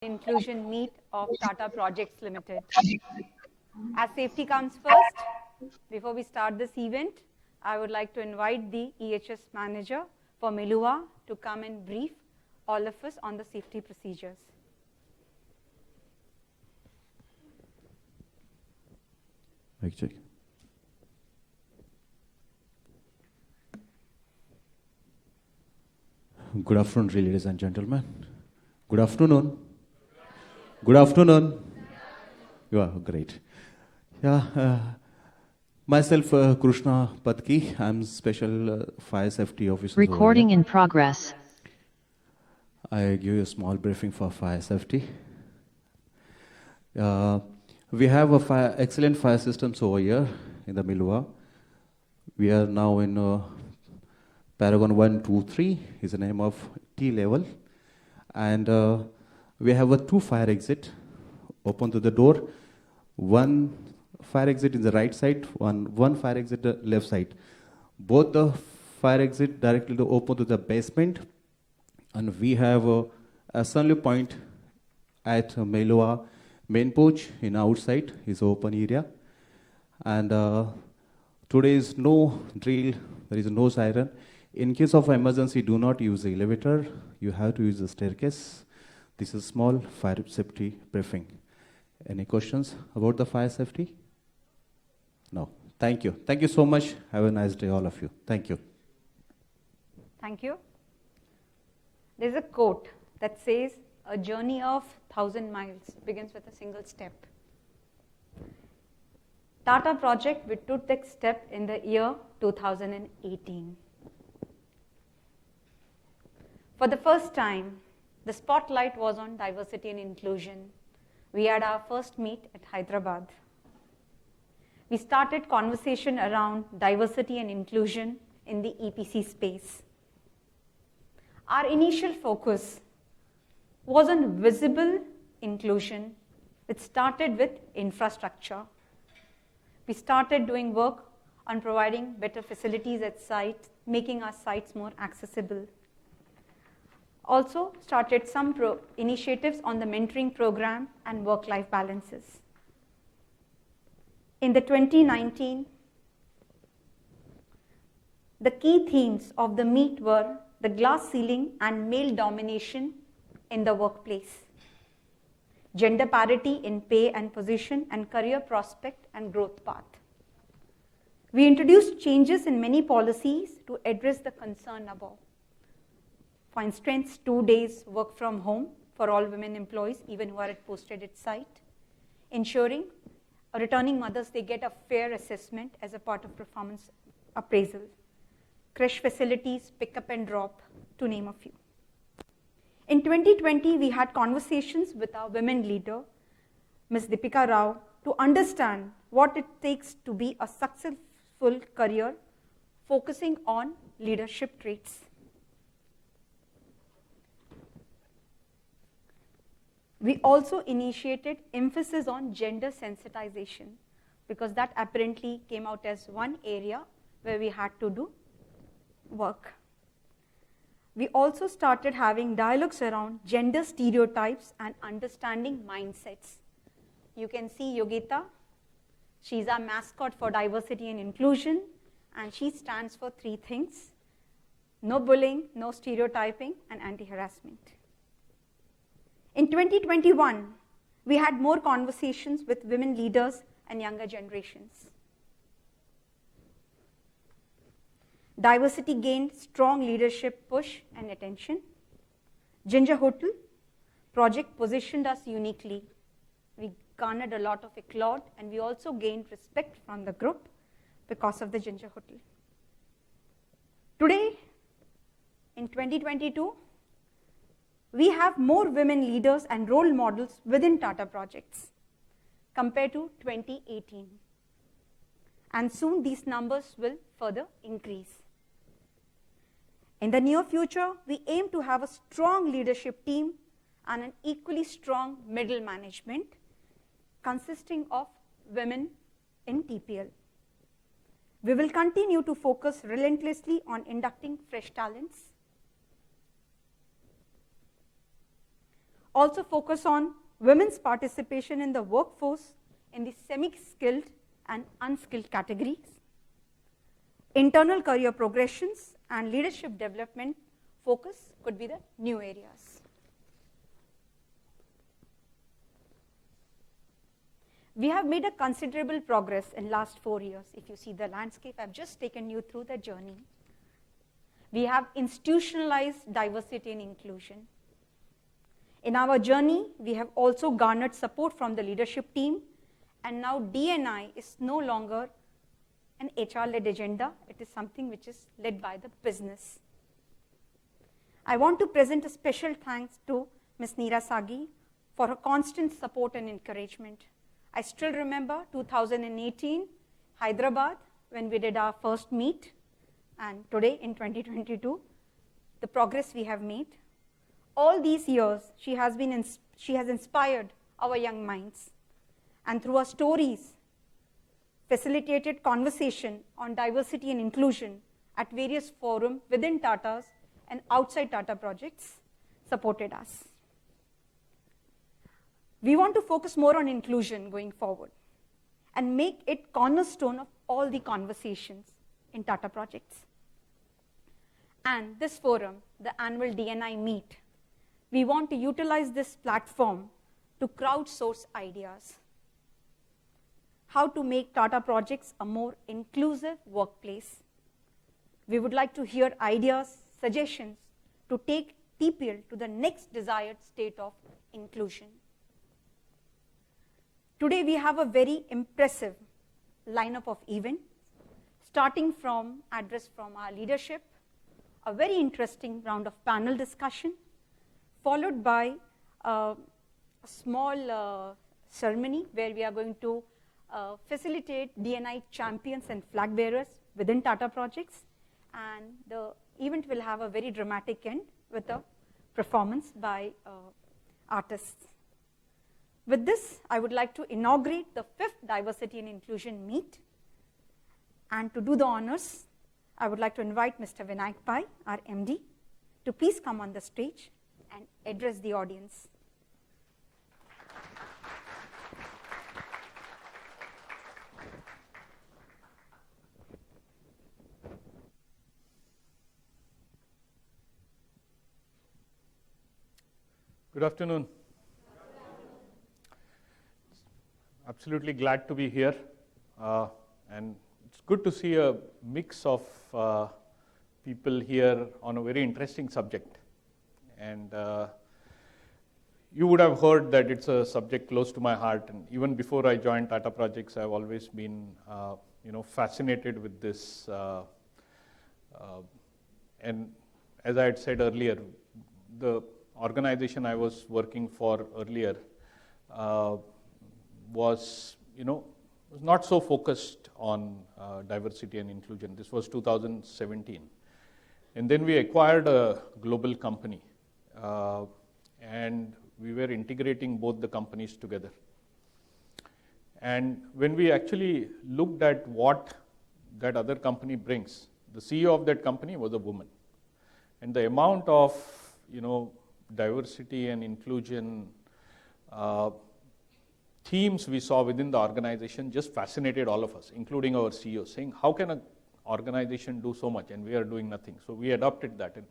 Inclusion Meet of Tata Projects Ltd. As safety comes first, before we start this event, I would like to invite the EHS manager for Melua to come and brief all of us on the safety procedures. Mic check. Good afternoon, ladies and gentlemen. Good afternoon. Good afternoon. You are great. Myself, Krishna Patki. I'm Special Fire Safety Officer. Recording in progress. I give you a small briefing for fire safety. We have a excellent fire systems over here in the Melua. We are now in Paragon 1, 2, 3 is the name of T level. And we have a 2 fire exit open to the door. 1 fire exit in the right side, one fire exit the left side. Both the fire exit directly open to the basement. And we have a assembly point at Melua main porch in outside is open area. And today is no drill, there is no siren. In case of emergency, do not use the elevator. You have to use the staircase. This is small fire safety briefing. Any questions about the fire safety? No. Thank you. Thank you so much. Have a nice day, all of you. Thank you. Thank you. There's a quote that says, "A journey of 1,000 miles begins with a single step." Tata Project, we took that step in the year 2018. For the first time, the spotlight was on diversity and inclusion. We had our first meet at Hyderabad. We started conversation around diversity and inclusion in the EPC space. Our initial focus was on visible inclusion. It started with infrastructure. We started doing work on providing better facilities at site, making our sites more accessible. Also started some initiatives on the mentoring program and work-life balances. In the 2019, the key themes of the meet were the glass ceiling and male domination in the workplace, gender parity in pay and position, and career prospect and growth path. We introduced changes in many policies to address the concern above. For instance, 2 days work from home for all women employees, even who are posted at site. Ensuring returning mothers, they get a fair assessment as a part of performance appraisal. Creche facilities, pick up and drop, to name a few. In 2020, we had conversations with our women leader, Ms. Deepika Rao, to understand what it takes to be a successful career, focusing on leadership traits. We also initiated emphasis on gender sensitization because that apparently came out as one area where we had to do work. We also started having dialogues around gender stereotypes and understanding mindsets. You can see Yogita. She's our mascot for diversity and inclusion, and she stands for 3 things: no bullying, no stereotyping, and anti-harassment. In 2021, we had more conversations with women leaders and younger generations. Diversity gained strong leadership push and attention. Ginger Hotel project positioned us uniquely. We garnered a lot of acclaim, and we also gained respect from the group because of the Ginger Hotel. Today, in 2022, we have more women leaders and role models within Tata Projects compared to 2018. And soon these numbers will further increase. In the near future, we aim to have a strong leadership team and an equally strong middle management consisting of women in TPL. We will continue to focus relentlessly on inducting fresh talents. Also focus on women's participation in the workforce in the semi-skilled and unskilled categories. Internal career progressions and leadership development focus could be the new areas. We have made a considerable progress in last 4 years. If you see the landscape, I've just taken you through the journey. We have institutionalized diversity and inclusion. In our journey, we have also garnered support from the leadership team, and now D&I is no longer an HR-led agenda. It is something which is led by the business. I want to present a special thanks to Ms. Neera Sagi for her constant support and encouragement. I still remember 2018, Hyderabad, when we did our first meet, and today in 2022, the progress we have made. All these years, she has inspired our young minds, and through her stories, facilitated conversation on diversity and inclusion at various forums within Tata's and outside Tata projects, supported us. We want to focus more on inclusion going forward and make it cornerstone of all the conversations in Tata projects. And this forum, the annual D&I meet, we want to utilize this platform to crowdsource ideas. How to make Tata projects a more inclusive workplace. We would like to hear ideas, suggestions to take TPL to the next desired state of inclusion. Today we have a very impressive lineup of events, starting from address from our leadership, a very interesting round of panel discussion, followed by a small ceremony where we are going to facilitate D&I champions and flag bearers within Tata projects, and the event will have a very dramatic end with a performance by artists. With this, I would like to inaugurate the 5th Diversity and Inclusion Meet, and to do the honors, I would like to invite Mr. Vinayak Pai, our MD, to please come on the stage and address the audience. Good afternoon. Absolutely glad to be here, and it's good to see a mix of people here on a very interesting subject. And you would have heard that it's a subject close to my heart, and even before I joined Tata Projects, I've always been fascinated with this. And as I had said earlier, the organization I was working for earlier was not so focused on diversity and inclusion. This was 2017. And then we acquired a global company, and we were integrating both the companies together. And when we actually looked at what that other company brings, the CEO of that company was a woman. And the amount of diversity and inclusion themes we saw within the organization just fascinated all of us, including our CEO, saying, how can an organization do so much and we are doing nothing? So we adopted that, and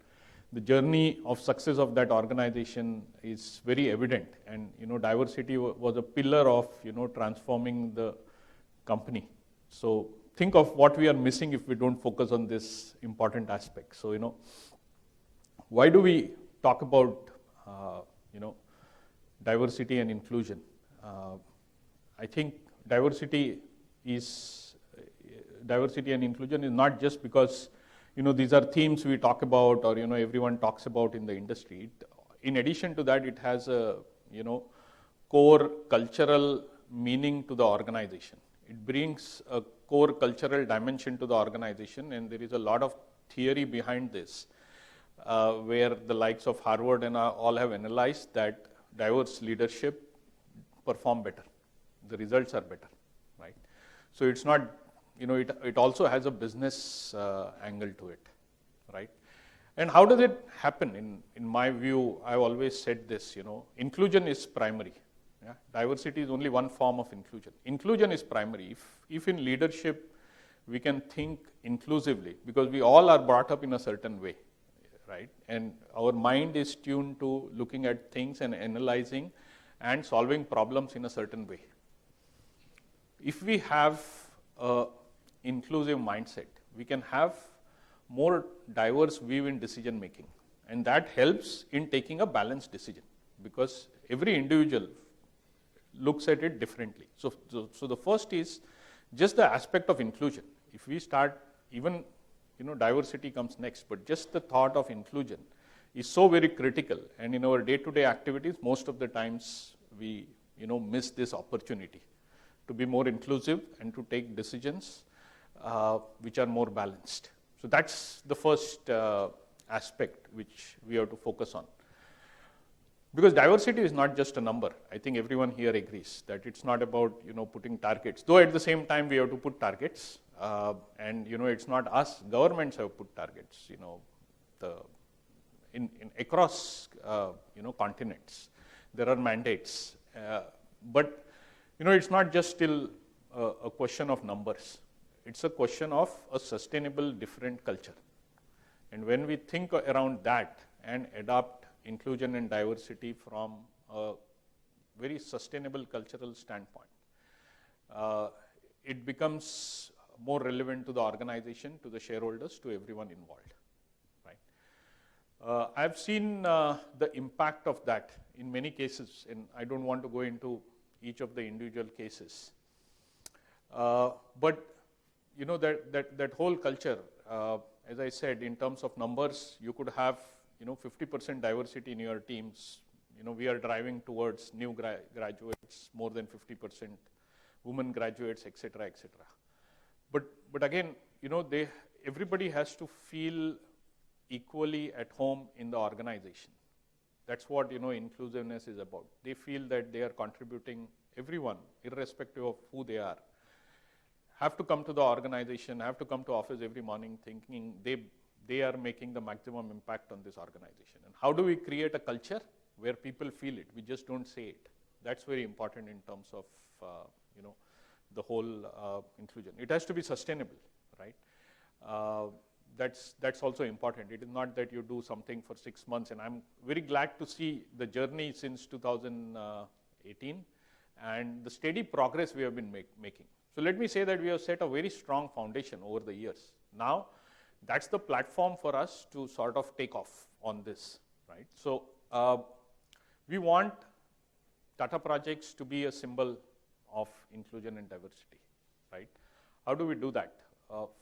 the journey of success of that organization is very evident. And diversity was a pillar of transforming the company. So think of what we are missing if we don't focus on this important aspect. So why do we talk about diversity and inclusion? I think diversity and inclusion is not just because these are themes we talk about or everyone talks about in the industry. In addition to that, it has a core cultural meaning to the organization. It brings a core cultural dimension to the organization, and there is a lot of theory behind this, where the likes of Harvard and all have analyzed that diverse leadership perform better. The results are better, right? So it's not, it also has a business angle to it, right? And how does it happen? In my view, I've always said this, inclusion is primary. Yeah? Diversity is only one form of inclusion. Inclusion is primary. If in leadership we can think inclusively, because we all are brought up in a certain way, right? And our mind is tuned to looking at things and analyzing and solving problems in a certain way. If we have an inclusive mindset, we can have more diverse view in decision making, and that helps in taking a balanced decision, because every individual looks at it differently. So the first is just the aspect of inclusion. If we start, even diversity comes next, but just the thought of inclusion is so very critical, and in our day-to-day activities, most of the times we miss this opportunity to be more inclusive and to take decisions which are more balanced. So that's the first aspect which we have to focus on. Because diversity is not just a number. I think everyone here agrees that it's not about putting targets. Though at the same time we have to put targets, and it's not us. Governments have put targets. Across continents, there are mandates, but it's not just still a question of numbers. It's a question of a sustainable, different culture. And when we think around that and adopt inclusion and diversity from a very sustainable cultural standpoint, it becomes more relevant to the organization, to the shareholders, to everyone involved. Right? I've seen the impact of that in many cases, and I don't want to go into each of the individual cases. But that whole culture, as I said, in terms of numbers, you could have 50% diversity in your teams. We are driving towards new graduates, more than 50% women graduates, etc., etc. But again, everybody has to feel equally at home in the organization. That's what inclusiveness is about. They feel that they are contributing. Everyone, irrespective of who they are, have to come to the organization, have to come to office every morning thinking they are making the maximum impact on this organization. And how do we create a culture where people feel it? We just don't say it. That's very important in terms of the whole inclusion. It has to be sustainable, right? That's also important. It is not that you do something for 6 months, and I'm very glad to see the journey since 2018 and the steady progress we have been making. So let me say that we have set a very strong foundation over the years. Now, that's the platform for us to sort of take off on this, right? So we want Tata Projects to be a symbol of inclusion and diversity, right? How do we do that?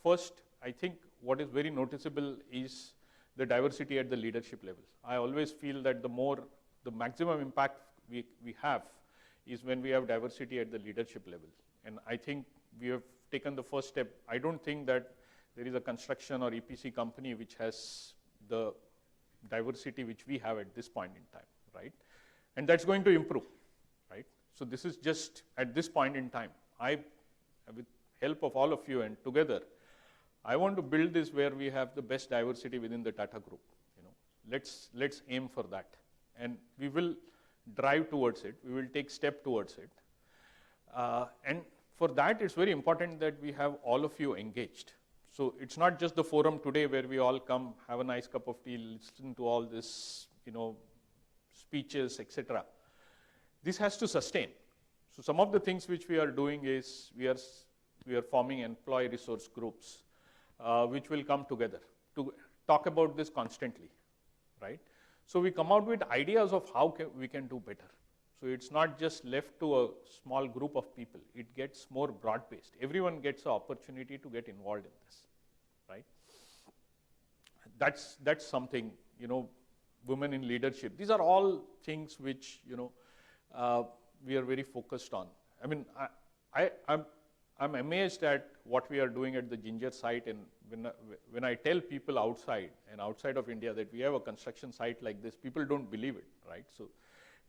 First, I think what is very noticeable is the diversity at the leadership level. I always feel that the maximum impact we have is when we have diversity at the leadership level. And I think we have taken the first step. I don't think that there is a construction or EPC company which has the diversity which we have at this point in time, right? And that's going to improve, right? So this is just at this point in time. With help of all of you and together, I want to build this where we have the best diversity within the Tata Group. Let's aim for that, and we will drive towards it. We will take step towards it, and for that, it's very important that we have all of you engaged. So it's not just the forum today where we all come, have a nice cup of tea, listen to all this, speeches, etc. This has to sustain. So some of the things which we are doing is we are forming employee resource groups, which will come together to talk about this constantly, right? So we come out with ideas of how we can do better. So it's not just left to a small group of people. It gets more broad-based. Everyone gets an opportunity to get involved in this, right? That's something, women in leadership. These are all things which, we are very focused on. I mean, I'm amazed at what we are doing at the Ginger site, and when I tell people outside and outside of India that we have a construction site like this, people don't believe it, right? So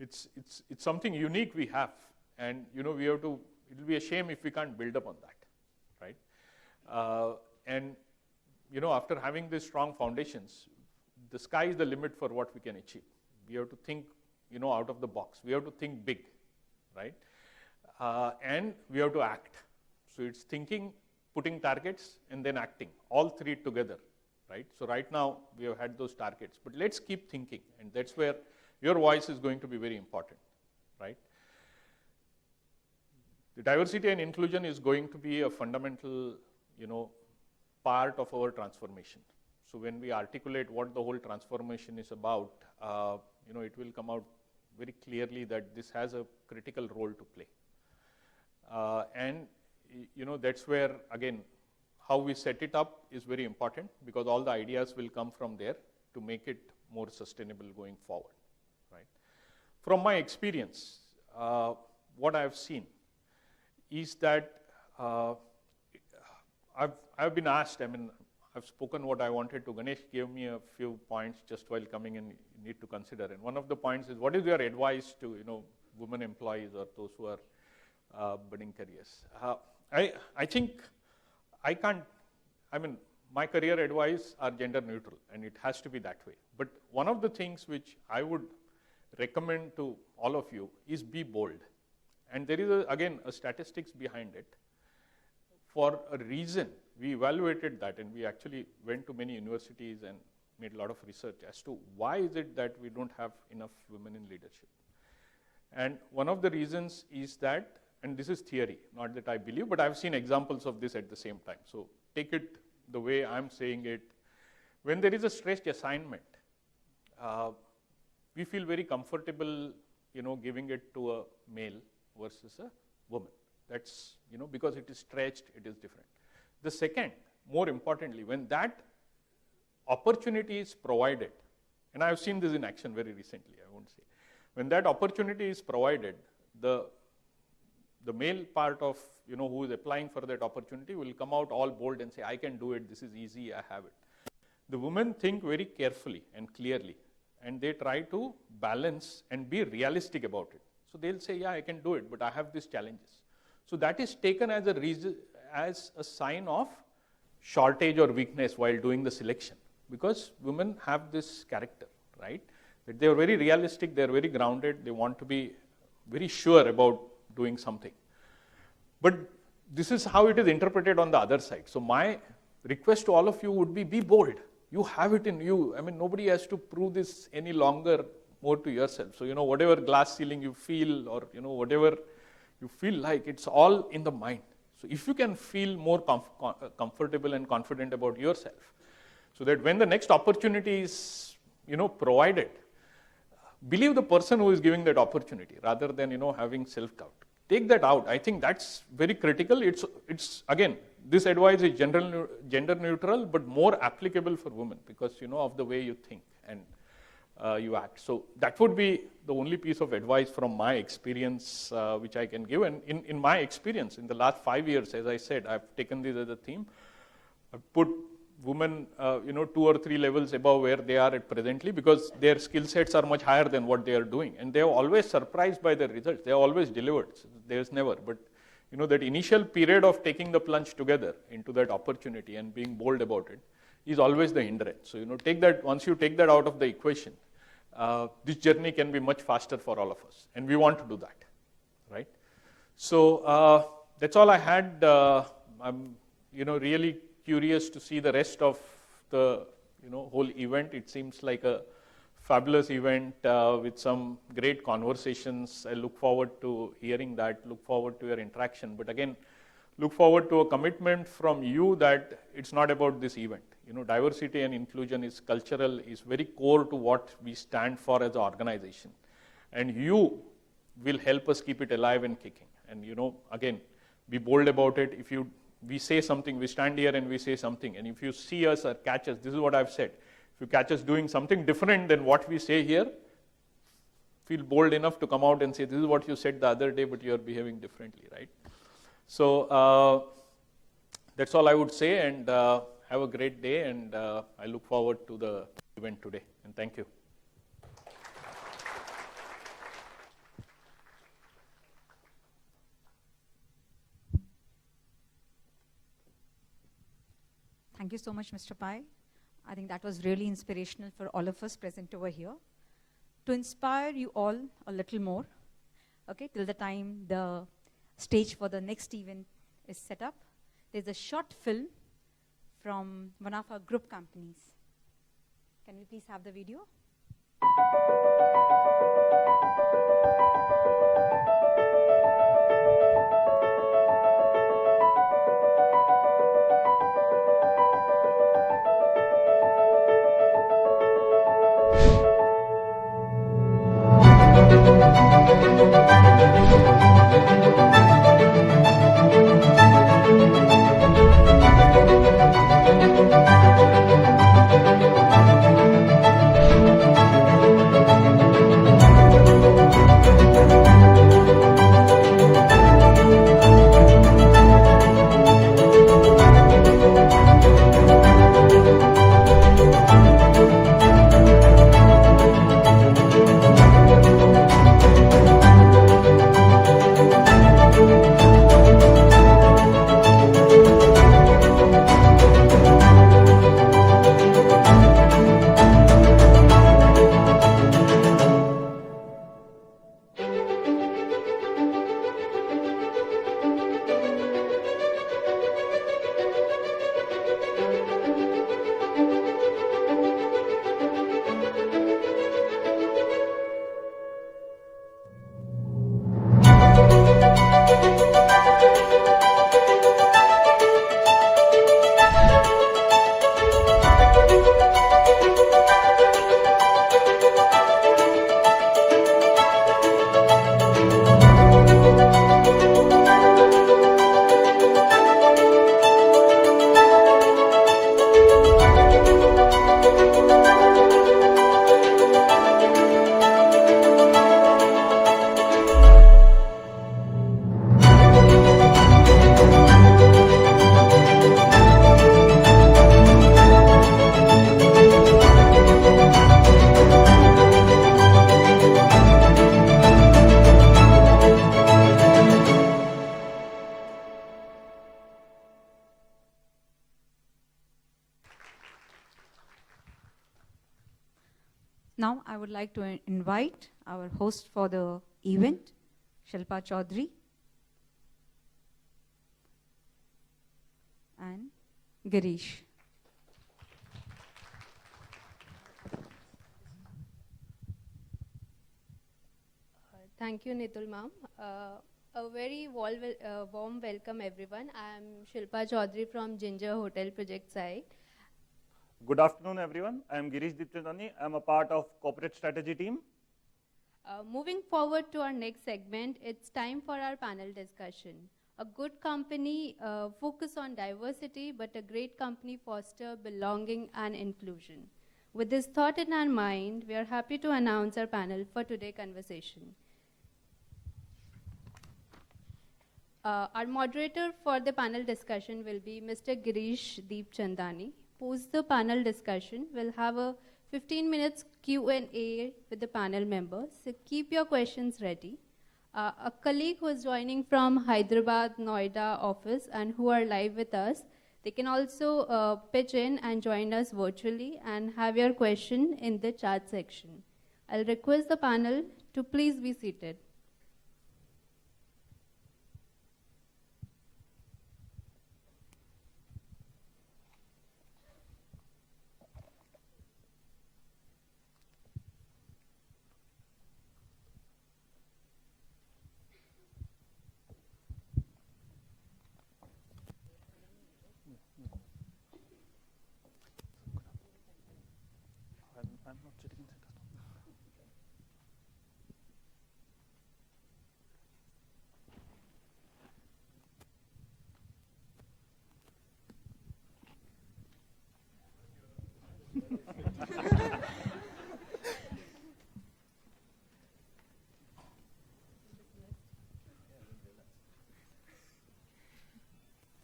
it's something unique we have, and we have to. It will be a shame if we can't build upon that, right? And after having these strong foundations, the sky is the limit for what we can achieve. We have to think, out of the box. We have to think big, right? And we have to act. So it's thinking, putting targets, and then acting, all three together, right? So right now we have had those targets, but let's keep thinking, and that's where your voice is going to be very important, right? The diversity and inclusion is going to be a fundamental, part of our transformation. So when we articulate what the whole transformation is about, it will come out very clearly that this has a critical role to play. And that's where, again, how we set it up is very important, because all the ideas will come from there to make it more sustainable going forward, right? From my experience, what I have seen is that I've been asked, I've spoken what I wanted to. Ganesh gave me a few points just while coming in, you need to consider. And one of the points is, what is your advice to, women employees or those who are budding careers? I think my career advice are gender neutral, and it has to be that way. But one of the things which I would recommend to all of you is be bold. And there is, again, a statistics behind it. For a reason, we evaluated that, and we actually went to many universities and made a lot of research as to why is it that we don't have enough women in leadership. And one of the reasons is that, and this is theory, not that I believe, but I've seen examples of this at the same time. So take it the way I'm saying it. When there is a stretched assignment, we feel very comfortable, giving it to a male versus a woman. That's, because it is stretched, it is different. The second, more importantly, when that opportunity is provided, and I've seen this in action very recently, I won't say. When that opportunity is provided, the male part of, who is applying for that opportunity will come out all bold and say, I can do it, this is easy, I have it. The women think very carefully and clearly, and they try to balance and be realistic about it. So they'll say, yeah, I can do it, but I have these challenges. So that is taken as a reason, as a sign of shortage or weakness while doing the selection, because women have this character, right? That they are very realistic, they are very grounded, they want to be very sure about doing something. But this is how it is interpreted on the other side. So my request to all of you would be bold. You have it in you. Nobody has to prove this any longer more to yourself. So, whatever glass ceiling you feel, or, whatever you feel like, it's all in the mind. So if you can feel more comfortable and confident about yourself, so that when the next opportunity is, provided, believe the person who is giving that opportunity rather than, having self-doubt. Take that out. I think that's very critical. It's again, this advice is gender neutral, but more applicable for women because, of the way you think and you act. So that would be the only piece of advice from my experience which I can give. And in my experience, in the last 5 years, as I said, I've taken this as a theme. I've put women, 2 or 3 levels above where they are at presently because their skill sets are much higher than what they are doing. And they are always surprised by the results. They are always delivered. There's never. But, that initial period of taking the plunge together into that opportunity and being bold about it is always the hindrance. So, take that, once you take that out of the equation, this journey can be much faster for all of us. And we want to do that, right? So, that's all I had. I'm, really curious to see the rest of the, whole event. It seems like a fabulous event with some great conversations. I look forward to hearing that, look forward to your interaction. But again, look forward to a commitment from you that it's not about this event. Diversity and inclusion is cultural, is very core to what we stand for as an organization. And you will help us keep it alive and kicking. And, again, be bold about it. If we say something, we stand here and we say something. And if you see us or catch us, this is what I've said. If you catch us doing something different than what we say here, feel bold enough to come out and say, this is what you said the other day, but you're behaving differently, right? So that's all I would say, and have a great day, and I look forward to the event today, and thank you. Thank you so much, Mr. Pai. I think that was really inspirational for all of us present over here. To inspire you all a little more, okay, till the time the stage for the next event is set up, there's a short film from one of our group companies. Can we please have the video? Now I would like to invite our host for the event, Shilpa Chaudhary and Girish. Thank you, Nitul ma'am. A very warm welcome, everyone. I am Shilpa Chaudhary from Ginger Hotel Project side. Good afternoon, everyone. I am Girish Dipchandani. I am a part of corporate strategy team. Moving forward to our next segment, it's time for our panel discussion. A good company focus on diversity, but a great company foster belonging and inclusion. With this thought in our mind, we are happy to announce our panel for today's conversation. Our moderator for the panel discussion will be Mr. Girish Dipchandani. Post the panel discussion, we'll have a 15 minutes Q&A with the panel members. So keep your questions ready. A colleague who is joining from Hyderabad, Noida office and who are live with us, they can also pitch in and join us virtually and have your question in the chat section. I'll request the panel to please be seated. I'm not sitting in center.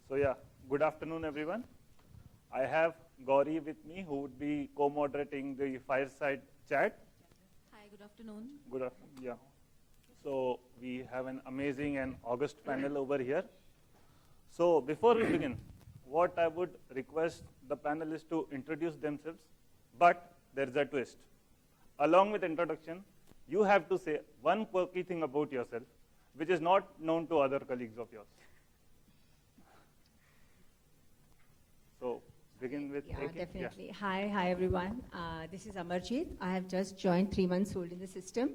So yeah, good afternoon, everyone. I have Gauri with me, who would be co-moderating the fireside chat. Hi, good afternoon. Good afternoon. Yeah. So we have an amazing and august panel over here. So before we begin, what I would request the panelists to introduce themselves, but there's a twist. Along with introduction, you have to say one quirky thing about yourself, which is not known to other colleagues of yours. So, begin with Yeah, AK. definitely. Hi everyone. This is Amarjit. I have just joined 3 months old in the system,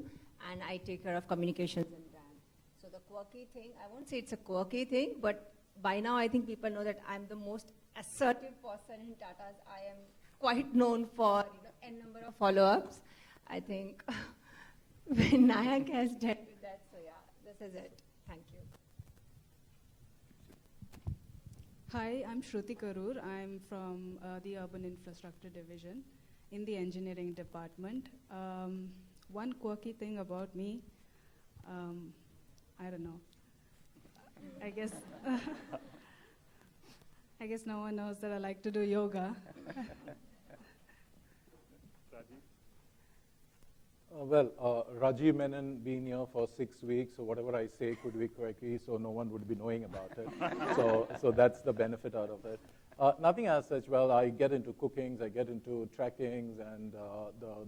and I take care of communications and brand. So the quirky thing, I won't say it's a quirky thing, but by now I think people know that I'm the most assertive person in Tata's. I am quite known for n number of follow-ups. I think Nayak has dealt with that. So yeah, this is it. Thank you. Hi, I'm Shruti Karur. I'm from the Urban Infrastructure Division in the Engineering Department. One quirky thing about me, I don't know. I guess I guess no one knows that I like to do yoga. Rajiv Menon been here for 6 weeks, so whatever I say could be quirky, so no one would be knowing about it. so that's the benefit out of it. Nothing as such. Well, I get into cookings, I get into trackings, and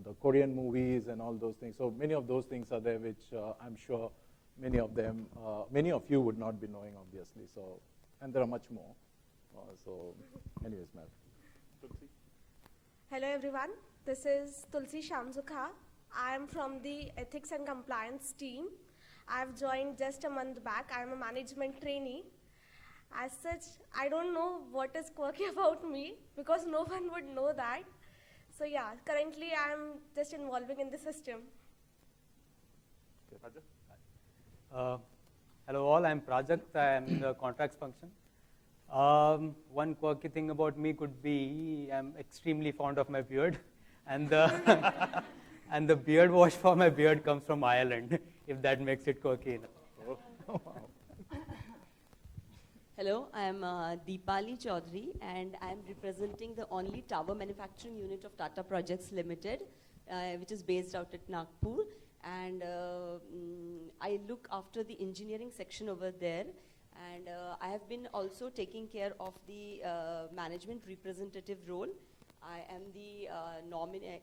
the Korean movies and all those things. So many of those things are there, which I'm sure many of you would not be knowing, obviously. So, and there are much more. Anyways, ma'am. Hello everyone, this is Tulsi Shamsukha. I am from the Ethics and Compliance team. I have joined just a month back. I am a management trainee. As such, I don't know what is quirky about me because no one would know that. So yeah, currently I am just involving in the system. Hello all, I am Prajakth. I am in the contracts function. One quirky thing about me could be I am extremely fond of my beard, and the and the beard wash for my beard comes from Ireland, if that makes it quirky enough. Hello, I am Deepali Chaudhary, and I am representing the only tower manufacturing unit of Tata Projects Ltd, which is based out at Nagpur. And I look after the engineering section over there. And I have been also taking care of the management representative role. I am the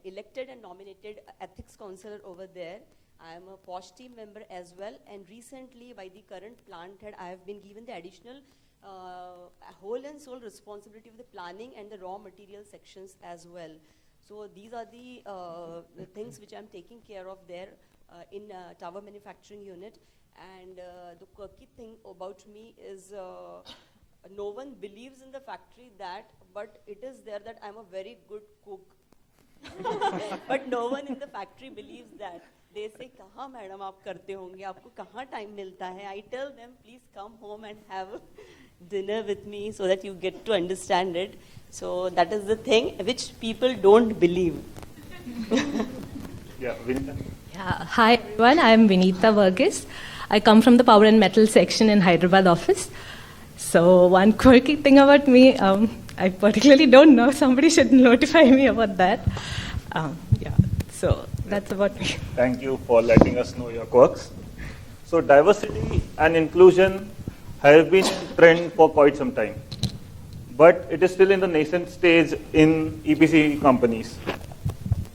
elected and nominated ethics counselor over there. I am a POSH team member as well, and recently by the current plant head, I have been given the additional whole and sole responsibility of the planning and the raw material sections as well. So these are the things which I am taking care of there in tower manufacturing unit. And the quirky thing about me is no one believes in the factory but it is there that I'm a very good cook. But no one in the factory believes that. They say, "Kaha madam aap karte honge? Aapko kaha time milta hai?" I tell them, please come home and have dinner with me so that you get to understand it. So that is the thing which people don't believe. Yeah, Vinita. Yeah. Hi everyone, I am Vinita Verghese. I come from the Power and Metal section in Hyderabad office. So one quirky thing about me, I particularly don't know. Somebody should notify me about that. Yeah, so that's about me. Thank you for letting us know your quirks. So diversity and inclusion have been a trend for quite some time, but it is still in the nascent stage in EPC companies.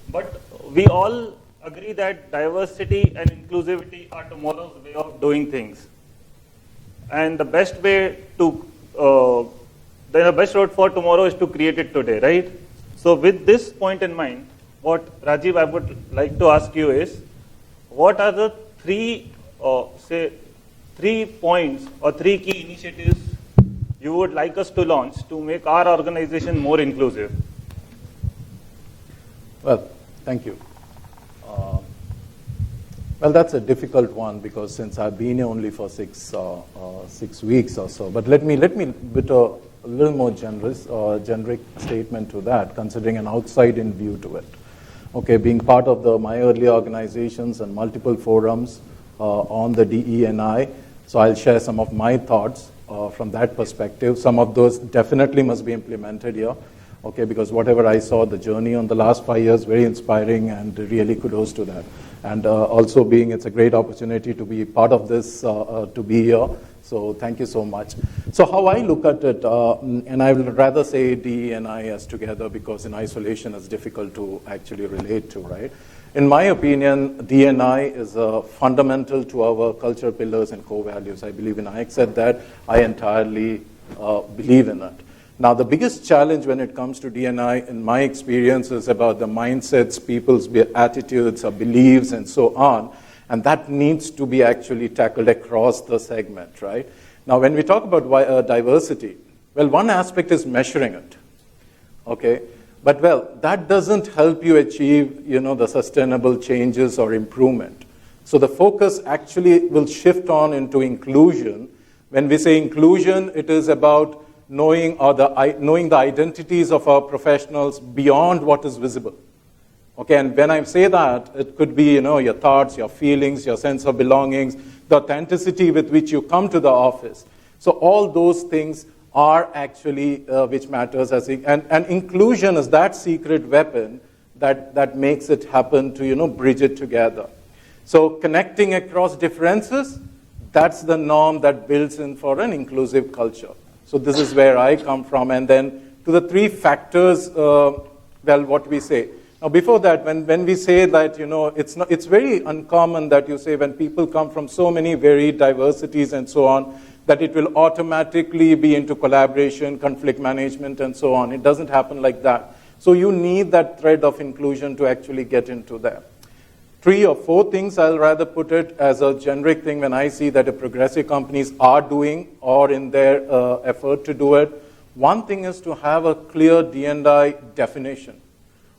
But we all agree that diversity and inclusivity are tomorrow's way of doing things. And the best way to, the best road for tomorrow is to create it today, right? So with this point in mind, what Rajiv, I would like to ask you is, what are the three points or 3 key initiatives you would like us to launch to make our organization more inclusive? Well, thank you. Well, that's a difficult one because since I've been here only for 6 weeks or so. But let me put a little more generic statement to that, considering an outside-in view to it. Okay, being part of my early organizations and multiple forums on the DE&I, so I'll share some of my thoughts from that perspective. Some of those definitely must be implemented here. Okay, because whatever I saw, the journey on the last 5 years, very inspiring, and really kudos to that. And also it's a great opportunity to be part of this, to be here So thank you so much. So how I look at it, and I would rather say D and I as together because in isolation it's difficult to actually relate to, right? In my opinion, D&I is fundamental to our culture pillars and core values. I believe in I said that. I entirely believe in it. Now, the biggest challenge when it comes to D&I, in my experience, is about the mindsets, people's attitudes, or beliefs, and so on. And that needs to be actually tackled across the segment, right? Now, when we talk about diversity, well, one aspect is measuring it, okay? But, well, that doesn't help you achieve, the sustainable changes or improvement. So the focus actually will shift on into inclusion. When we say inclusion, it is about knowing the identities of our professionals beyond what is visible. Okay, and when I say that, it could be, your thoughts, your feelings, your sense of belongings, the authenticity with which you come to the office. So all those things are actually which matters and inclusion is that secret weapon that makes it happen to bridge it together. So connecting across differences, that's the norm that builds in for an inclusive culture. So this is where I come from, and then to the three factors. What we say now before that, when we say that it's very uncommon that you say when people come from so many varied diversities and so on, that it will automatically be into collaboration, conflict management, and so on. It doesn't happen like that. So you need that thread of inclusion to actually get into that. 3 or 4 things, I'll rather put it as a generic thing when I see that the progressive companies are doing or in their effort to do it. One thing is to have a clear D&I definition,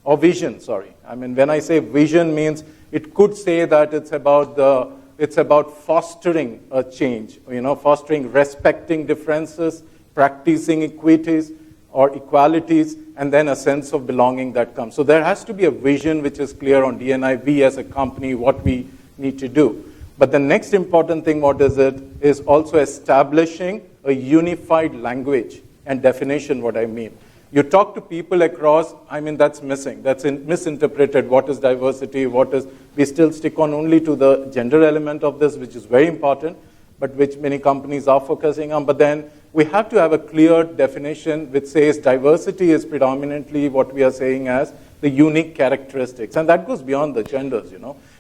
or vision, sorry. I mean, when I say vision means it could say that it's about fostering a change, fostering, respecting differences, practicing equities or equalities, and then a sense of belonging that comes. So there has to be a vision which is clear on D&I, we as a company, what we need to do. But the next important thing, what is it, is also establishing a unified language and definition, what I mean. You talk to people across, that's missing. That's misinterpreted. What is diversity? We still stick on only to the gender element of this, which is very important, but which many companies are focusing on. But then we have to have a clear definition which says diversity is predominantly what we are saying as the unique characteristics. And that goes beyond the genders,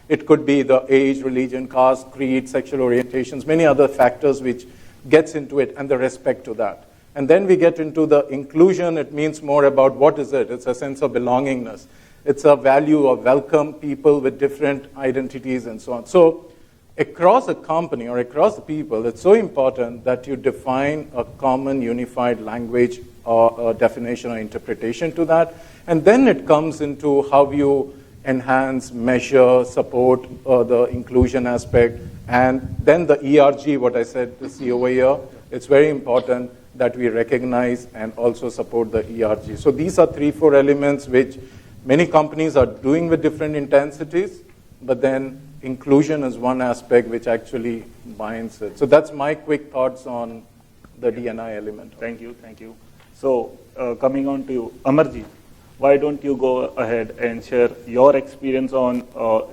It could be the age, religion, caste, creed, sexual orientations, many other factors which gets into it, and the respect to that. And then we get into the inclusion. It means more about what is it? It's a sense of belongingness. It's a value of welcome people with different identities and so on. So across a company or across the people, it's so important that you define a common unified language or a definition or interpretation to that. And then it comes into how you enhance, measure, support the inclusion aspect. And then the ERG, what I said to see over here, it's very important that we recognize and also support the ERG. So these are 3-4 elements which many companies are doing with different intensities, but then inclusion is one aspect which actually binds it. So that's my quick thoughts on the D&I element. Thank you. So coming on to you, Amarjit, why don't you go ahead and share your experience on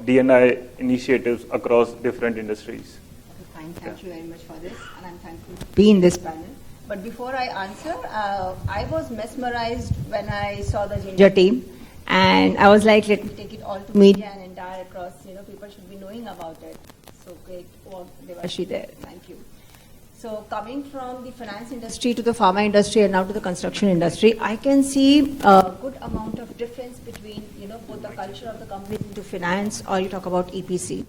D&I initiatives across different industries? Okay, fine. Thank you very much for this, and I'm thankful to be in this panel. But before I answer, I was mesmerized when I saw the Ginger team, and I was like, let me take it all to media and entire across, people should be knowing about it. So great work, Devashi there. Thank you. So coming from the finance industry to the pharma industry and now to the construction industry, I can see a good amount of difference between, both the culture of the company into finance, or you talk about EPC.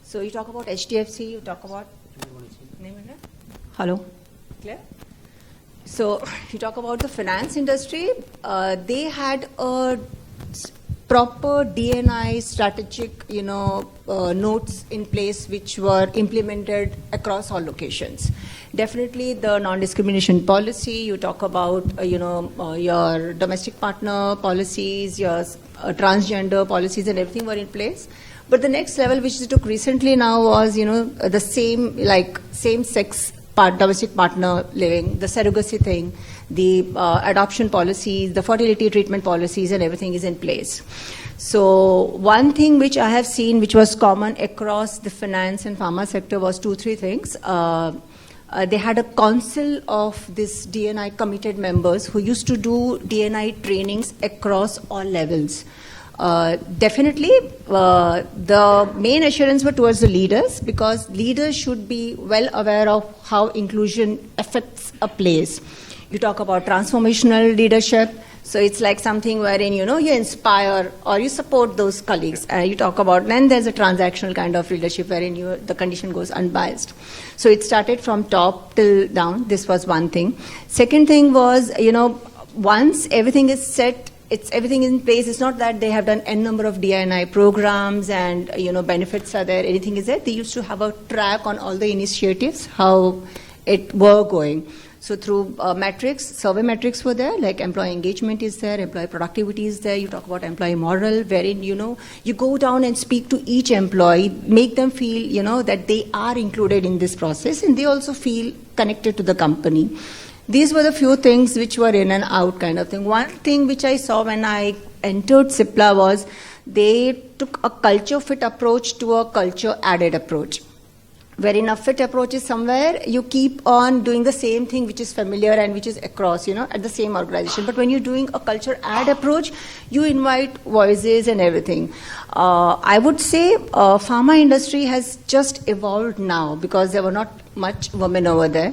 So you talk about HDFC, you talk about... Hello? Clear? So if you talk about the finance industry, they had a proper D&I strategic, notes in place which were implemented across all locations. Definitely the non-discrimination policy, you talk about, your domestic partner policies, your transgender policies and everything were in place. But the next level which they took recently now was, the same-sex domestic partner living, the surrogacy thing, the adoption policies, the fertility treatment policies, and everything is in place. So one thing which I have seen which was common across the finance and pharma sector was 2-3 things. they had a council of this D&I committed members who used to do D&I trainings across all levels. Definitely, the main assurance were towards the leaders, because leaders should be well aware of how inclusion affects a place. You talk about transformational leadership, so it's like something wherein, you inspire or you support those colleagues. You talk about, then there's a transactional kind of leadership wherein the condition goes unbiased. So it started from top till down. This was one thing. Second thing was, once everything is set, everything in place. It's not that they have done n number of DI&I programs and benefits are there, anything is there. They used to have a track on all the initiatives, how it were going. So through metrics, survey metrics were there, like employee engagement is there, employee productivity is there. You talk about employee moral, wherein you go down and speak to each employee, make them feel that they are included in this process, and they also feel connected to the company. These were the few things which were in and out kind of thing. One thing which I saw when I entered CIPLA was they took a culture fit approach to a culture added approach. Wherein a fit approach is somewhere you keep on doing the same thing which is familiar and which is across, at the same organization. But when you're doing a culture add approach, you invite voices and everything. I would say pharma industry has just evolved now because there were not much women over there.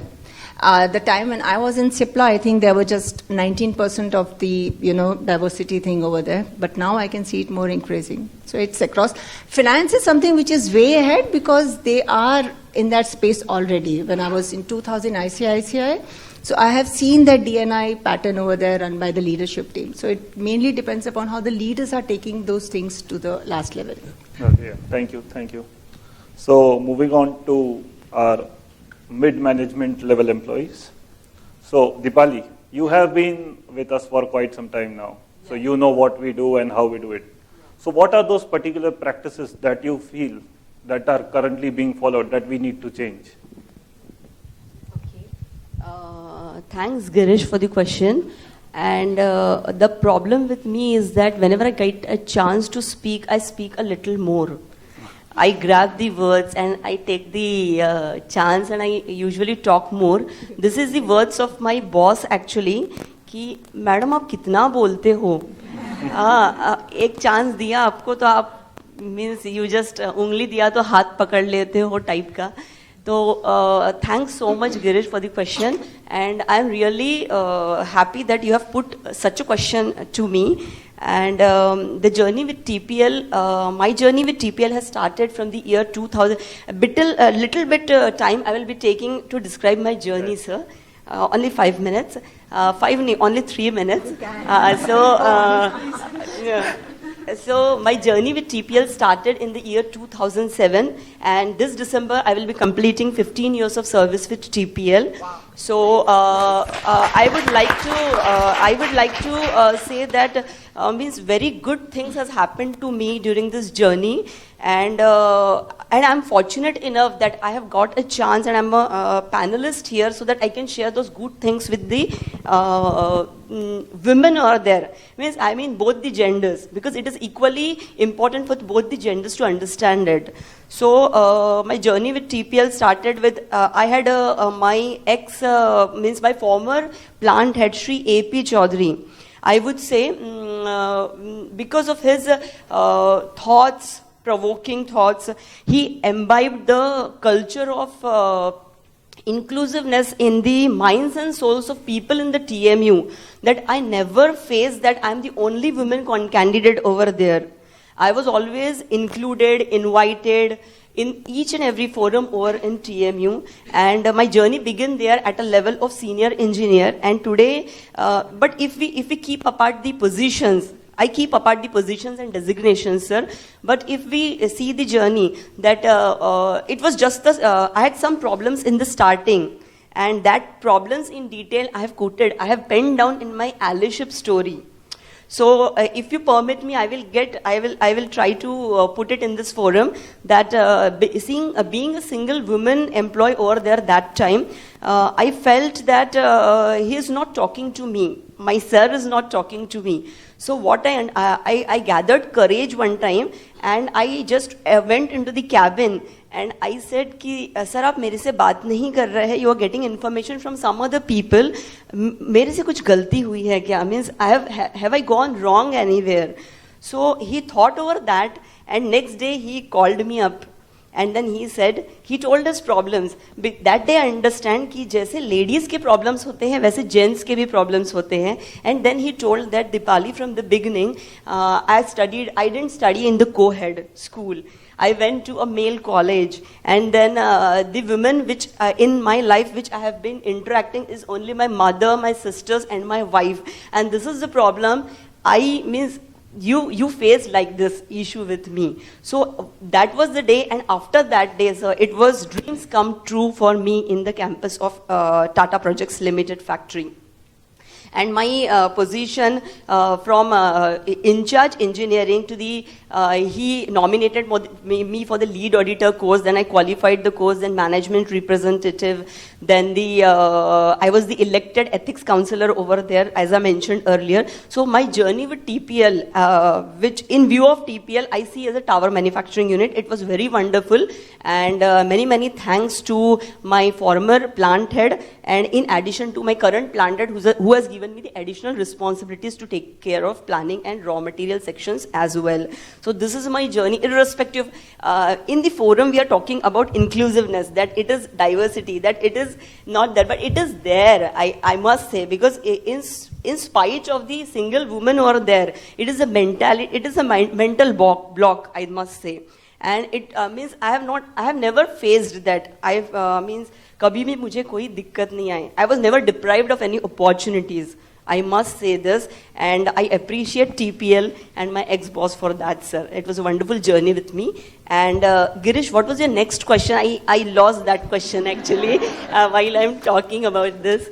The time when I was in CIPLA, I think there were just 19% of the, diversity thing over there. But now I can see it more increasing. So it's across. Finance is something which is way ahead because they are in that space already. When I was in 2000 ICICI, so I have seen that D&I pattern over there run by the leadership team. So it mainly depends upon how the leaders are taking those things to the last level. Okay, thank you. So moving on to our mid-management level employees. So Deepali, you have been with us for quite some time now. So you know what we do and how we do it. So what are those particular practices that you feel that are currently being followed that we need to change? Okay. Thanks, Girish, for the question. And the problem with me is that whenever I get a chance to speak, I speak a little more. I grab the words and I take the chance and I usually talk more. This is the words of my boss actually, कि madam आप कितना बोलते हो? एक chance दिया आपको तो आप means you just उंगली दिया तो हाथ पकड़ लेते हो टाइप का. So thanks so much Girish for the question, and I'm really happy that you have put such a question to me. And the journey with TPL, my journey with TPL has started from the year 2000. A little bit time I will be taking to describe my journey, sir. Only 5 minutes. Only 3 minutes. So my journey with TPL started in the year 2007, and this December I will be completing 15 years of service with TPL. Wow. So I would like to say that means very good things has happened to me during this journey, and I'm fortunate enough that I have got a chance and I'm a panelist here so that I can share those good things with the women are there. I mean both the genders, because it is equally important for both the genders to understand it. So my journey with TPL started with, I had my my former plant head, Shri A.P. Chaudhary. I would say because of his thoughts, provoking thoughts, he imbibed the culture of inclusiveness in the minds and souls of people in the TMU, that I never faced that I'm the only woman candidate over there. I was always included, invited in each and every forum over in TMU, and my journey began there at a level of senior engineer. And today, but if we keep apart the positions, I keep apart the positions and designations, sir. But if we see the journey, that it was just I had some problems in the starting, and that problems in detail I have quoted, I have penned down in my allyship story. So if you permit me, I will try to put it in this forum, that being a single woman employee over there that time, I felt that he is not talking to me. My sir is not talking to me. So what I gathered courage one time, and I just went into the cabin and I said कि sir आप मेरे से बात नहीं कर रहे हैं, you are getting information from some other people, मेरे से कुछ गलती हुई है क्या, means have I gone wrong anywhere? So he thought over that, and next day he called me up. And then he said, he told us problems. That day I understand कि जैसे ladies के problems होते हैं, वैसे gents के भी problems होते हैं. And then he told that Dipali from the beginning, I didn't study in the co-ed school. I went to a male college, and then the women which in my life which I have been interacting is only my mother, my sisters, and my wife. And this is the problem. You faced like this issue with me. So that was the day, and after that day, sir, it was dreams come true for me in the campus of Tata Projects Limited factory. And my position from in charge engineering to the, he nominated me for the lead auditor course, then I qualified the course, then management representative, then I was the elected ethics counselor over there, as I mentioned earlier. So my journey with TPL, which in view of TPL, I see as a tower manufacturing unit, it was very wonderful, and many thanks to my former plant head, and in addition to my current plant head who has given me the additional responsibilities to take care of planning and raw material sections as well. So this is my journey, irrespective. In the forum, we are talking about inclusiveness, that it is diversity, that it is not there, but it is there, I must say, because in spite of the single woman who are there, it is a mentality, it is a mental block, I must say. And it means I have never faced that. Means कभी भी मुझे कोई दिक्कत नहीं आई. I was never deprived of any opportunities. I must say this, and I appreciate TPL and my ex-boss for that, sir. It was a wonderful journey with me. And Girish, what was your next question? I lost that question actually while I'm talking about this.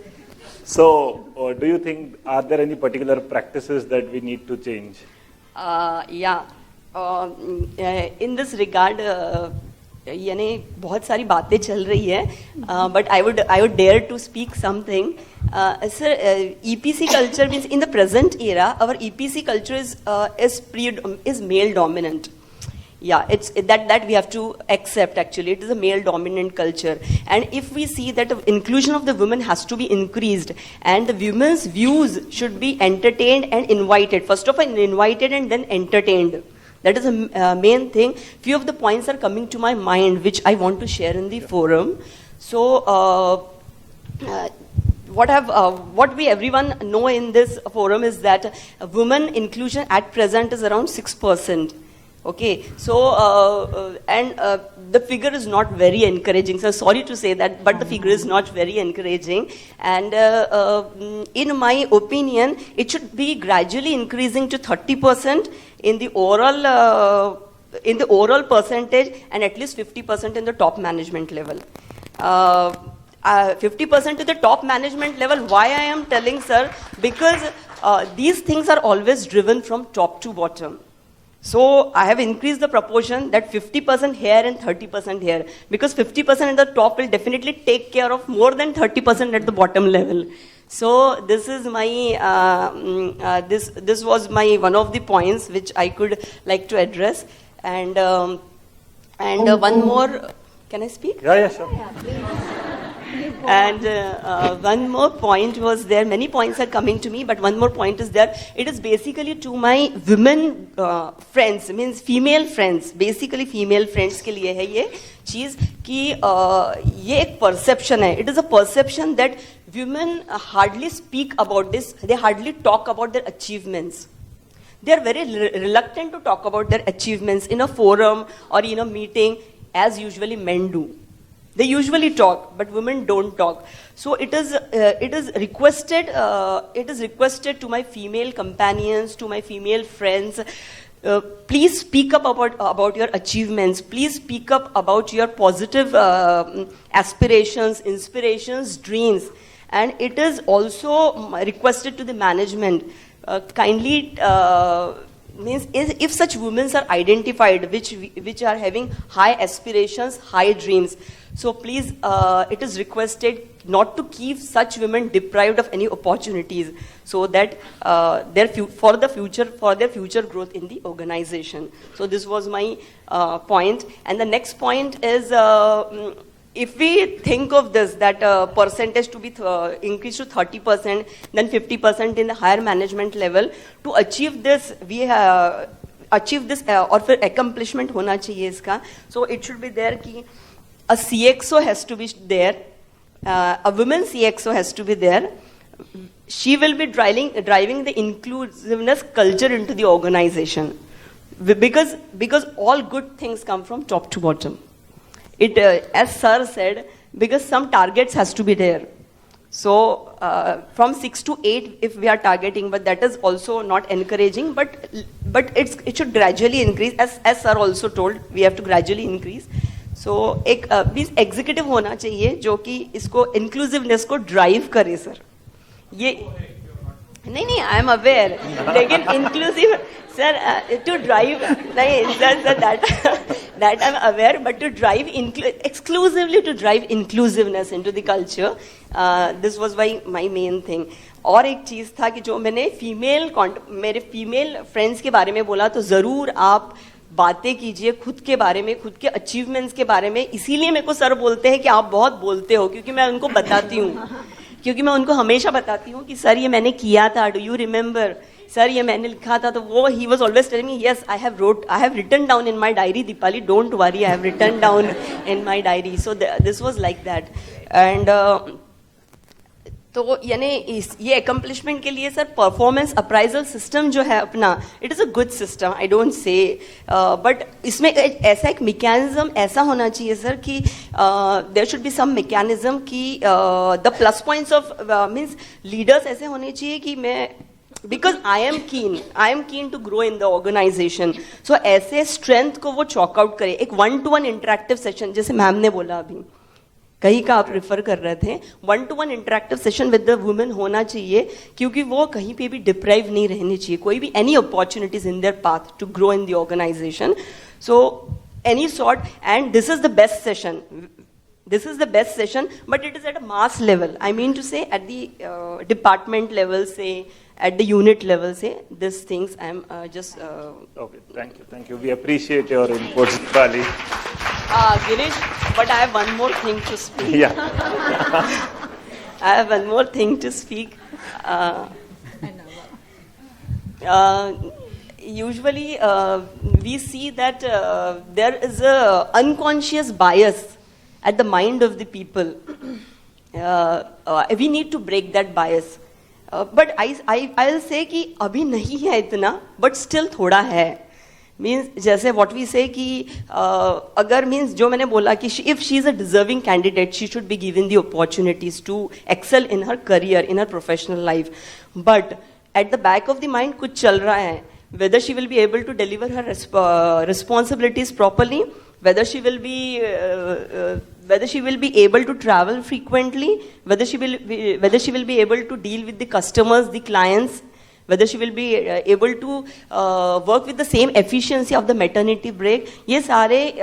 So, do you think, are there any particular practices that we need to change? Yeah. In this regard, यानी बहुत सारी बातें चल रही है, but I would dare to speak something. Sir, EPC culture means in the present era, our EPC culture is male dominant. Yeah, it's that we have to accept actually. It is a male dominant culture. And if we see that the inclusion of the women has to be increased, and the women's views should be entertained and invited. First of all, invited and then entertained. That is a main thing. Few of the points are coming to my mind, which I want to share in the forum. So, what we everyone know in this forum is that women inclusion at present is around 6%. Okay, so the figure is not very encouraging. So sorry to say that, but the figure is not very encouraging. And in my opinion, it should be gradually increasing to 30% in the overall percentage, and at least 50% in the top management level. 50% to the top management level. Why I am telling, sir? Because these things are always driven from top to bottom. So I have increased the proportion that 50% here and 30% here, because 50% at the top will definitely take care of more than 30% at the bottom level. So this is my this was my one of the points which I could like to address, and one more. Can I speak? Yeah, sure. And one more point was there. Many points are coming to me, but one more point is there. It is basically to my women friends, means female friends. Basically, female friends के लिए है ये चीज कि ये एक perception है. It is a perception that women hardly speak about this. They hardly talk about their achievements. They are very reluctant to talk about their achievements in a forum or in a meeting, as usually men do. They usually talk, but women don't talk. So it is requested to my female companions, to my female friends, please speak up about your achievements. Please speak up about your positive aspirations, inspirations, dreams. And it is also requested to the management, kindly means if such women are identified which are having high aspirations, high dreams, so please it is requested not to keep such women deprived of any opportunities, so that for their future growth in the organization. So this was my point. And the next point is, if we think of this, that percentage to be increased to 30%, then 50% in the higher management level, to achieve this, or फिर accomplishment होना चाहिए इसका. So it should be there कि a CXO has to be there, a women CXO has to be there. She will be driving the inclusiveness culture into the organization, because all good things come from top to bottom. It, as Sir said, because some targets has to be there. So from 6 to 8 if we are targeting, but that is also not encouraging, but it should gradually increase, as Sir also told, we have to gradually increase. So एक please executive होना चाहिए जो कि इसको inclusiveness को drive करे. Sir ये नहीं आई एम अवेयर, लेकिन इंक्लूसिव सर टू ड्राइव नहीं sir that I'm aware, but to drive exclusively to drive inclusiveness into the culture, this was my main thing. और एक चीज था कि जो मैंने मेरे फीमेल फ्रेंड्स के बारे में बोला, तो जरूर आप बातें कीजिए खुद के बारे में, खुद के अचीवमेंट्स के बारे में. इसीलिए मेरे को सर बोलते हैं कि आप बहुत बोलते हो, क्योंकि मैं उनको बताती हूँ, क्योंकि मैं उनको हमेशा बताती हूँ कि सर ये मैंने किया था, डू यू रिमेम्बर, सर ये मैंने लिखा था. तो वो he was always telling me, yes I have written down in my diary, Deepali don't worry, I have written down in my diary. So this was like that. And तो यानी ये accomplishment के लिए सर परफॉर्मेंस अप्राइजल सिस्टम जो है अपना, it is a good system, I don't say, but इसमें ऐसा एक मैकेनिज्म ऐसा होना चाहिए सर कि there should be some mechanism कि the plus points of means leaders ऐसे होने चाहिए कि मैं, because I am keen to grow in the organization. So ऐसे स्ट्रेंथ को वो चॉक आउट करे. एक 1-to-1 इंटरेक्टिव सेशन, जैसे मैम ने बोला अभी, कहीं का आप रिफर कर रहे थे, 1-to-1 interactive session with the women होना चाहिए, क्योंकि वो कहीं पे भी डिप्राइव नहीं रहनी चाहिए, कोई भी any opportunities in their path to grow in the organisation. So any sort, and this is the best session. This is the best session, but it is at a mass level. I mean to say, at the department level, say, at the unit level, say, these things I am just... Okay, thank you. We appreciate your inputs, Bali. Girish, but I have one more thing to speak. Yeah. I have one more thing to speak. Usually, we see that there is a unconscious bias at the mind of the people. We need to break that bias. But I'll say कि अभी नहीं है इतना, but still थोड़ा है. Means जैसे what we say कि अगर means जो मैंने बोला कि if she is a deserving candidate, she should be given the opportunities to excel in her career, in her professional life. But at the back of the mind कुछ चल रहा है. Whether she will be able to deliver her responsibilities properly, whether she will be able to travel frequently, whether she will be able to deal with the customers, the clients, whether she will be able to work with the same efficiency of the maternity break. ये सारे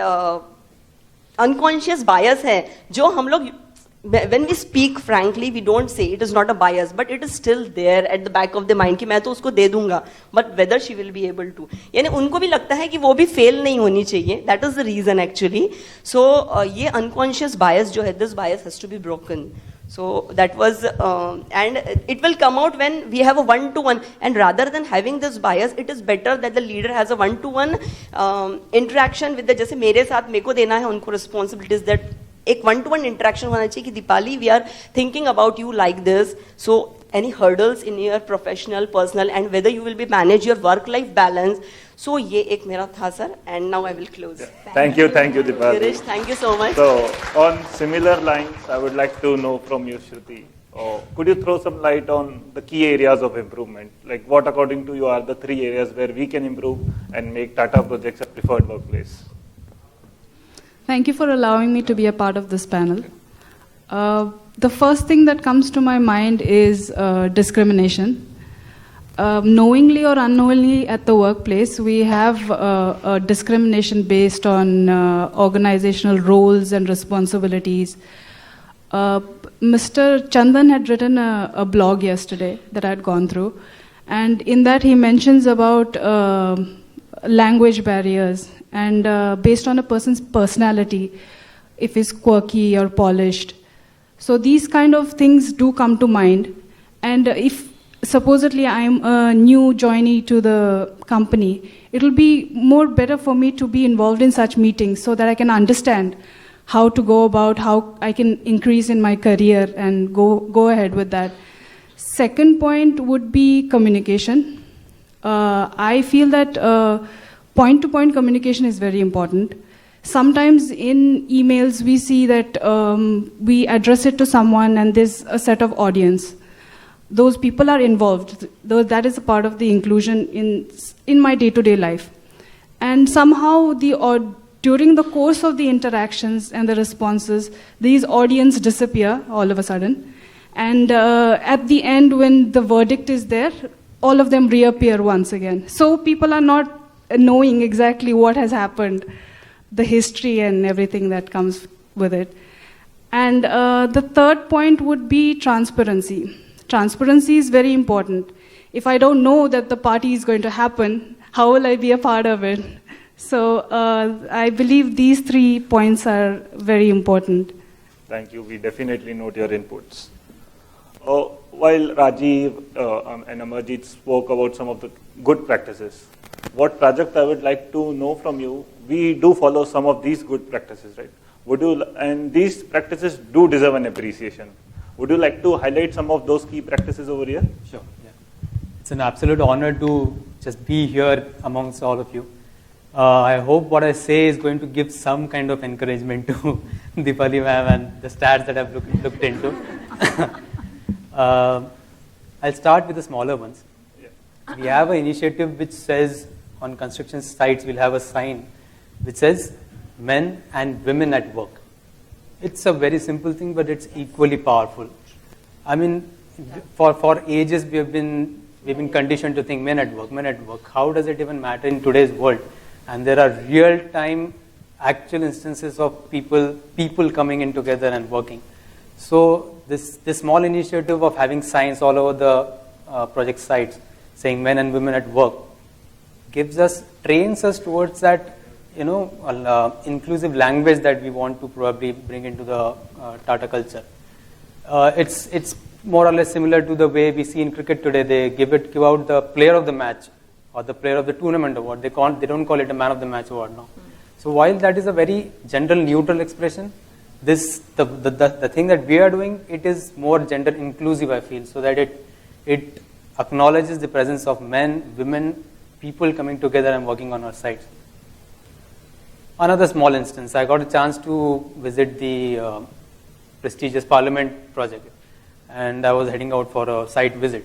unconscious bias है जो हम लोग, when we speak frankly, we don't say, it is not a bias, but it is still there at the back of the mind कि मैं तो उसको दे दूंगा, but whether she will be able to, यानी उनको भी लगता है कि वो भी fail नहीं होनी चाहिए. That is the reason actually. So ये unconscious bias जो है, this bias has to be broken. So that was, and it will come out when we have a 1-to-1, and rather than having this bias, it is better that the leader has a 1-to-1 interaction with the, जैसे मेरे साथ मेरे को देना है उनको responsibilities, that एक 1-to-1 interaction होना चाहिए कि Deepali, we are thinking about you like this, so any hurdles in your professional, personal, and whether you will be manage your work-life balance. So ये एक मेरा था sir, and now I will close. Thank you Dipali. Girish, thank you so much. So on similar lines, I would like to know from you, Shruti, could you throw some light on the key areas of improvement? Like what according to you are the 3 areas where we can improve and make Tata Projects a preferred workplace? Thank you for allowing me to be a part of this panel. The first thing that comes to my mind is discrimination. knowingly or unknowingly at the workplace, we have a discrimination based on organizational roles and responsibilities. Mr. Chandan had written a blog yesterday that I had gone through, and in that he mentions about language barriers and based on a person's personality, if he's quirky or polished. So these kind of things do come to mind, and if supposedly I'm a new joinee to the company, it will be more better for me to be involved in such meetings so that I can understand how to go about, how I can increase in my career and go ahead with that. Second point would be communication. I feel that point-to-point communication is very important. Sometimes in emails we see that we address it to someone and there's a set of audience. Those people are involved. That is a part of the inclusion in my day-to-day life. And somehow during the course of the interactions and the responses, these audience disappear all of a sudden. And at the end, when the verdict is there, all of them reappear once again. So people are not knowing exactly what has happened, the history and everything that comes with it. And the third point would be transparency. Transparency is very important. If I don't know that the party is going to happen, how will I be a part of it? So I believe these 3 points are very important. Thank you. We definitely note your inputs. While Rajiv and Amarjit spoke about some of the good practices, what Prajakta I would like to know from you, we do follow some of these good practices, right? And these practices do deserve an appreciation. Would you like to highlight some of those key practices over here? Sure. Yeah. It's an absolute honor to just be here amongst all of you. I hope what I say is going to give some kind of encouragement to Deepali ma'am and the stats that I've looked into. I'll start with the smaller ones. Yeah. We have an initiative which says on construction sites we'll have a sign which says men and women at work. It's a very simple thing, but it's equally powerful. I mean, for ages we've been conditioned to think men at work. How does it even matter in today's world? And there are real-time, actual instances of people coming in together and working. So this small initiative of having signs all over the project sites saying men and women at work trains us towards that, inclusive language that we want to probably bring into the Tata culture. It's more or less similar to the way we see in cricket today. They give out the player of the match or the player of the tournament award. They don't call it a man of the match award now. So while that is a very general, neutral expression, the thing that we are doing, it is more gender inclusive, I feel, so that it acknowledges the presence of men, women, people coming together and working on our sites. Another small instance, I got a chance to visit the prestigious Parliament project, and I was heading out for a site visit.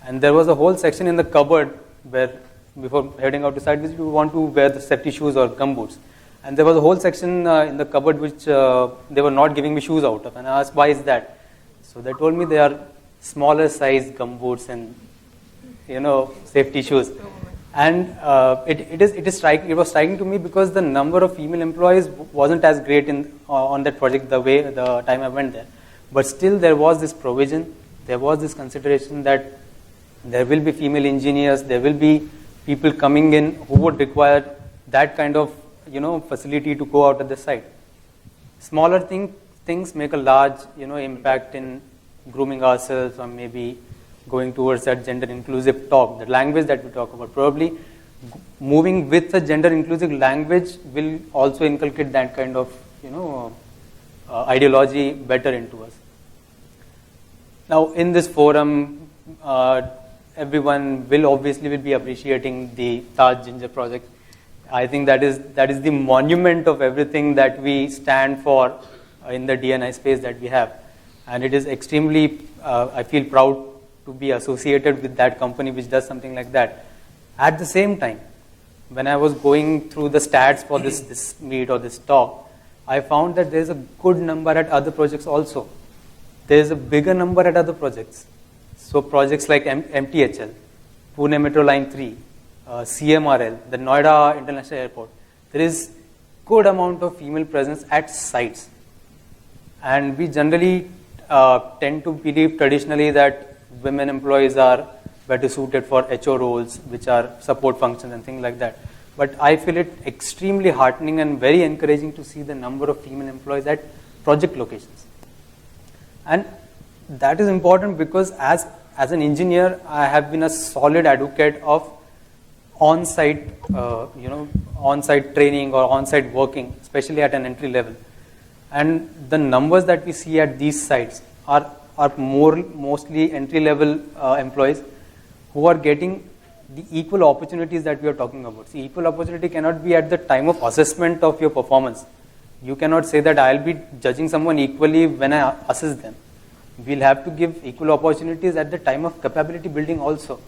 And there was a whole section in the cupboard where, before heading out to site visit, you want to wear the safety shoes or gumboots. And there was a whole section in the cupboard which they were not giving me shoes out of. And I asked, why is that? So they told me they are smaller size gumboots and, safety shoes. And it was striking to me because the number of female employees wasn't as great on that project the time I went there. But still there was this provision, there was this consideration that there will be female engineers, there will be people coming in who would require that kind of facility to go out at the site. Smaller things make a large impact in grooming ourselves or maybe going towards that gender inclusive talk, the language that we talk about. Probably moving with a gender inclusive language will also inculcate that kind of ideology better into us. Now in this forum, everyone will obviously be appreciating the Taj Ginger project. I think that is the monument of everything that we stand for in the D&I space that we have. And it is extremely, I feel proud to be associated with that company which does something like that. At the same time, when I was going through the stats for this meet or this talk, I found that there's a good number at other projects also. There's a bigger number at other projects. So projects like MTHL, Pune Metro Line 3, CMRL, the Noida International Airport, there is good amount of female presence at sites. And we generally tend to believe traditionally that women employees are better suited for HO roles, which are support functions and things like that. But I feel it extremely heartening and very encouraging to see the number of female employees at project locations. And that is important because as an engineer, I have been a solid advocate of on-site, on-site training or on-site working, especially at an entry level. And the numbers that we see at these sites are mostly entry-level employees who are getting the equal opportunities that we are talking about. See, equal opportunity cannot be at the time of assessment of your performance. You cannot say that I'll be judging someone equally when I assess them. We'll have to give equal opportunities at the time of capability building also.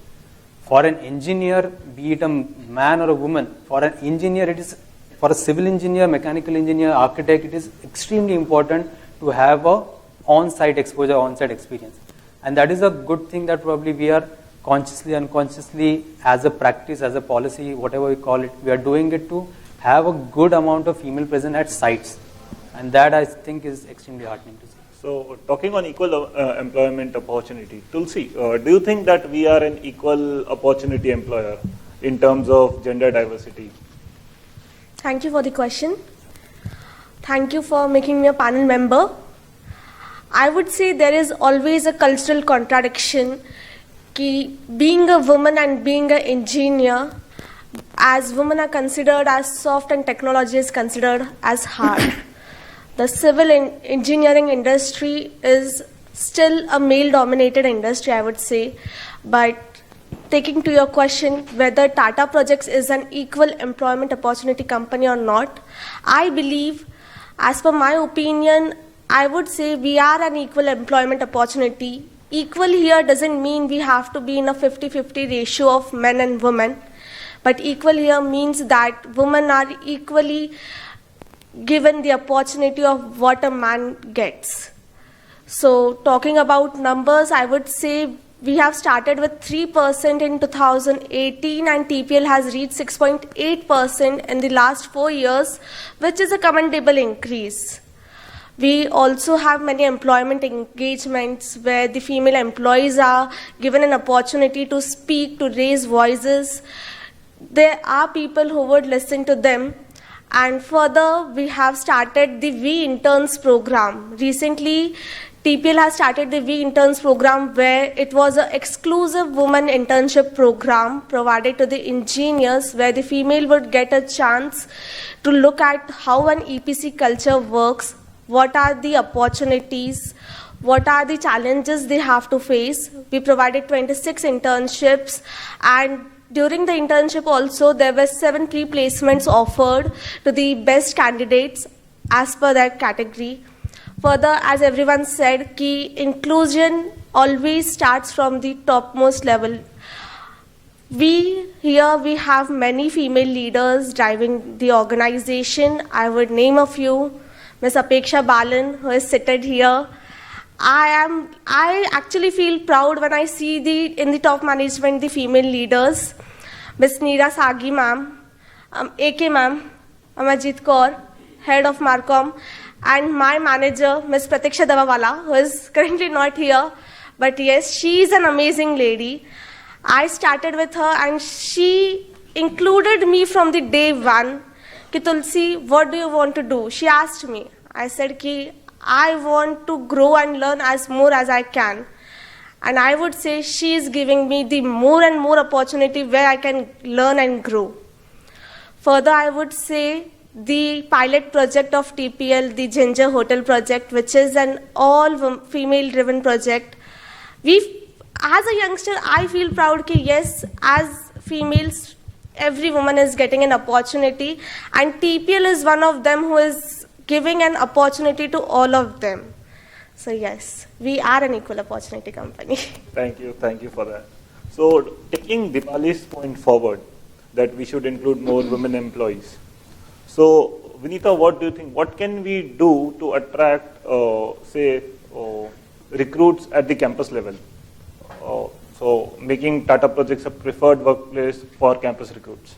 For an engineer, be it a man or a woman, for an engineer, it is, for a civil engineer, mechanical engineer, architect, it is extremely important to have a on-site exposure, on-site experience. And that is a good thing that probably we are consciously, unconsciously, as a practice, as a policy, whatever we call it, we are doing it to have a good amount of female presence at sites. And that I think is extremely heartening to see. So, talking on equal employment opportunity, Tulsi, do you think that we are an equal opportunity employer in terms of gender diversity? Thank you for the question. Thank you for making me a panel member. I would say there is always a cultural contradiction कि being a woman and being an engineer, as women are considered as soft and technology is considered as hard. The civil engineering industry is still a male-dominated industry, I would say. But taking to your question, whether Tata Projects is an equal employment opportunity company or not, I believe, as per my opinion, I would say we are an equal employment opportunity. Equal here doesn't mean we have to be in a 50-50 ratio of men and women. But equal here means that women are equally given the opportunity of what a man gets. So talking about numbers, I would say we have started with 3% in 2018 and TPL has reached 6.8% in the last 4 years, which is a commendable increase. We also have many employment engagements where the female employees are given an opportunity to speak, to raise voices. There are people who would listen to them. And further, we have started the We Interns program. Recently, TPL has started the We Interns program where it was an exclusive women internship program provided to the engineers where the female would get a chance to look at how an EPC culture works, what are the opportunities, what are the challenges they have to face. We provided 26 internships, and during the internship also there were 7 pre-placements offered to the best candidates as per their category. Further, as everyone said, key inclusion always starts from the topmost level. We have many female leaders driving the organization. I would name a few. Ms. Apeksha Balan, who is seated here. I actually feel proud when I see in the top management the female leaders. Ms. Neera Sagi ma'am, AK ma'am, Amarjit Kaur, head of Marcom, and my manager, Ms. Pratiksha Davawala, who is currently not here, but yes, she is an amazing lady. I started with her and she included me from the day one. Ki Tulsi, what do you want to do? She asked me. I said ki I want to grow and learn as more as I can. And I would say she is giving me the more and more opportunity where I can learn and grow. Further, I would say the pilot project of TPL, the Ginger Hotel project, which is an all-female driven project. As a youngster, I feel proud that yes, as females, every woman is getting an opportunity, and TPL is one of them who is giving an opportunity to all of them. So yes, we are an equal opportunity company. Thank you for that. So taking Dipali's point forward, that we should include more women employees. So Vinita, what do you think? What can we do to attract, recruits at the campus level? So making Tata Projects a preferred workplace for campus recruits.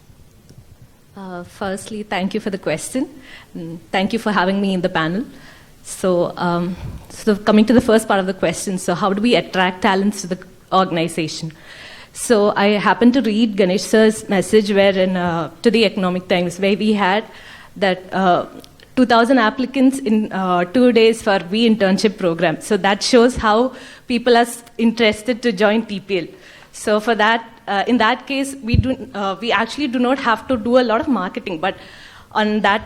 Firstly, thank you for the question. Thank you for having me in the panel. So coming to the first part of the question, so how do we attract talents to the organization? So I happened to read Ganesh sir's message to the Economic Times, where we had that 2,000 applicants in 2 days for internship program. So that shows how people are interested to join TPL. So for that, in that case, we actually do not have to do a lot of marketing, but on that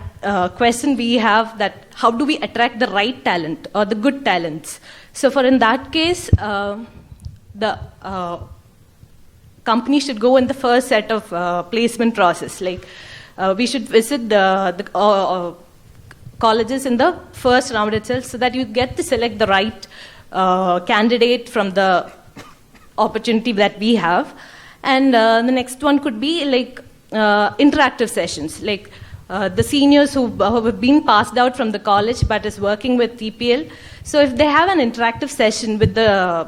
question we have that how do we attract the right talent or the good talents. So in that case, the company should go in the first set of placement process. Like we should visit the colleges in the first round itself, so that you get to select the right candidate from the opportunity that we have. And the next one could be like interactive sessions, like the seniors who have been passed out from the college but is working with TPL. So if they have an interactive session with the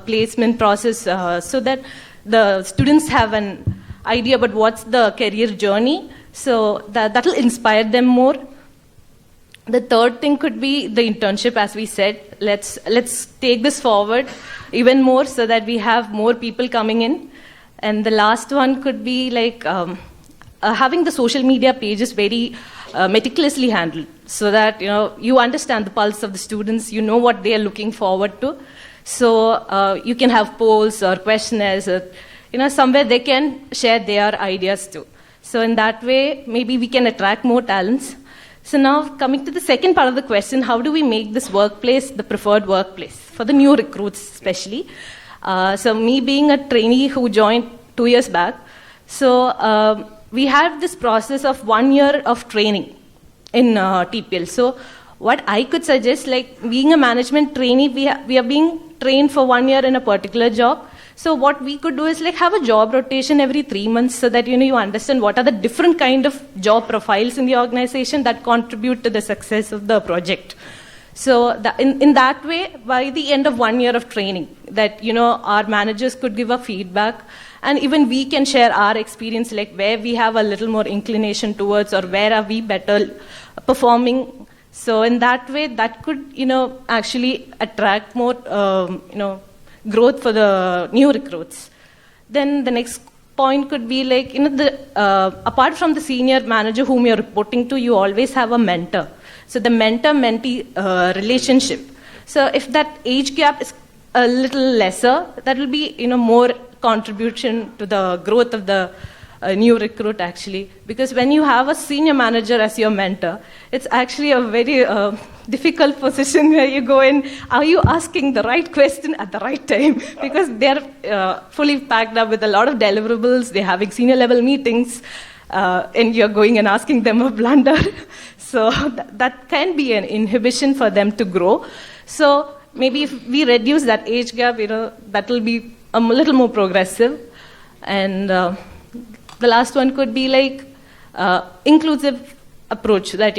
placement process, so that the students have an idea about what's the career journey, so that will inspire them more. The third thing could be the internship, as we said. Let's take this forward even more so that we have more people coming in. And the last one could be like having the social media pages very meticulously handled, so that you understand the pulse of the students, you know what they are looking forward to. So you can have polls or questionnaires, or, somewhere they can share their ideas too. So in that way, maybe we can attract more talents. So now coming to the second part of the question, how do we make this workplace the preferred workplace for the new recruits especially? So me being a trainee who joined 2 years back, so we have this process of 1 year of training in TPL. So what I could suggest, like being a management trainee, we are being trained for 1 year in a particular job. So what we could do is like have a job rotation every 3 months, so that you understand what are the different kind of job profiles in the organization that contribute to the success of the project. So in that way, by the end of 1 year of training, that our managers could give a feedback, and even we can share our experience, like where we have a little more inclination towards, or where are we better performing. So in that way, that could actually attract more growth for the new recruits. Then the next point could be like apart from the senior manager whom you're reporting to, you always have a mentor. So the mentor-mentee relationship. So if that age gap is a little lesser, that will be more contribution to the growth of the new recruit actually. Because when you have a senior manager as your mentor, it's actually a very difficult position where you go in, are you asking the right question at the right time? Because they're fully packed up with a lot of deliverables, they're having senior level meetings, and you're going and asking them a blunder. So that can be an inhibition for them to grow. So maybe if we reduce that age gap, that will be a little more progressive. And the last one could be like inclusive approach, that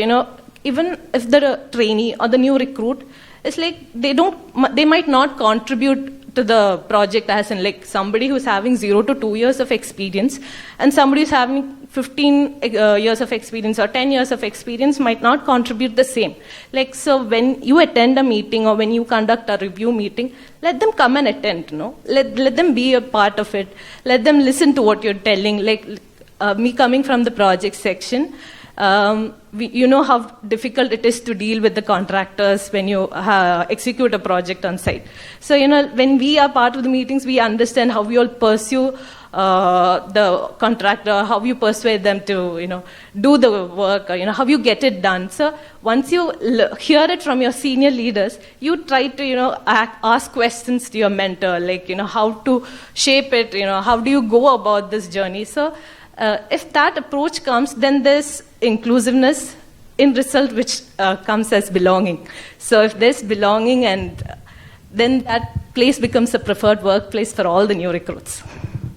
even if the trainee or the new recruit, it's like they might not contribute to the project, as in like somebody who's having 0 to 2 years of experience and somebody who's having 15 years of experience or 10 years of experience might not contribute the same. Like, so when you attend a meeting or when you conduct a review meeting, let them come and attend, let them be a part of it. Let them listen to what you're telling. Like me coming from the project section, you know how difficult it is to deal with the contractors when you execute a project on site. So, when we are part of the meetings, we understand how we all pursue the contractor, how you persuade them to, do the work, or, how you get it done. So once you hear it from your senior leaders, you try to, ask questions to your mentor, like, how to shape it, how do you go about this journey. So if that approach comes, then there's inclusiveness in result, which comes as belonging. So if there's belonging, and then that place becomes a preferred workplace for all the new recruits.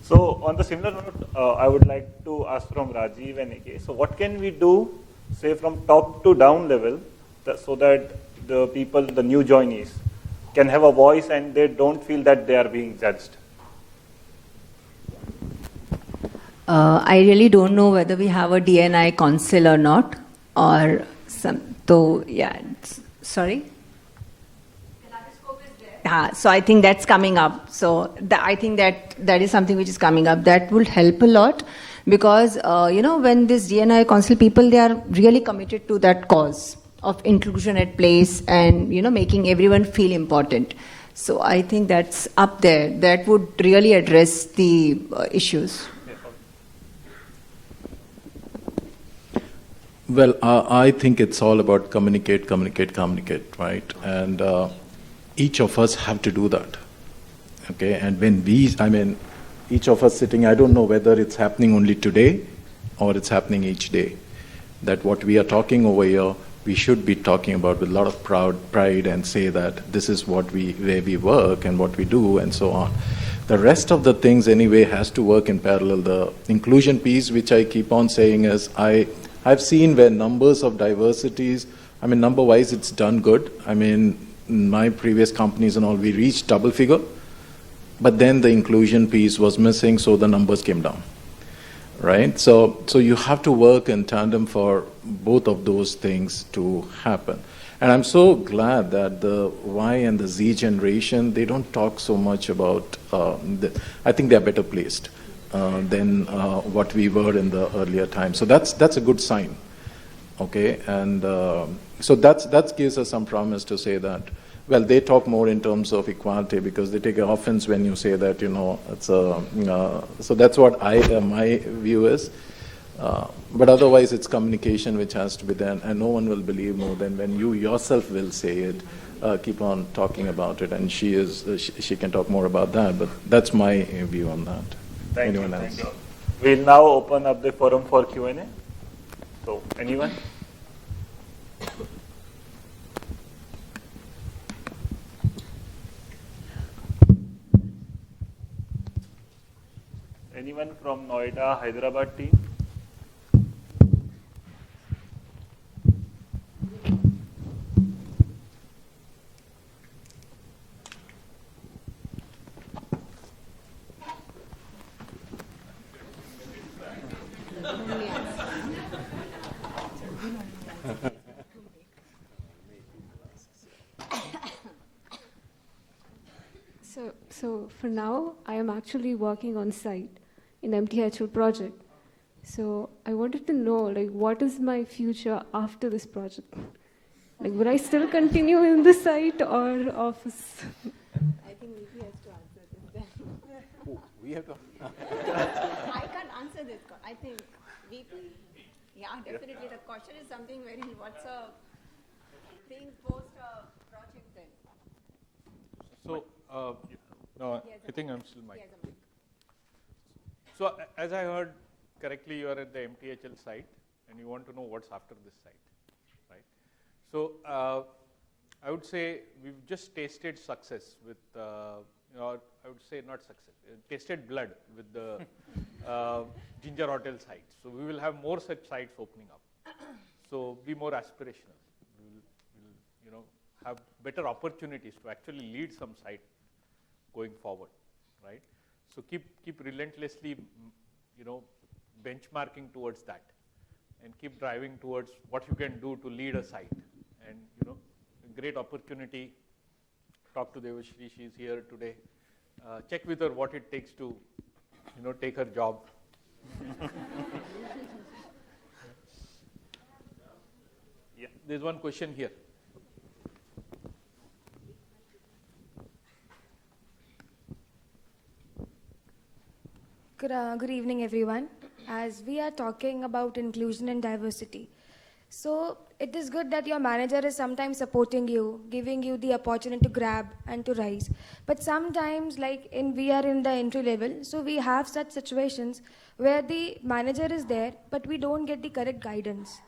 So on the similar note, I would like to ask from Rajiv and AK. So what can we do, say from top to down level, so that the people, the new joinees, can have a voice and they don't feel that they are being judged? I really don't know whether we have a D&I council or not, or some. So yeah, sorry. So I think that's coming up. So I think that is something which is coming up. That will help a lot because when this D&I council people, they are really committed to that cause of inclusion at place and making everyone feel important. So I think that's up there. That would really address the issues. Well, I think it's all about communicate, right? And each of us have to do that, okay? And when each of us sitting, I don't know whether it's happening only today or it's happening each day. That what we are talking over here, we should be talking about with a lot of pride and say that this is where we work and what we do and so on. The rest of the things anyway has to work in parallel. The inclusion piece, which I keep on saying is, I've seen where numbers of diversities, number-wise it's done good. In my previous companies and all, we reached double figure, but then the inclusion piece was missing, so the numbers came down, right? So you have to work in tandem for both of those things to happen. And I'm so glad that the Y and the Z generation, they don't talk so much about, I think they're better placed than what we were in the earlier time. So that's a good sign, okay? And so that gives us some promise to say that, well, they talk more in terms of equality because they take offense when you say that, it's so that's what my view is. But otherwise, it's communication which has to be done, and no one will believe more than when you yourself will say it. Keep on talking about it, and she can talk more about that. But that's my view on that. Thank you. We'll now open up the forum for Q&A. So, anyone? Anyone from Noida, Hyderabad team? So for now, I am actually working on site in MTHL project. So I wanted to know, what is my future after this project? Would I still continue in the site or office? I think VP has to answer this then. We have to. I can't answer this. I think VP. Yeah, definitely. The question is something very. What's a thing post a project then? So. No, I think I'm still mic. So as I heard correctly, you are at the MTHL site and you want to know what's after this site, right? So I would say we've just tasted success with, I would say not success, tasted blood with the Ginger Hotel site. So we will have more such sites opening up. So be more aspirational. We'll have better opportunities to actually lead some site going forward, right? So keep relentlessly, benchmarking towards that, and keep driving towards what you can do to lead a site. And a great opportunity. Talk to Devashri; she's here today. Check with her what it takes to, take her job. Yeah, there's one question here. Good evening, everyone. As we are talking about inclusion and diversity, so it is good that your manager is sometimes supporting you, giving you the opportunity to grab and to rise. But sometimes, we are in the entry level, so we have such situations where the manager is there, but we don't get the correct guidance.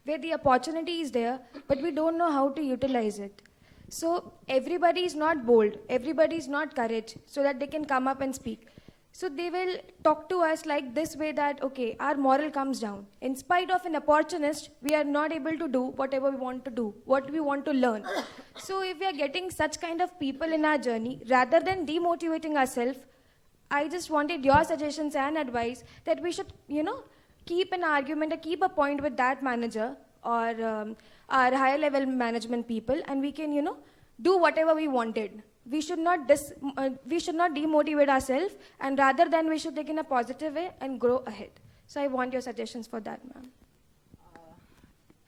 Where the opportunity is there, but we don't know how to utilize it. So everybody is not bold, everybody is not courage, so that they can come up and speak. So they will talk to us like this way that, okay, our moral comes down. In spite of an opportunist, we are not able to do whatever we want to do, what we want to learn. So if we are getting such kind of people in our journey, rather than demotivating ourselves, I just wanted your suggestions and advice that we should, keep an argument or keep a point with that manager or our higher level management people, and we can, do whatever we wanted. We should not demotivate ourselves, and rather than we should take in a positive way and grow ahead. So I want your suggestions for that, ma'am.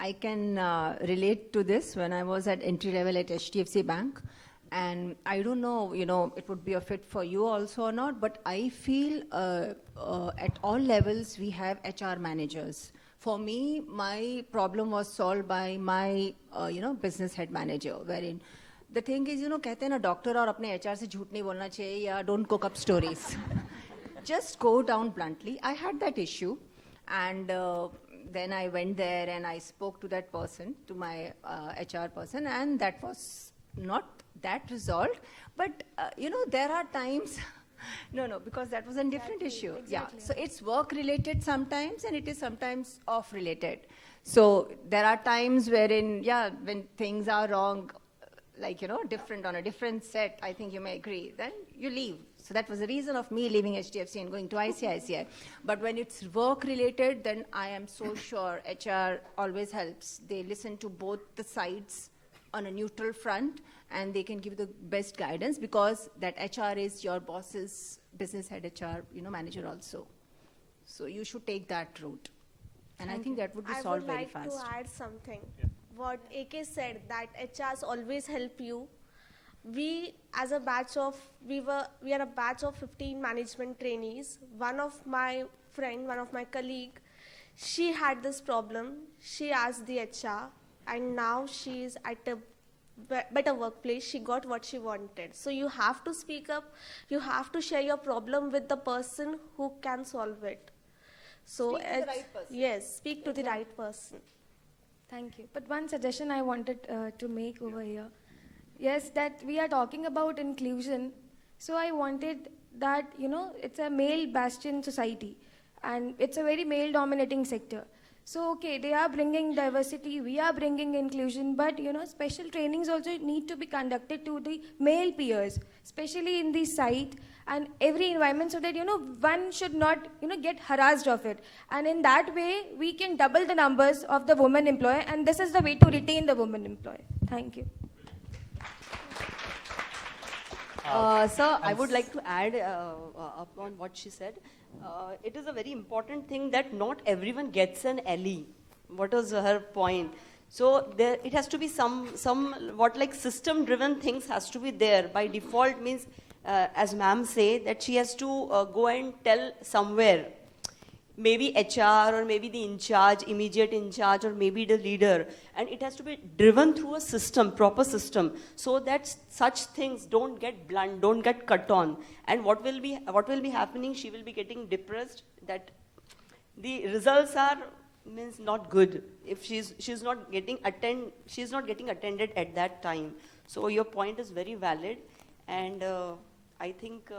I can relate to this when I was at entry level at HDFC Bank. And I don't know, it would be a fit for you also or not, but I feel at all levels we have HR managers. For me, my problem was solved by my, business head manager, wherein the thing is, कहते हैं ना doctor और अपने HR से झूठ नहीं बोलना चाहिए या don't cook up stories. Just go down bluntly. I had that issue, and then I went there and I spoke to that person, to my HR person, and that was not that resolved. But, there are times, no, because that was a different issue. Exactly. Yeah, so it's work-related sometimes, and it is sometimes off-related. So there are times wherein, when things are wrong, like, different on a different set, I think you may agree, then you leave. So that was the reason of me leaving HDFC and going to ICICI. But when it's work-related, then I am so sure HR always helps. They listen to both the sides on a neutral front, and they can give the best guidance, because that HR is your boss's business head HR, manager also. So you should take that route. And I think that would be solved very fast. I would like to add something. What AK said, that HRs always help you. We, as a batch of, we are a batch of 15 management trainees. One of my colleague, she had this problem. She asked the HR, and now she is at a better workplace. She got what she wanted. So you have to speak up. You have to share your problem with the person who can solve it. So speak to the right person. Yes, speak to the right person. Thank you. But one suggestion I wanted to make over here. Yes, that we are talking about inclusion. So I wanted that, it's a male bastion society, and it's a very male dominating sector. So, okay, they are bringing diversity, we are bringing inclusion, but, special trainings also need to be conducted to the male peers, especially in the site and every environment, so that, one should not, get harassed of it. And in that way, we can double the numbers of the women employee, and this is the way to retain the women employee. Thank you. Sir, I would like to add upon what she said. It is a very important thing that not everyone gets an LE. What was her point? So it has to be some system-driven things has to be there. By default means, as ma'am say, that she has to go and tell somewhere. Maybe HR or maybe the immediate in charge, or maybe the leader. And it has to be driven through a system, proper system, so that such things don't get blunt, don't get cut on. And what will be happening, she will be getting depressed, that the results are not good if she's not getting attended at that time. So your point is very valid, and I think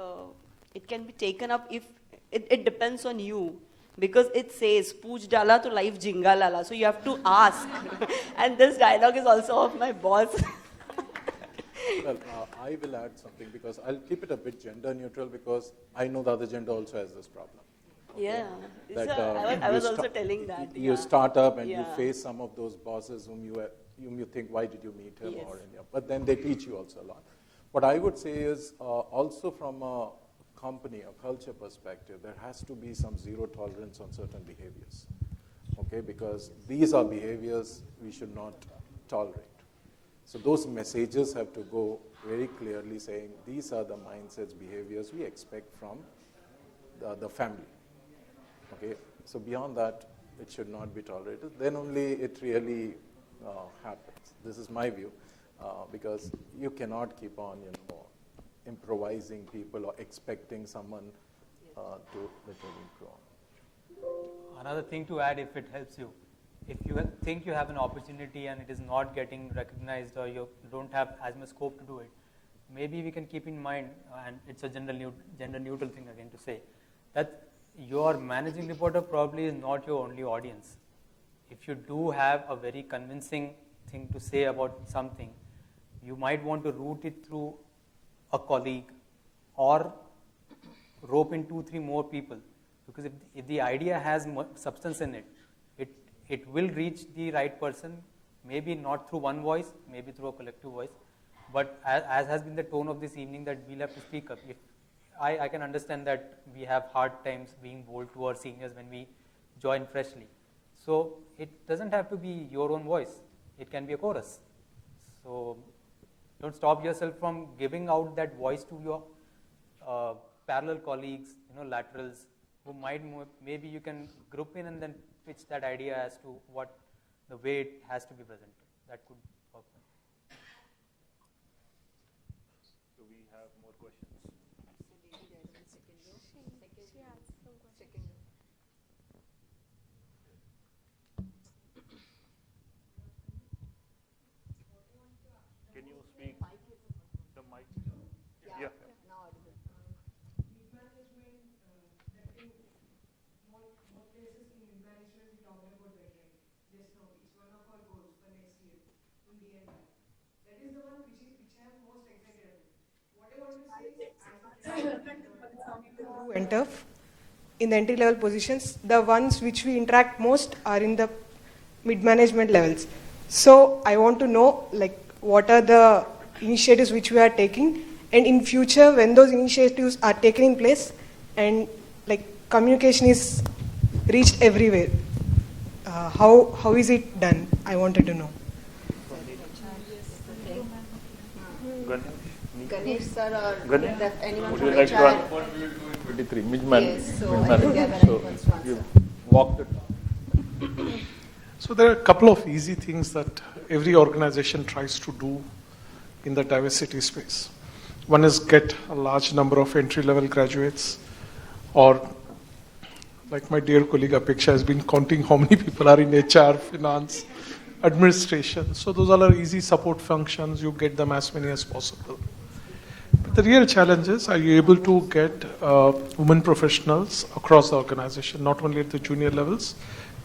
it can be taken up if it depends on you. Because it says, "Pooch dala to life jinga lala." So you have to ask. And this dialogue is also of my boss. Well, I will add something, because I'll keep it a bit gender neutral, because I know the other gender also has this problem. Okay? Yeah. That, I was also telling that. You start up and you face some of those bosses whom you think, why did you meet him? Yes. But then they teach you also a lot. What I would say is, also from a company, a culture perspective, there has to be some zero tolerance on certain behaviors, okay? Because these are behaviors we should not tolerate. So those messages have to go very clearly saying, these are the mindsets, behaviors we expect from the family, okay? So beyond that, it should not be tolerated. Then only it really happens. This is my view, because you cannot keep on, improvising people or expecting someone to literally improve. Another thing to add, if it helps you, if you think you have an opportunity and it is not getting recognized, or you don't have as much scope to do it, maybe we can keep in mind, and it's a gender neutral thing again to say, that your managing reporter probably is not your only audience. If you do have a very convincing thing to say about something, you might want to route it through a colleague or rope in 2-3 more people, because if the idea has substance in it, it will reach the right person, maybe not through one voice, maybe through a collective voice, but as has been the tone of this evening, that we'll have to speak up. If I can understand that we have hard times being bold to our seniors when we join freshly. So it doesn't have to be your own voice. It can be a chorus. So don't stop yourself from giving out that voice to your parallel colleagues, laterals, who maybe you can group in and then pitch that idea as to what the way it has to be presented. That could work. Do we have more questions? Can you speak the mic? Yeah. Who enter in the entry level positions, the ones which we interact most are in the mid-management levels. So I want to know, what are the initiatives which we are taking, and in future when those initiatives are taken in place and communication is reached everywhere, how is it done? I wanted to know. Ganesh sir or Ganesh, anyone would from you like to HR? answer? What we will do in 23, Yes, so I think they have an response to answer. you walk the talk. So there are a couple of easy things that every organization tries to do in the diversity space. One is get a large number of entry-level graduates, or like my dear colleague Apeksha has been counting how many people are in HR, finance, administration. So those all are easy support functions. You get them as many as possible. But the real challenge is, are you able to get women professionals across the organization, not only at the junior levels,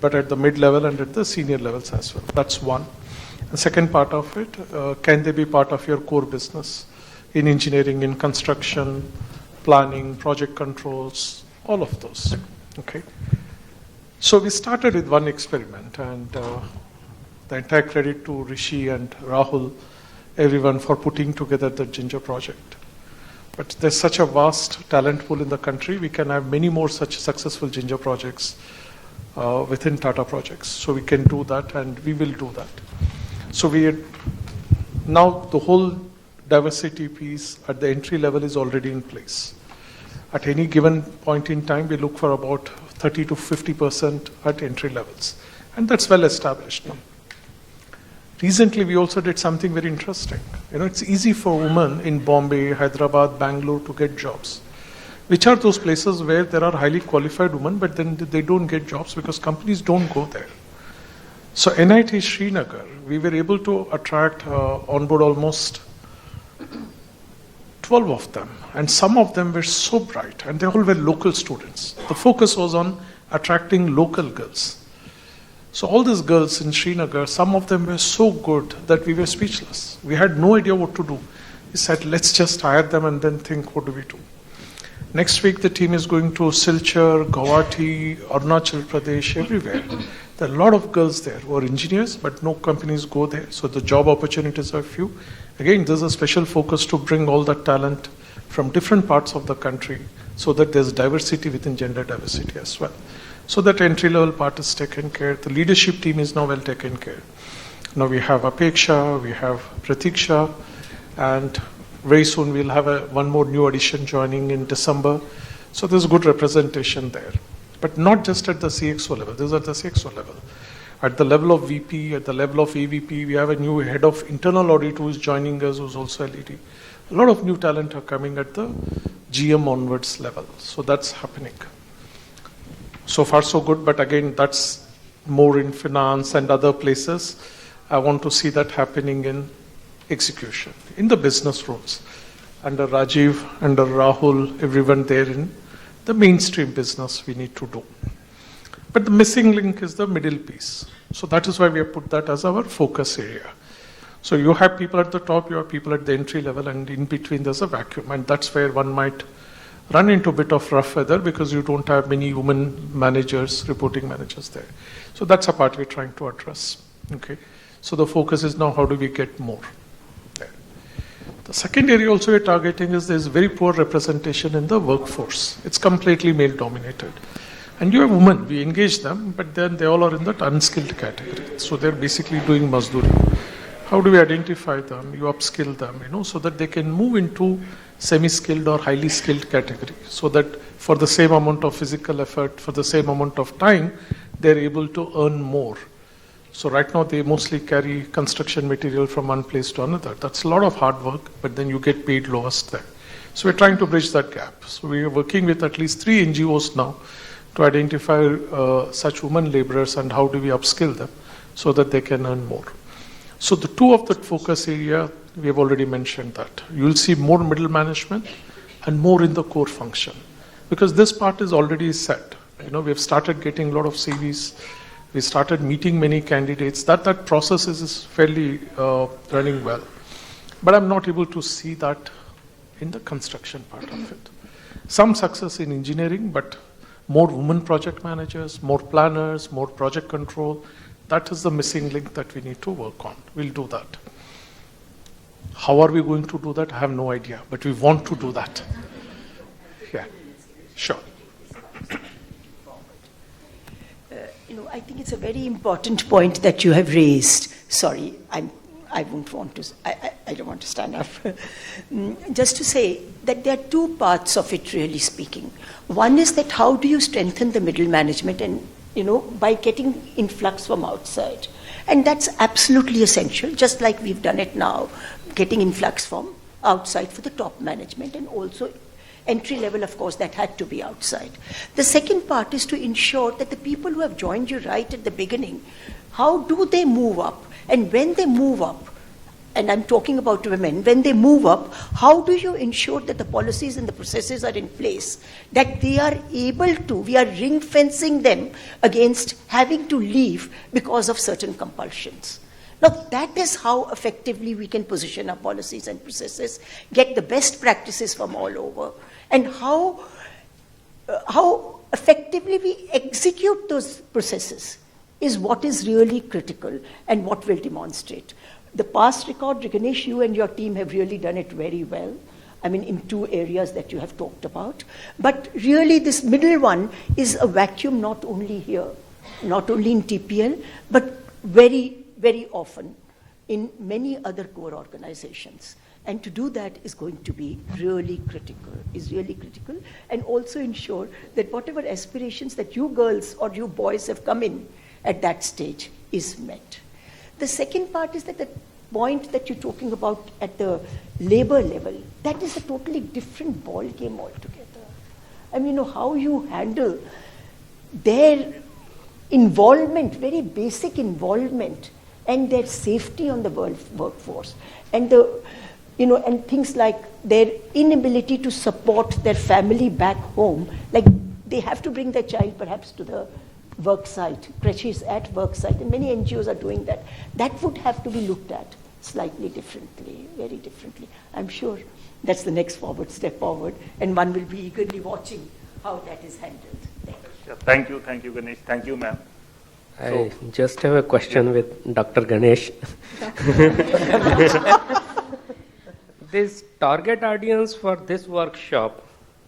but at the mid-level and at the senior levels as well. That's one. The second part of it, can they be part of your core business in engineering, in construction, planning, project controls, all of those. Okay. So we started with one experiment, and the entire credit to Rishi and Rahul, everyone, for putting together the Ginger project. But there's such a vast talent pool in the country, we can have many more such successful Ginger projects within Tata Projects. So we can do that, and we will do that. So now the whole diversity piece at the entry level is already in place. At any given point in time, we look for about 30 to 50% at entry levels. And that's well established now. Recently, we also did something very interesting. It's easy for women in Bombay, Hyderabad, Bangalore to get jobs. Which are those places where there are highly qualified women, but then they don't get jobs because companies don't go there. So NIT Srinagar, we were able to attract, onboard almost 12 of them. And some of them were so bright, and they all were local students. The focus was on attracting local girls. So all these girls in Srinagar, some of them were so good that we were speechless. We had no idea what to do. We said, let's just hire them and then think, what do we do? Next week, the team is going to Silchar, Guwahati, Arunachal Pradesh, everywhere. There are a lot of girls there who are engineers, but no companies go there. So the job opportunities are few. Again, there's a special focus to bring all that talent from different parts of the country so that there's diversity within gender diversity as well. So that entry-level part is taken care. The leadership team is now well taken care. Now we have Apeksha, we have Pratiksha, and very soon we'll have one more new addition joining in December. So there's good representation there. But not just at the CXO level, this is at the CXO level. At the level of VP, at the level of AVP, we have a new head of internal audit who is joining us, who's also LED. A lot of new talent are coming at the GM onwards level. So that's happening. So far so good, but again, that's more in finance and other places. I want to see that happening in execution, in the business roles. Under Rajiv, under Rahul, everyone there in the mainstream business we need to do. But the missing link is the middle piece. So that is why we have put that as our focus area. So you have people at the top, you have people at the entry level, and in between there's a vacuum. And that's where one might run into a bit of rough weather because you don't have many women managers, reporting managers there. So that's a part we're trying to address. Okay. So the focus is now how do we get more there. The second area also we're targeting is there's very poor representation in the workforce. It's completely male dominated. And you have women, we engage them, but then they all are in that unskilled category. So they're basically doing mazduri. How do we identify them? You upskill them, so that they can move into semi-skilled or highly skilled category. So that for the same amount of physical effort, for the same amount of time, they're able to earn more. So right now they mostly carry construction material from one place to another. That's a lot of hard work, but then you get paid lowest there. So we're trying to bridge that gap. So we are working with at least 3 NGOs now to identify such women laborers and how do we upskill them so that they can earn more. So the 2 of that focus area, we have already mentioned that. You'll see more middle management and more in the core function. Because this part is already set. We've started getting a lot of CVs. We started meeting many candidates. That process is fairly running well. But I'm not able to see that in the construction part of it. Some success in engineering, but more women project managers, more planners, more project control. That is the missing link that we need to work on. We'll do that. How are we going to do that? I have no idea, but we want to do that. Yeah, sure. I think it's a very important point that you have raised. Sorry, I don't want to stand up. Just to say that there are 2 parts of it, really speaking. One is that how do you strengthen the middle management and, by getting influx from outside. And that's absolutely essential, just like we've done it now, getting influx from outside for the top management and also entry level, of course, that had to be outside. The second part is to ensure that the people who have joined you right at the beginning, how do they move up? And when they move up, and I'm talking about women, when they move up, how do you ensure that the policies and the processes are in place, that they are able to, we are ring fencing them against having to leave because of certain compulsions. Now, that is how effectively we can position our policies and processes, get the best practices from all over, and how effectively we execute those processes is what is really critical and what will demonstrate. The past record, Ganesh, you and your team have really done it very well. I mean, in 2 areas that you have talked about. But really, this middle one is a vacuum not only here, not only in TPL, but very, very often in many other core organizations. And to do that is going to be really critical, and also ensure that whatever aspirations that you girls or you boys have come in at that stage is met. The second part is that the point that you're talking about at the labor level, that is a totally different ball game altogether. I mean, how you handle their involvement, very basic involvement, and their safety on the workforce, and and things like their inability to support their family back home, like they have to bring their child perhaps to the work site, creches at work site, and many NGOs are doing that. That would have to be looked at slightly differently, very differently. I'm sure that's the next step forward, and one will be eagerly watching how that is handled. Thank you, Ganesh. Thank you, ma'am. I just have a question with Dr. Ganesh. This target audience for this workshop,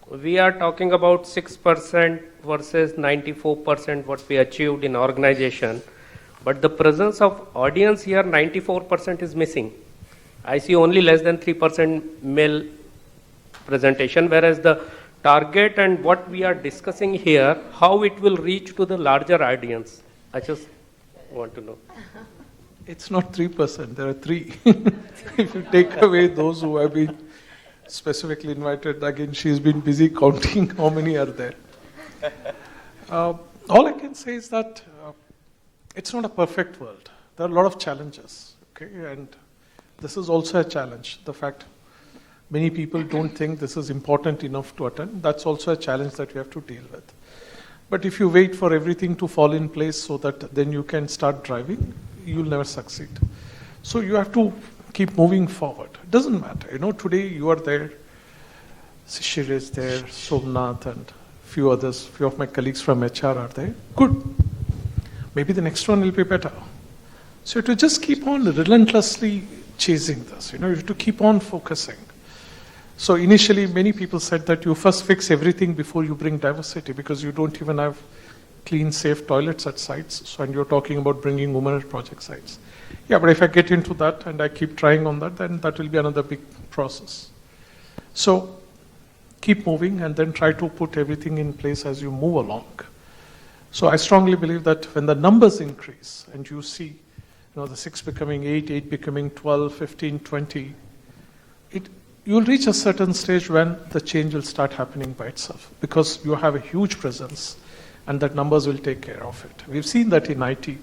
we are talking about 6% versus 94% what we achieved in organization. But the presence of audience here, 94% is missing. I see only less than 3% male presentation, whereas the target and what we are discussing here, how it will reach to the larger audience. I just want to know. It's not 3%, there are 3. If you take away those who have been specifically invited, again, she's been busy counting how many are there. All I can say is that it's not a perfect world. There are a lot of challenges, okay? And this is also a challenge. The fact many people don't think this is important enough to attend, that's also a challenge that we have to deal with. But if you wait for everything to fall in place so that then you can start driving, you'll never succeed. So you have to keep moving forward. It doesn't matter. Today you are there. Shishir is there, Somnath and few others, few of my colleagues from HR are there. Good. Maybe the next one will be better. So to just keep on relentlessly chasing this, you have to keep on focusing. So initially, many people said that you first fix everything before you bring diversity because you don't even have clean, safe toilets at sites. So, and you're talking about bringing women at project sites. Yeah, but if I get into that and I keep trying on that, then that will be another big process. So keep moving and then try to put everything in place as you move along. So I strongly believe that when the numbers increase and you see, the 6 becoming 8, 8 becoming 12, 15, 20, you'll reach a certain stage when the change will start happening by itself because you have a huge presence and that numbers will take care of it. We've seen that in IT.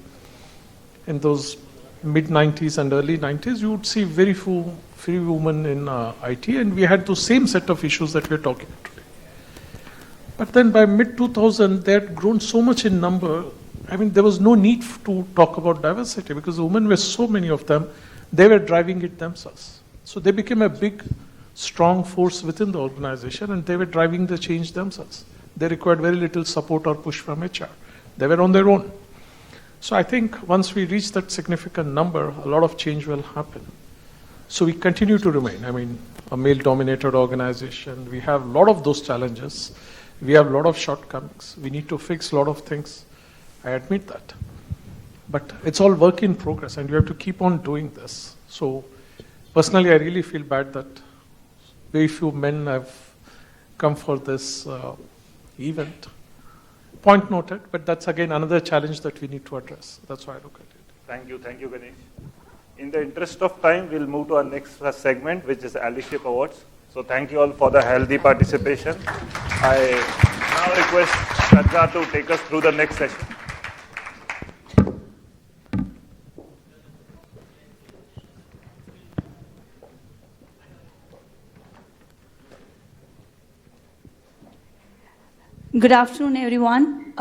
In those mid-90s and early 90s, you would see very few women in IT, and we had the same set of issues that we're talking today. But then by mid-2000, they had grown so much in number, there was no need to talk about diversity because the women were so many of them, they were driving it themselves. So they became a big, strong force within the organization, and they were driving the change themselves. They required very little support or push from HR. They were on their own. So I think once we reach that significant number, a lot of change will happen. So we continue to remain, a male-dominated organization. We have a lot of those challenges. We have a lot of shortcomings. We need to fix a lot of things. I admit that. But it's all work in progress, and you have to keep on doing this. So personally, I really feel bad that very few men have come for this event. Point noted, but that's again another challenge that we need to address. That's why I look at it. Thank you, Ganesh. In the interest of time, we'll move to our next segment, which is Allyship Awards. So thank you all for the healthy participation. I now request Shraddha to take us through the next session. Good afternoon, everyone.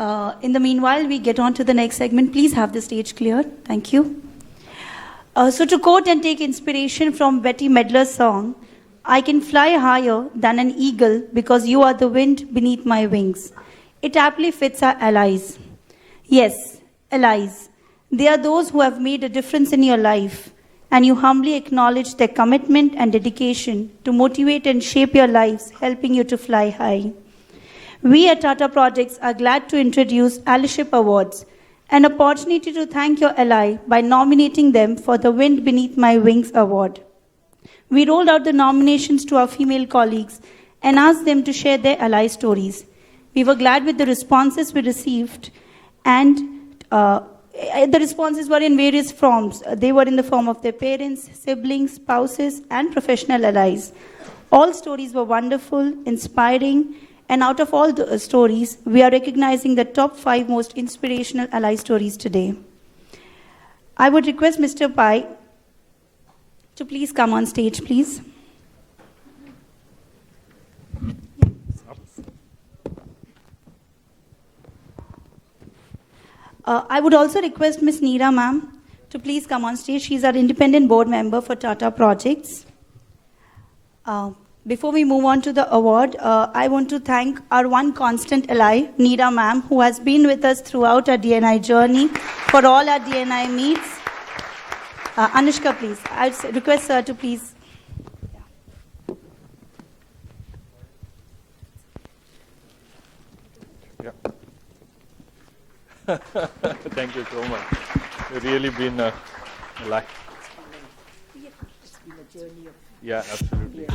In the meanwhile, we get on to the next segment. Please have the stage clear. Thank you. So to quote and take inspiration from Betty Midler's song, I can fly higher than an eagle because you are the wind beneath my wings. It aptly fits our allies. Yes, allies. They are those who have made a difference in your life, and you humbly acknowledge their commitment and dedication to motivate and shape your lives, helping you to fly high. We at Tata Projects are glad to introduce Allyship Awards, an opportunity to thank your ally by nominating them for the Wind Beneath My Wings Award. We rolled out the nominations to our female colleagues and asked them to share their ally stories. We were glad with the responses we received, and the responses were in various forms. They were in the form of their parents, siblings, spouses, and professional allies. All stories were wonderful, inspiring, and out of all the stories, we are recognizing the top 5 most inspirational ally stories today. I would request Mr. Pai to please come on stage, please. I would also request Ms. Neera ma'am to please come on stage. She's our independent board member for Tata Projects. Before we move on to the award, I want to thank our one constant ally, Neera ma'am, who has been with us throughout our D&I journey for all our D&I meets. Anushka, please. I request her to please. Yeah. Thank you so much. You've really been a life. It's been a journey of. Yeah, absolutely.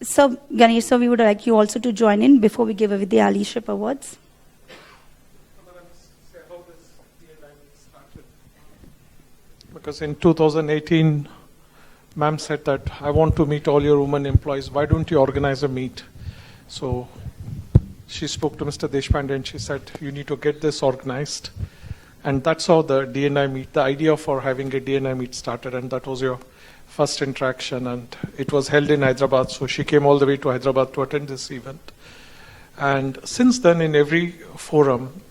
So, Ganesh, we would like you also to join in before we give away the Allyship Awards. Because in 2018, ma'am said that, I want to meet all your women employees. Why don't you organize a meet? So she spoke to Mr. Deshpande and she said, you need to get this organized. And that's how the D&I meet, the idea for having a D&I meet started. And that was your first interaction. And it was held in Hyderabad. So she came all the way to Hyderabad to attend this event. And since then, in every forum,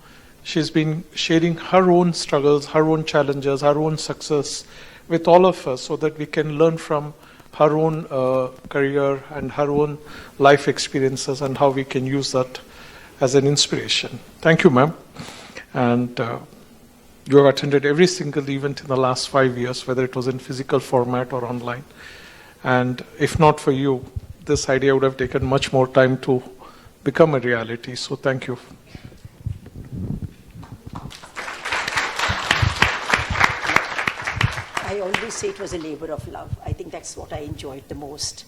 She's been sharing her own struggles, her own challenges, her own success with all of us so that we can learn from her own career and her own life experiences and how we can use that as an inspiration. Thank you, ma'am. And you have attended every single event in the last 5 years, whether it was in physical format or online. And if not for you, this idea would have taken much more time to become a reality. So thank you. I always say it was a labor of love. I think that's what I enjoyed the most.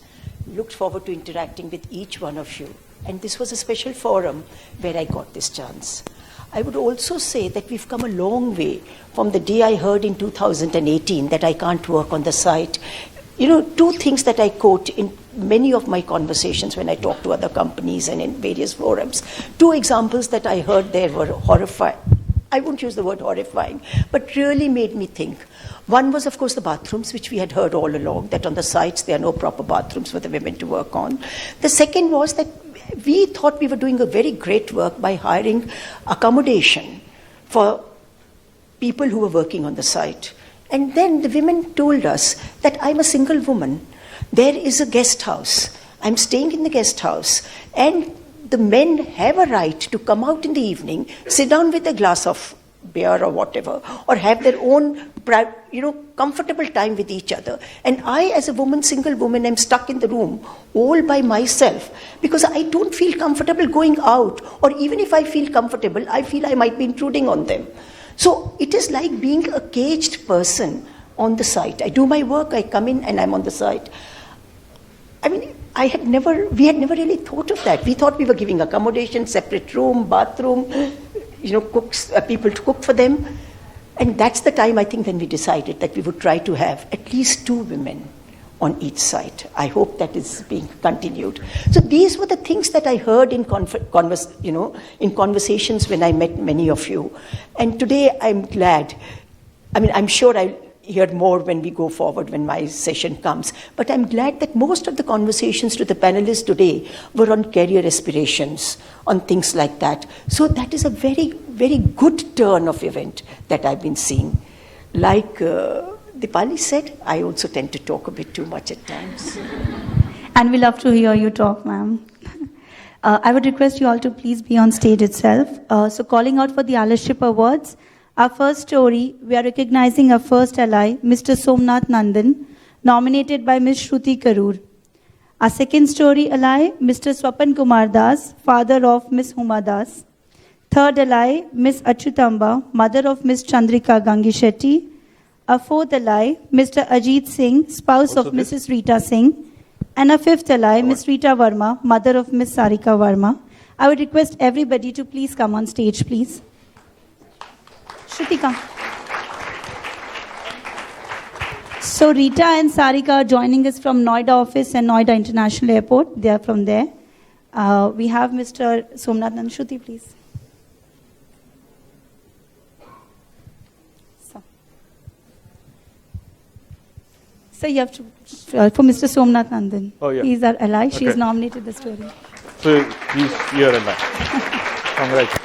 Looked forward to interacting with each one of you. And this was a special forum where I got this chance. I would also say that we've come a long way from the day I heard in 2018 that I can't work on the site. You know, two things that I quote in many of my conversations when I talk to other companies and in various forums. Two examples that I heard there were horrifying. I won't use the word horrifying, but really made me think. One was, of course, the bathrooms, which we had heard all along, that on the sites there are no proper bathrooms for the women to work on. The second was that we thought we were doing a very great work by hiring accommodation for people who were working on the site. And then the women told us that I'm a single woman. There is a guest house. I'm staying in the guest house. And the men have a right to come out in the evening, sit down with a glass of beer or whatever, or have their own, comfortable time with each other. And I, as a woman, single woman, am stuck in the room all by myself because I don't feel comfortable going out. Or even if I feel comfortable, I feel I might be intruding on them. So it is like being a caged person on the site. I do my work, I come in and I'm on the site. I mean, we had never really thought of that. We thought we were giving accommodation, separate room, bathroom, cooks, people to cook for them. And that's the time, I think, when we decided that we would try to have at least 2 women on each site. I hope that is being continued. So these were the things that I heard in conversations when I met many of you. And today I'm glad. I mean, I'm sure I'll hear more when we go forward, when my session comes. But I'm glad that most of the conversations to the panelists today were on career aspirations, on things like that. So that is a very, very good turn of event that I've been seeing. Like Dipali said, I also tend to talk a bit too much at times. And we love to hear you talk, ma'am. I would request you all to please be on stage itself. So calling out for the Allyship Awards. Our first story, we are recognizing our first ally, Mr. Somnath Nandan, nominated by Ms. Shruti Karur. Our second story ally, Mr. Swapan Kumar Das, father of Ms. Huma Das. Third ally, Ms. Achutamba, mother of Ms. Chandrika Gangi Shetty. Our fourth ally, Mr. Ajit Singh, spouse of Mrs. Rita Singh. And our fifth ally, Ms. Rita Verma, mother of Ms. Sarika Verma. I would request everybody to please come on stage, please. Shrutika. So Rita and Sarika are joining us from Noida office and Noida International Airport. They are from there. We have Mr. Somnath Nandan. Shruti, please. So you have to, for Mr. Somnath Nandan. Oh, yeah. He's our ally. Okay. She has nominated the story. So he's your ally. Congrats.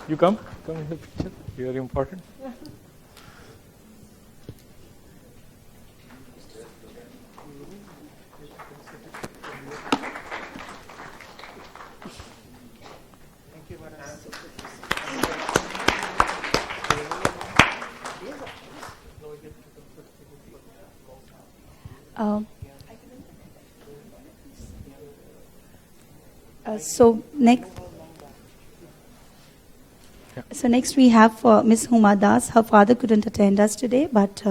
You come in the picture. You are important. So next we have Ms. Huma Das. Her father couldn't attend us today, but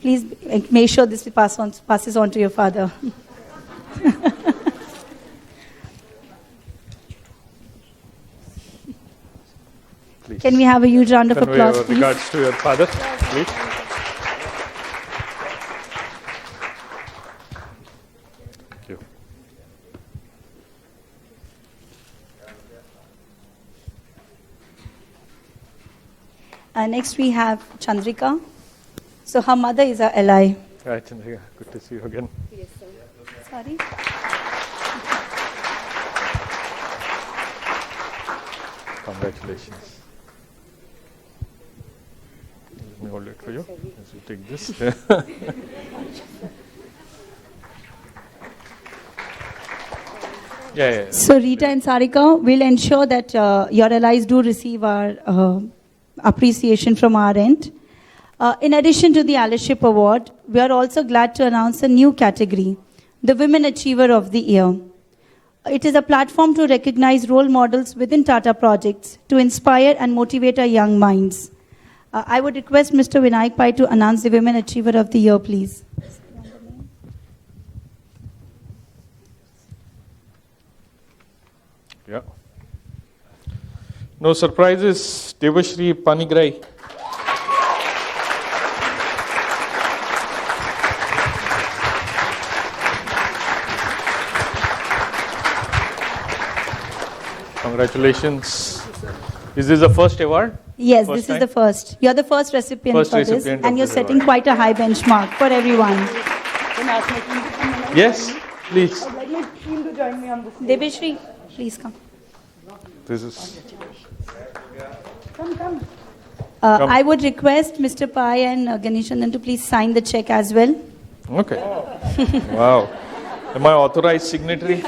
please make sure this passes on to your father. Can we have a huge round of applause, please? Regards to your father, please. Thank you. Next we have Chandrika. So her mother is our ally. Hi, Chandrika. Good to see you again. Yes, sir. Sorry. Congratulations. Let me hold it for you as you take this. Yeah. So Rita and Sarika will ensure that your allies do receive our appreciation from our end. In addition to the Allyship Award, we are also glad to announce a new category, the Women Achiever of the Year. It is a platform to recognize role models within Tata projects to inspire and motivate our young minds. I would request Mr. Vinayak Pai to announce the Women Achiever of the Year, please. Yeah. No surprises, Devashri Panigrai. Congratulations. Is this the first award? Yes, First this time? is the first. You're the first recipient First for this, recipient of and you're this setting award. quite a high benchmark for everyone. Yes, please. Devashri, please come. This is. Come. I would request Mr. Pai and Ganeshandan to please sign the check as well. Okay. Wow. Am I authorized signatory?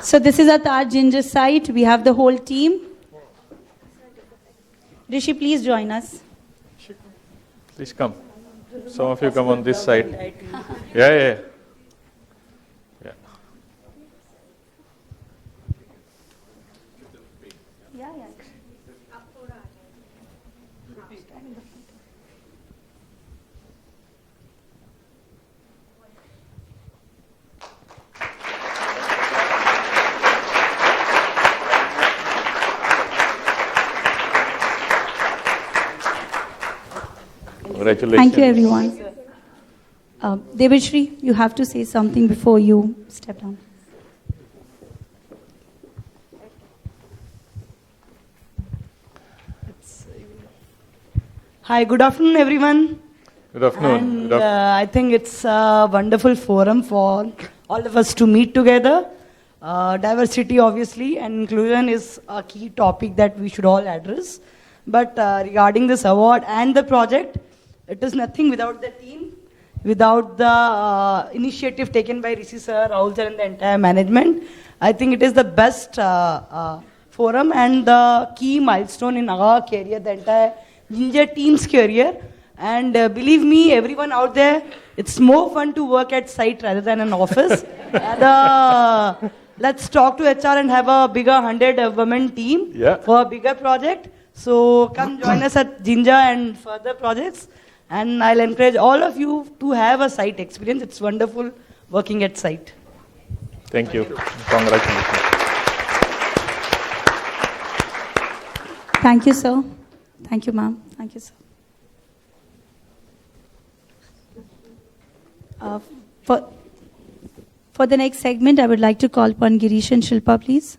So this is at our Ginger site. We have the whole team. Rishi, please join us. Please come. Some of you come on this side. Yeah. Congratulations. Thank you, everyone. Devashri, you have to say something before you step down. Hi, good afternoon, everyone. Good afternoon. And, Good afternoon. I think it's a wonderful forum for all of us to meet together. Diversity, obviously, and inclusion is a key topic that we should all address. But regarding this award and the project, it is nothing without the team, without the initiative taken by Rishi sir, Rahul sir, and the entire management. I think it is the best forum and the key milestone in our career, the entire Ginger team's career. And believe me, everyone out there, it's more fun to work at site rather than an office. Let's talk to HR and have a bigger 100-woman team for a bigger project. So come join us at Ginger and further projects. And I'll encourage all of you to have a site experience. It's wonderful working at site. Thank you. Congratulations. Thank you, sir. Thank you, ma'am. Thank you, sir. For the next segment, I would like to call upon Girish and Shilpa, please.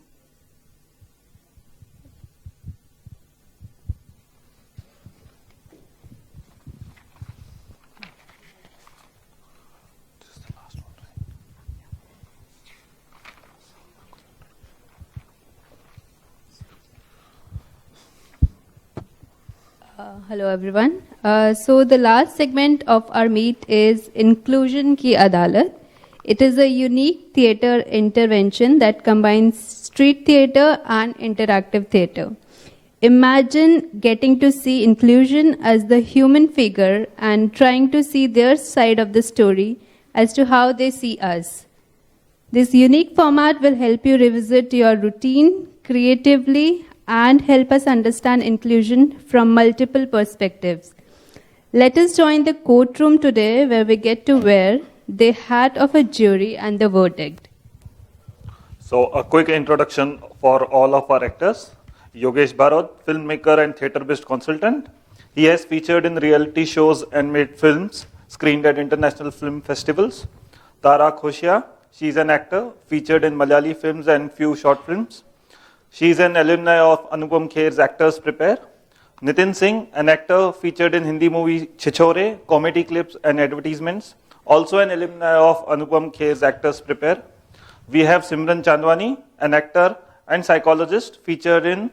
Hello everyone. So the last segment of our meet is Inclusion Ki Adalat. It is a unique theatre intervention that combines street theatre and interactive theatre. Imagine getting to see inclusion as the human figure and trying to see their side of the story as to how they see us. This unique format will help you revisit your routine creatively and help us understand inclusion from multiple perspectives. Let us join the courtroom today where we get to wear the hat of a jury and the verdict. So a quick introduction for all of our actors. Yogesh Barod, filmmaker and theatre-based consultant. He has featured in reality shows and made films screened at international film festivals. Tara Khoshia, she is an actor, featured in Malayali films and few short films. She is an alumni of Anupam Kher's Actors Prepare. Nitin Singh, an actor featured in Hindi movie Chichore, comedy clips and advertisements, also an alumni of Anupam Kher's Actors Prepare. We have Simran Chandwani, an actor and psychologist featured in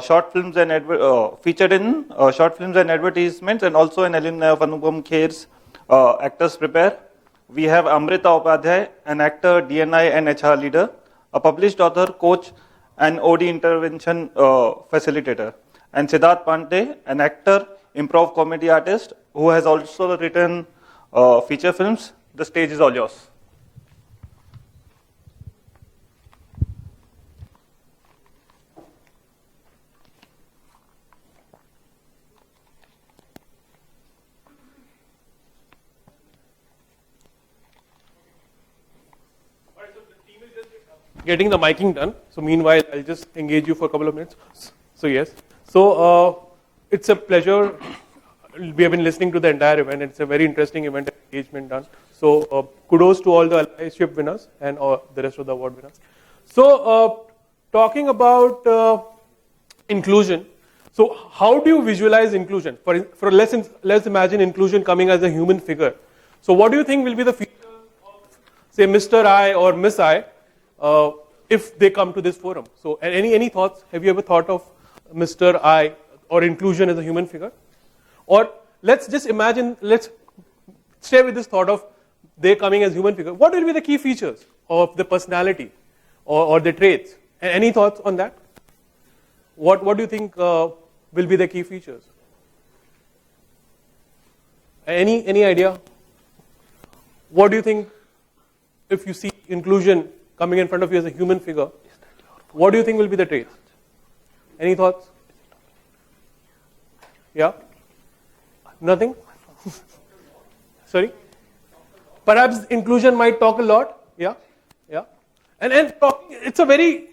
short films and advertisements, and also an alumni of Anupam Kher's Actors Prepare. We have Amrita Upadhyay, an actor, DNI and HR leader, a published author, coach, and OD intervention facilitator. And Siddharth Pandey, an actor, improv comedy artist, who has also written feature films. The stage is all yours. Getting the miking done. So meanwhile, I'll just engage you for a couple of minutes. So yes. So it's a pleasure. We have been listening to the entire event. It's a very interesting event and engagement done. So kudos to all the allyship winners and the rest of the award winners. So talking about inclusion. So how do you visualize inclusion? For let's imagine inclusion coming as a human figure. So what do you think will be the features of, say, Mr. I or Miss I? If they come to this forum. So any thoughts? Have you ever thought of Mr. I or inclusion as a human figure? Or let's just imagine, let's stay with this thought of they coming as human figure. What will be the key features of the personality or the traits? Any thoughts on that? What do you think will be the key features? Any idea? What do you think if you see inclusion coming in front of you as a human figure, what do you think will be the traits? Any thoughts? Yeah? Nothing? Sorry? Perhaps inclusion might talk a lot. Yeah? Yeah? And it's a very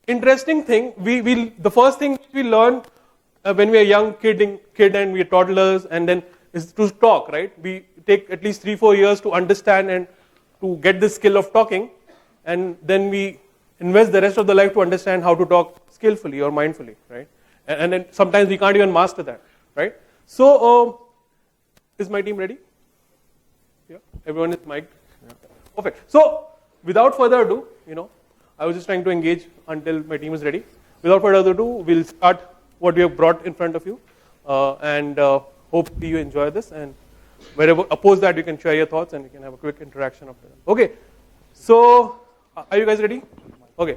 interesting thing. The first thing we learn when we are young kid and we are toddlers and then is to talk, right? We take at least 3-4 years to understand and to get the skill of talking. And then we invest the rest of the life to understand how to talk skillfully or mindfully, right? And then sometimes we can't even master that, right? So, is my team ready? Yeah, everyone is mic'd. Yeah. Perfect. So, without further ado, I was just trying to engage until my team is ready. Without further ado, we'll start what we have brought in front of you, and hope you enjoy this. And wherever oppose that, you can share your thoughts and we can have a quick interaction after that. Okay. So. Are you guys ready? Okay.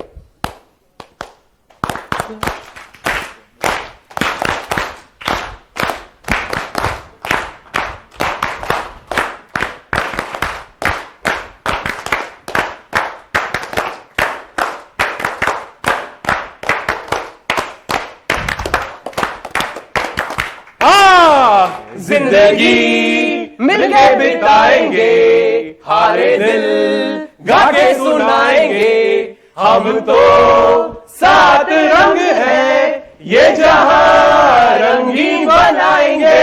जिंदगी मिलके बिताएंगे, हारे दिल गाके सुनाएंगे, हम तो 7 रंग हैं, ये जहां रंगीन बनाएंगे।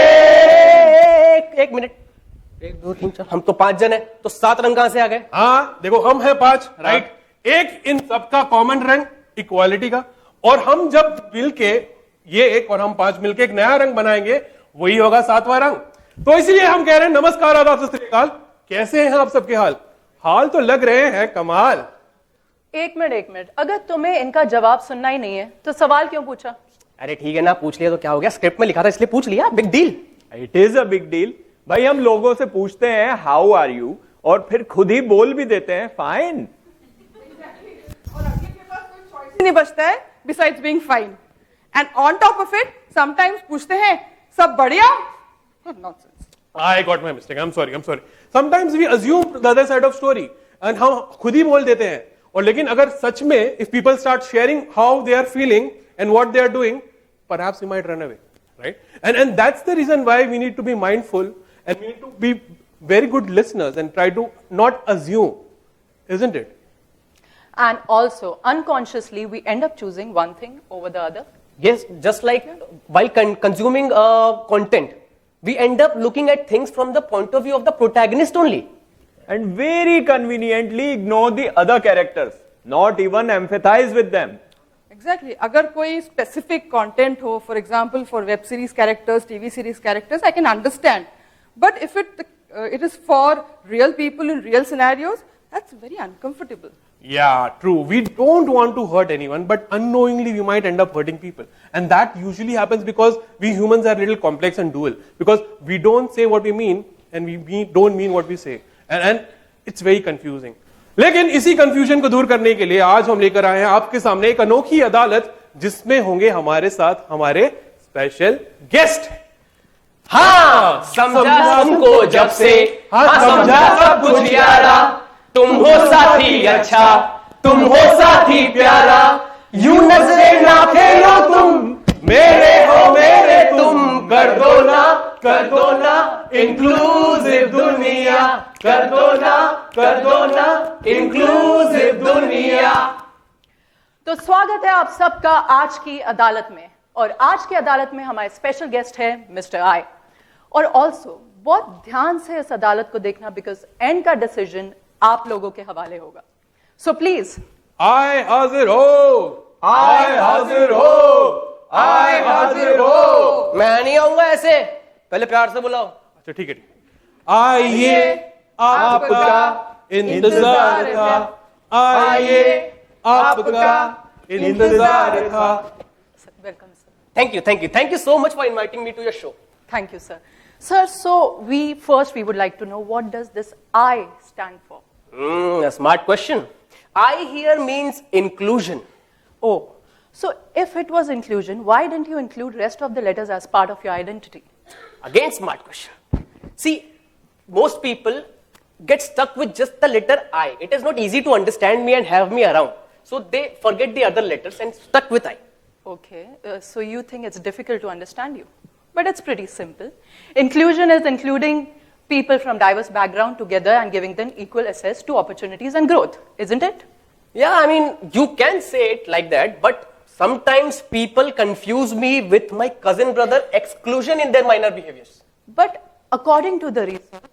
एक मिनट, 1 2 3 4, हम तो 5 जन हैं, तो 7 रंग कहां से आ गए? हाँ, देखो हम हैं 5, राइट? एक इन सबका कॉमन रंग इक्वालिटी का, और हम जब मिलके ये एक और हम 5 मिलके एक नया रंग बनाएंगे, वही होगा 7वां रंग। तो इसलिए हम कह रहे हैं नमस्कार आदाब सत श्री अकाल, कैसे हैं आप सबके हाल? हाल तो लग रहे हैं कमाल। एक मिनट, अगर तुम्हें इनका जवाब सुनना ही नहीं है तो सवाल क्यों पूछा? अरे ठीक है ना, पूछ लिया तो क्या हो गया, स्क्रिप्ट में लिखा था इसलिए पूछ लिया, big deal. It is a big deal भाई, हम लोगों से पूछते हैं हाउ आर यू और फिर खुद ही बोल भी देते हैं फाइन। नहीं बचता है besides being fine, and on top of it sometimes पूछते हैं सब बढ़िया। Nonsense. I got my mistake. I'm sorry. Sometimes we assume the other side of story and हम खुद ही बोल देते हैं, और लेकिन अगर सच में if people start sharing how they are feeling and what they are doing, perhaps we might run away, right? And that's the reason why we need to be mindful and we need to be very good listeners and try to not assume, isn't it? And also unconsciously we end up choosing one thing over the other. Yes, just like while consuming content, we end up looking at things from the point of view of the protagonist only. And very conveniently ignore the other characters, not even empathize with them. Exactly. अगर कोई specific content हो, for example, for web series characters, TV series characters, I can understand. But if it is for real people in real scenarios, that's very uncomfortable. Yeah, true. We don't want to hurt anyone, but unknowingly we might end up hurting people. And that usually happens because we humans are a little complex and dual. Because we don't say what we mean, and we don't mean what we say. And it's very confusing. लेकिन इसी confusion को दूर करने के लिए आज हम लेकर आए हैं आपके सामने एक अनोखी अदालत जिसमें होंगे हमारे साथ हमारे स्पेशल गेस्ट। हाँ समझा हमको जब से, हाँ समझा सब कुछ यारा, तुम हो साथी अच्छा, तुम हो साथी प्यारा, यूं नजरे ना फेरो तुम, मेरे हो मेरे तुम, कर दो ना इंक्लूसिव दुनिया, कर दो ना इंक्लूसिव दुनिया। तो स्वागत है आप सबका आज की अदालत में, और आज की अदालत में हमारे स्पेशल गेस्ट है मिस्टर आई। और ऑल्सो बहुत ध्यान से इस अदालत को देखना, बिकॉज एंड का डिसीजन आप लोगों के हवाले होगा। So please. आई हाजिर हो, आई हाजिर हो, आई हाजिर हो। मैं नहीं आऊंगा ऐसे, पहले प्यार से बुलाओ। अच्छा ठीक है, आइए आपका इंतजार था, आइए आपका इंतजार था। Welcome sir. Thank you so much for inviting me to your show. Thank you, sir. Sir, so we would like to know, what does this I stand for? A smart question. I here means inclusion. Oh, so if it was inclusion, why didn't you include rest of the letters as part of your identity? Again, smart question. See, most people get stuck with just the letter I. It is not easy to understand me and have me around. So they forget the other letters and stuck with I. Okay, so you think it's difficult to understand you. But it's pretty simple. Inclusion is including people from diverse background together and giving them equal access to opportunities and growth, isn't it? Yeah, I mean, you can say it like that, but sometimes people confuse me with my cousin brother exclusion in their minor behaviors. But according to the research,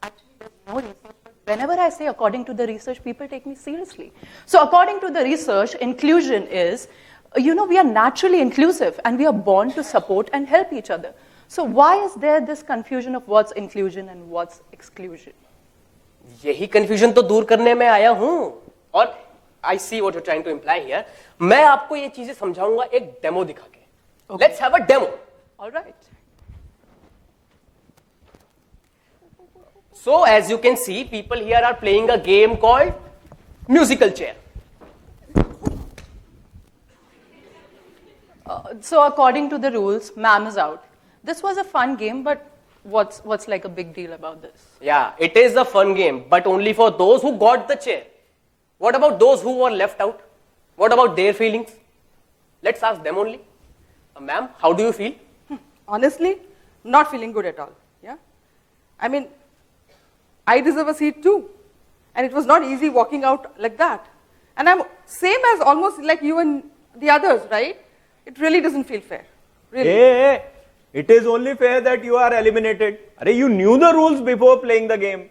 actually there's no research, but whenever I say according to the research, people take me seriously. So according to the research, inclusion is, we are naturally inclusive and we are born to support and help each other. So why is there this confusion of what's inclusion and what's exclusion? यही confusion तो दूर करने में आया हूँ, और I see what you're trying to imply here. मैं आपको ये चीजें समझाऊंगा एक डेमो दिखा के. Okay. Let's have a demo. All right. So as you can see, people here are playing a game called musical chair. So according to the rules, ma'am is out. This was a fun game, but what's like a big deal about this? Yeah, it is a fun game, but only for those who got the chair. What about those who were left out? What about their feelings? Let's ask them only. Ma'am, how do you feel? Honestly, not feeling good at all. Yeah, I mean, I deserve a seat too, and it was not easy walking out like that. And I'm same as almost like you and the others, right? It really doesn't feel fair. Really. Hey, it is only fair that you are eliminated. You knew the rules before playing the game.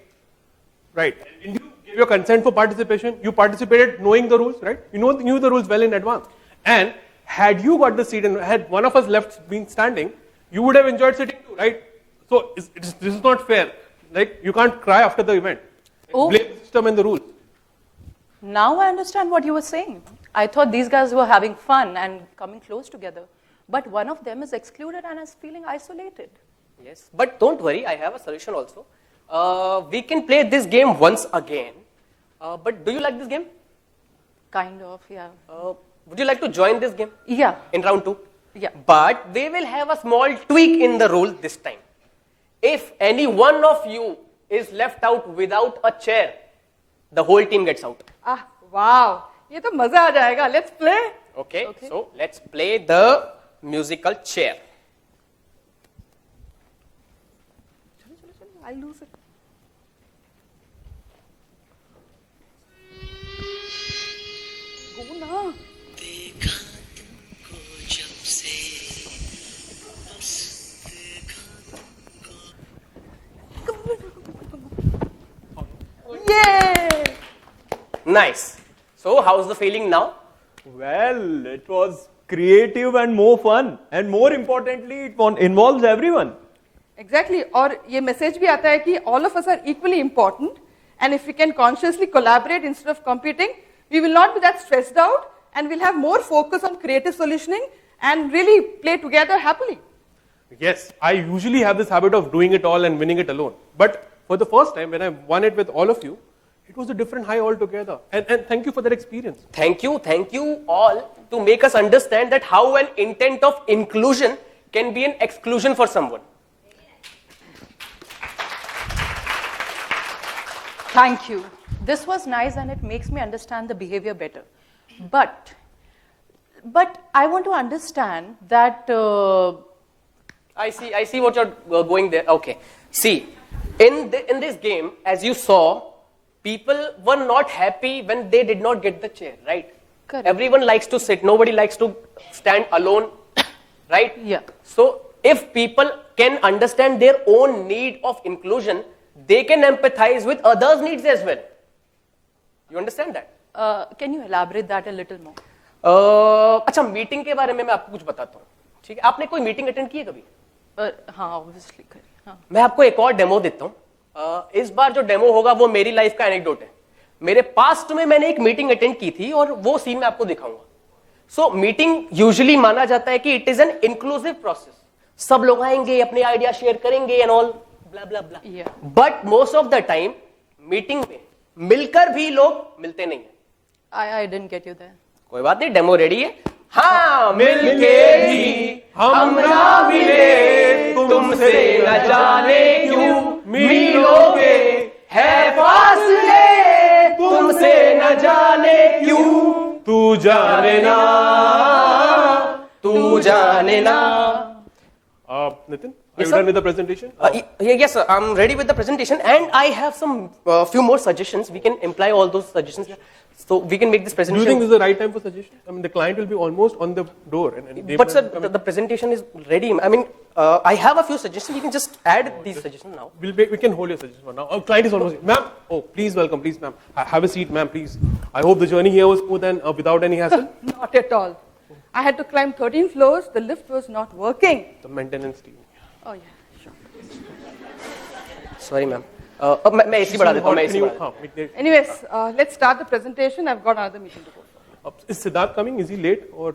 Right. And you gave your consent for participation. You participated knowing the rules, right? You knew the rules well in advance. And had you got the seat and had one of us left been standing, you would have enjoyed sitting too, right? So this is not fair. Like, you can't cry after the event. Oh. Blame the system and the rules. Now I understand what you were saying. I thought these guys were having fun and coming close together. But one of them is excluded and is feeling isolated. Yes, but don't worry, I have a solution also. We can play this game once again. But do you like this game? Kind of, yeah. Would you like to join this game? Yeah. In round 2? Yeah. But we will have a small tweak in the rule this time. If any one of you is left out without a chair, the whole team gets out. Ah, wow. ये तो मजा आ जाएगा. Let's play. Okay, so let's play the musical chair. I'll lose it. Go now. Yay! Nice. So how's the feeling now? Well, it was creative and more fun. And more importantly, it involves everyone. Exactly. और ये message भी आता है कि all of us are equally important, and if we can consciously collaborate instead of competing, we will not be that stressed out, and we'll have more focus on creative solutioning and really play together happily. Yes, I usually have this habit of doing it all and winning it alone. But for the first time, when I won it with all of you, it was a different high altogether. And thank you for that experience. Thank you all to make us understand that how an intent of inclusion can be an exclusion for someone. Thank you. This was nice and it makes me understand the behavior better. But I want to understand that... I see what you're going there. Okay. See, in this game, as you saw, people were not happy when they did not get the chair, right? Correct. Everyone likes to sit. Nobody likes to stand alone, right? Yeah. So if people can understand their own need of inclusion, they can empathize with others' needs as well. You understand that? Can you elaborate that a little more? अच्छा meeting के बारे में मैं आपको कुछ बताता हूँ. ठीक है, आपने कोई मीटिंग अटेंड की है कभी? हाँ, ऑब्वियसली करी. हाँ. मैं आपको एक और डेमो देता हूँ. इस बार जो डेमो होगा वो मेरी लाइफ का एनेक्डोट है. मेरे पास्ट में मैंने एक मीटिंग अटेंड की थी और वो सीन मैं आपको दिखाऊंगा. सो मीटिंग यूजुअली माना जाता है कि it is an inclusive process. सब लोग आएंगे, अपने आइडिया शेयर करेंगे and all blah blah blah. But most of the time meeting में मिलकर भी लोग मिलते नहीं है. I didn't get you there. कोई बात नहीं, डेमो रेडी है. हाँ, मिलके भी हम ना मिले, तुमसे न जाने क्यों मिलोगे, है फासले तुमसे न जाने क्यों, तू जाने ना. Nitin, are you done with the presentation? Yes, sir. I'm ready with the presentation, and I have some few more suggestions. We can imply all those suggestions here, so we can make this Do presentation. you think this is the right time for suggestions? I mean, the client will be almost on the door. But sir, the presentation is ready. I mean, I have a few suggestions. We can just add these suggestions now. We can hold your suggestion for now. Our client is almost here. Ma'am, oh, please welcome, please, ma'am. Have a seat, ma'am, please. I hope the journey here was smooth and without any hassle. Not at all. I had to climb 13 floors. The lift was not working. The maintenance team. Oh yeah, sure. Sorry, ma'am. मैं AC बढ़ा देता हूँ. मैं AC बढ़ा देता हूँ. Anyways, let's start the presentation. I've got another meeting to go. Is Siddharth coming? Is he late or?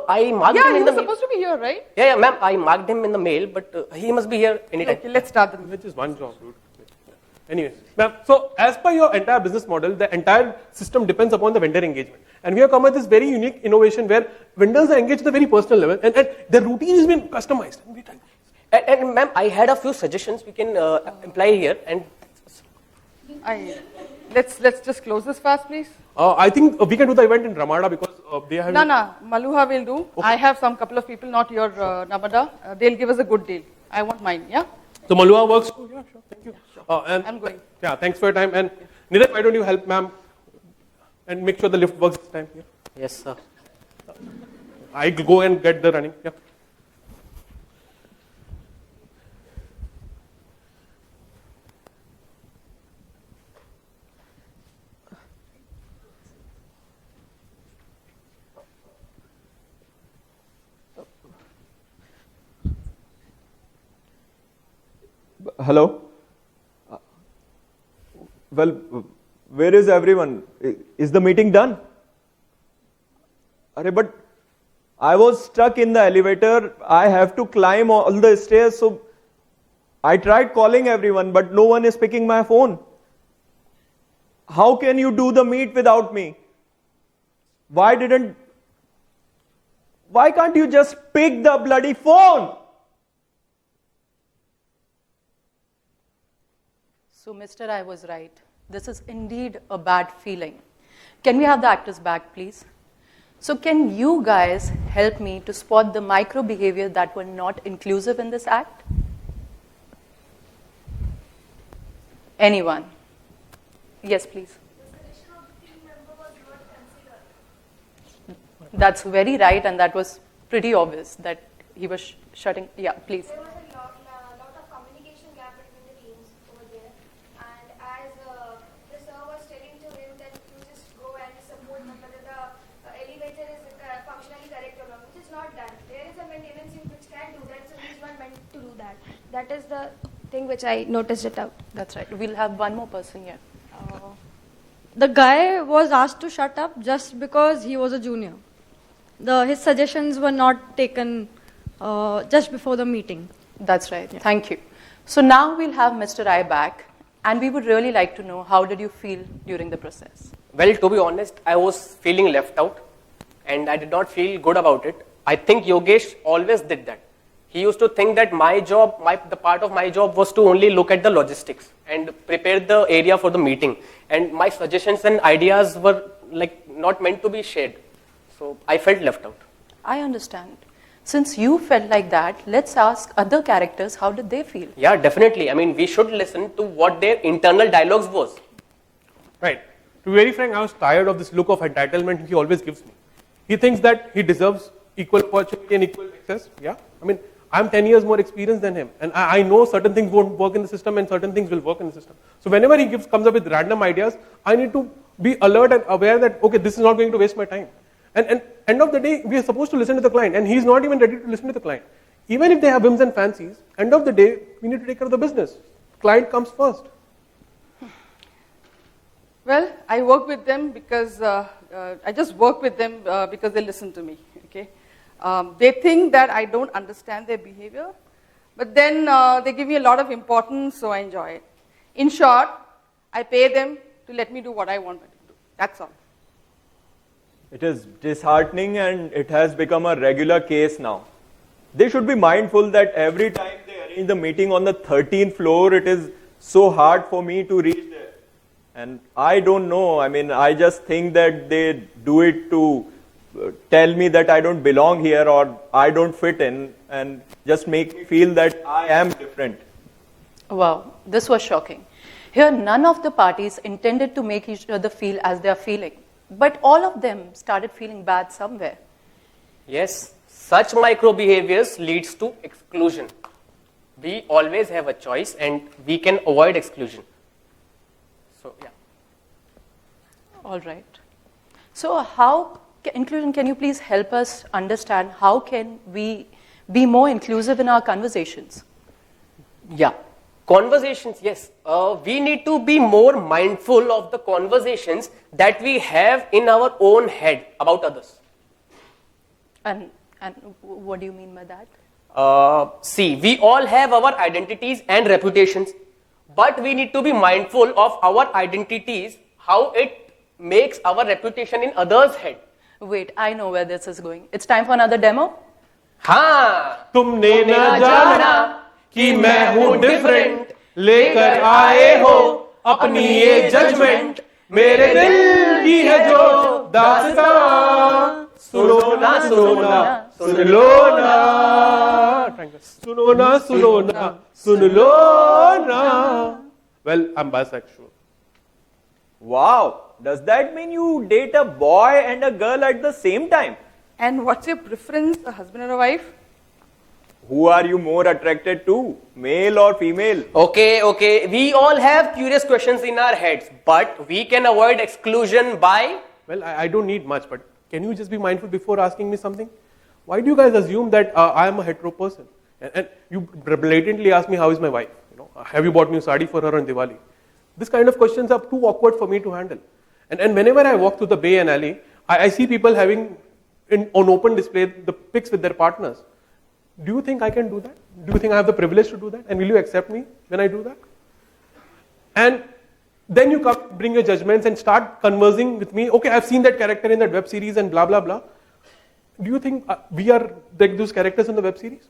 I marked him Yeah, he in the was mail. supposed to be here, right? Yeah, ma'am. I marked him in the mail, but he must be here anytime. Okay, let's start the meeting. Which is one job, dude. Anyways, ma'am, so as per your entire business model, the entire system depends upon the vendor engagement. And we have come with this very unique innovation where vendors are engaged at a very personal level and the routine has been customized. And ma'am, I had a few suggestions we can imply here. And let's just close this fast, please. I think we can do the event in Ramada because they have. No, Maluha will do. Okay. I have some couple of people, not your Namada. They'll give us a good deal. I want mine, yeah? So Maluha works too? Yeah, sure. Thank you. And I'm going. Yeah, thanks for your time. And Nitin, why don't you help ma'am and make sure the lift works this time? Yeah. Yes, sir. I go and get the running. Yeah. Hello? Well, where is everyone? Is the meeting done? But I was stuck in the elevator. I have to climb all the stairs. So I tried calling everyone, but no one is picking my phone. How can you do the meet without me? Why can't you just pick the bloody phone? So, Mr. I was right. This is indeed a bad feeling. Can we have the actors back, please? So, can you guys help me to spot the micro behavior that were not inclusive in this act? Anyone? Yes, please. That's very right, and that was pretty obvious that he was shutting. Yeah, please. There was a lot of communication gap between the teams over there, and as the sir was telling to him that you just go and support, the elevator is that. That is the thing which I noticed it out. That's right. We'll have one more person here. The guy was asked to shut up just because he was a junior. His suggestions were not taken just before the meeting. That's right. Yeah. Thank you. So now we'll have Mr. Rai back, and we would really like to know, how did you feel during the process? Well, to be honest, I was feeling left out and I did not feel good about it. I think Yogesh always did that. He used to think that my job, the part of my job was to only look at the logistics and prepare the area for the meeting. And my suggestions and ideas were like not meant to be shared. So I felt left out. I understand. Since you felt like that, let's ask other characters, how did they feel? Yeah, definitely. I mean, we should listen to what their internal dialogues was. Right. To be very frank, I was tired of this look of entitlement he always gives me. He thinks that he deserves equal opportunity and equal access. Yeah. I mean, I'm 10 years more experienced than him. And I know certain things won't work in the system and certain things will work in the system. So whenever he comes up with random ideas, I need to be alert and aware that, okay, this is not going to waste my time. And end of the day, we are supposed to listen to the client, and he's not even ready to listen to the client. Even if they have whims and fancies, end of the day, we need to take care of the business. Client comes first. Well, I work with them because I just work with them because they listen to me. Okay, they think that I don't understand their behavior, but then they give me a lot of importance, so I enjoy it. In short, I pay them to let me do what I want them to do. That's all. It is disheartening and it has become a regular case now. They should be mindful that every time they arrange the meeting on the 13th floor, it is so hard for me to reach there. And I don't know, I mean, I just think that they do it to tell me that I don't belong here or I don't fit in and just make me feel that I am different. Wow, this was shocking. Here, none of the parties intended to make each other feel as they are feeling. But all of them started feeling bad somewhere. Yes, such micro behaviors leads to exclusion. We always have a choice and we can avoid exclusion. So, yeah. All right. So how, inclusion, can you please help us understand how can we be more inclusive in our conversations? Yeah. Conversations, yes. We need to be more mindful of the conversations that we have in our own head about others. And what do you mean by that? See, we all have our identities and reputations, but we need to be mindful of our identities, how it makes our reputation in others' head. Wait, I know where this is going. It's time for another demo. हाँ, तुमने न जाना कि मैं हूँ different, लेकर आए हो अपनी ये जजमेंट, मेरे दिल की है जो दास्तां, सुनो ना सुनो ना सुन लो ना, सुनो ना सुनो ना सुन लो ना. Well, I'm bisexual. Wow, does that mean you date a boy and a girl at the same time? And what's your preference, a husband or a wife? Who are you more attracted to, male or female? Okay. We all have curious questions in our heads, but we can avoid exclusion by... Well, I don't need much, but can you just be mindful before asking me something? Why do you guys assume that I am a hetero person? And you blatantly ask me, how is my wife? Have you bought new sari for her on Diwali? This kind of questions are too awkward for me to handle. And whenever I walk through the Bay and Alley, I see people having on open display the pics with their partners. Do you think I can do that? Do you think I have the privilege to do that? And will you accept me when I do that? And then you come, bring your judgments and start conversing with me. Okay, I've seen that character in that web series and blah, blah, blah. Do you think we are like those characters in the web series?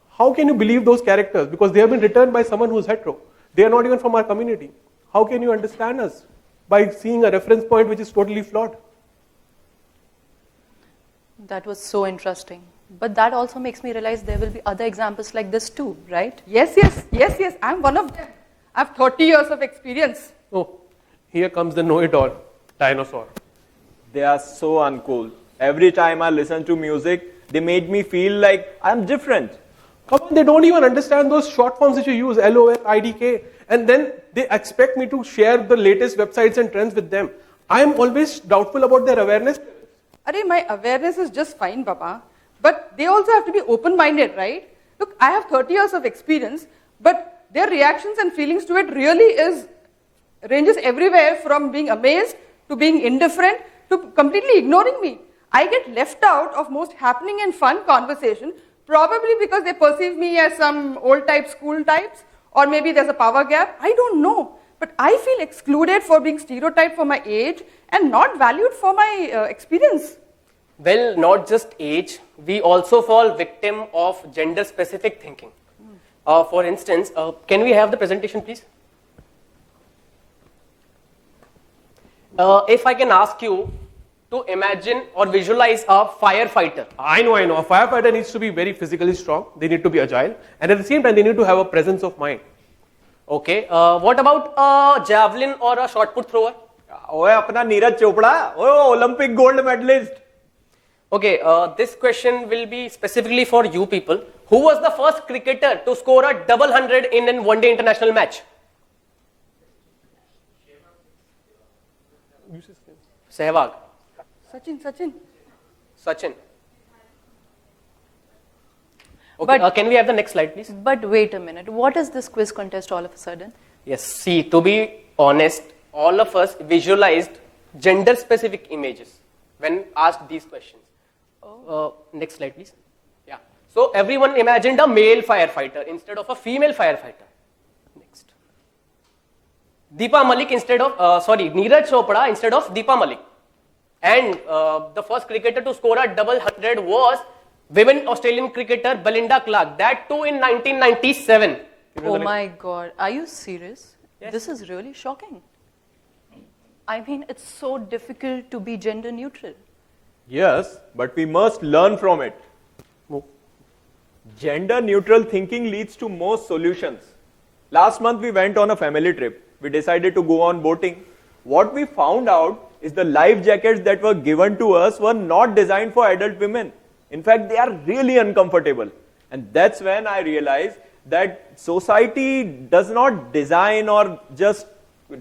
How can you believe those characters? Because they have been written by someone who's hetero. They are not even from our community. How can you understand us? By seeing a reference point which is totally flawed. That was so interesting. But that also makes me realize there will be other examples like this too, right? Yes. I'm one of them. I have 30 years of experience. Oh, here comes the know-it-all, dinosaur. They are so uncool. Every time I listen to music, they made me feel like I'm different. Come on, they don't even understand those short forms that you use, LOL, IDK, and then they expect me to share the latest websites and trends with them. I am always doubtful about their awareness. My awareness is just fine, Papa. But they also have to be open-minded, right? look, I have 30 years of experience, but their reactions and feelings to it really ranges everywhere from being amazed to being indifferent to completely ignoring me. I get left out of most happening and fun conversation, probably because they perceive me as some old type school types, or maybe there's a power gap. I don't know. But I feel excluded for being stereotyped for my age and not valued for my experience. Well, not just age, we also fall victim of gender-specific thinking. For instance, can we have the presentation, please? If I can ask you to imagine or visualize a firefighter. I know. A firefighter needs to be very physically strong. They need to be agile. And at the same time, they need to have a presence of mind. Okay. What about a javelin or a shot put thrower? ओए अपना नीरज चोपड़ा, ओए Olympic gold medalist. Okay, this question will be specifically for you people. Who was the first cricketer to score a double 100 in a one-day international match? Sehwag. Sachin. Okay, But- can we have the next slide, please? But wait a minute, what is this quiz contest all of a sudden? Yes, see, to be honest, all of us visualized gender-specific images when asked these questions. Next slide, please. Yeah. So everyone imagined a male firefighter instead of a female firefighter. Next. Deepa Malik Neeraj Chopra instead of Deepa Malik. And the first cricketer to score a double 100 was women Australian cricketer Belinda Clark. That too in 1997. Oh my God, are you serious? Yes. This is really shocking. I mean, it's so difficult to be gender neutral. Yes, but we must learn from it. Gender neutral thinking leads to most solutions. Last month we went on a family trip. We decided to go on boating. What we found out is the life jackets that were given to us were not designed for adult women. In fact, they are really uncomfortable. And that's when I realized that society does not design or just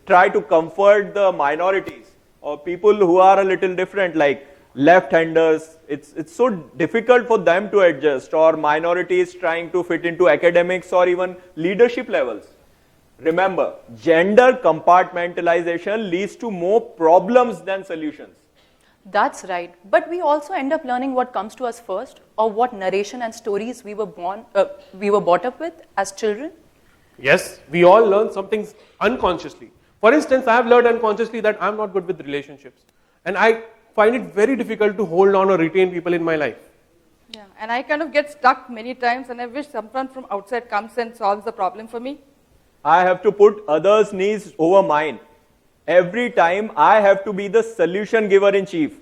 try to comfort the minorities or people who are a little different, like left-handers. It's so difficult for them to adjust, or minorities trying to fit into academics or even leadership levels. Remember, gender compartmentalization leads to more problems than solutions. That's right. But we also end up learning what comes to us first, or what narration and stories we were brought up with as children. Yes, we all learn some things unconsciously. For instance, I have learned unconsciously that I'm not good with relationships. And I find it very difficult to hold on or retain people in my life. Yeah, and I kind of get stuck many times, and I wish someone from outside comes and solves the problem for me. I have to put others' needs over mine. Every time I have to be the solution giver in chief.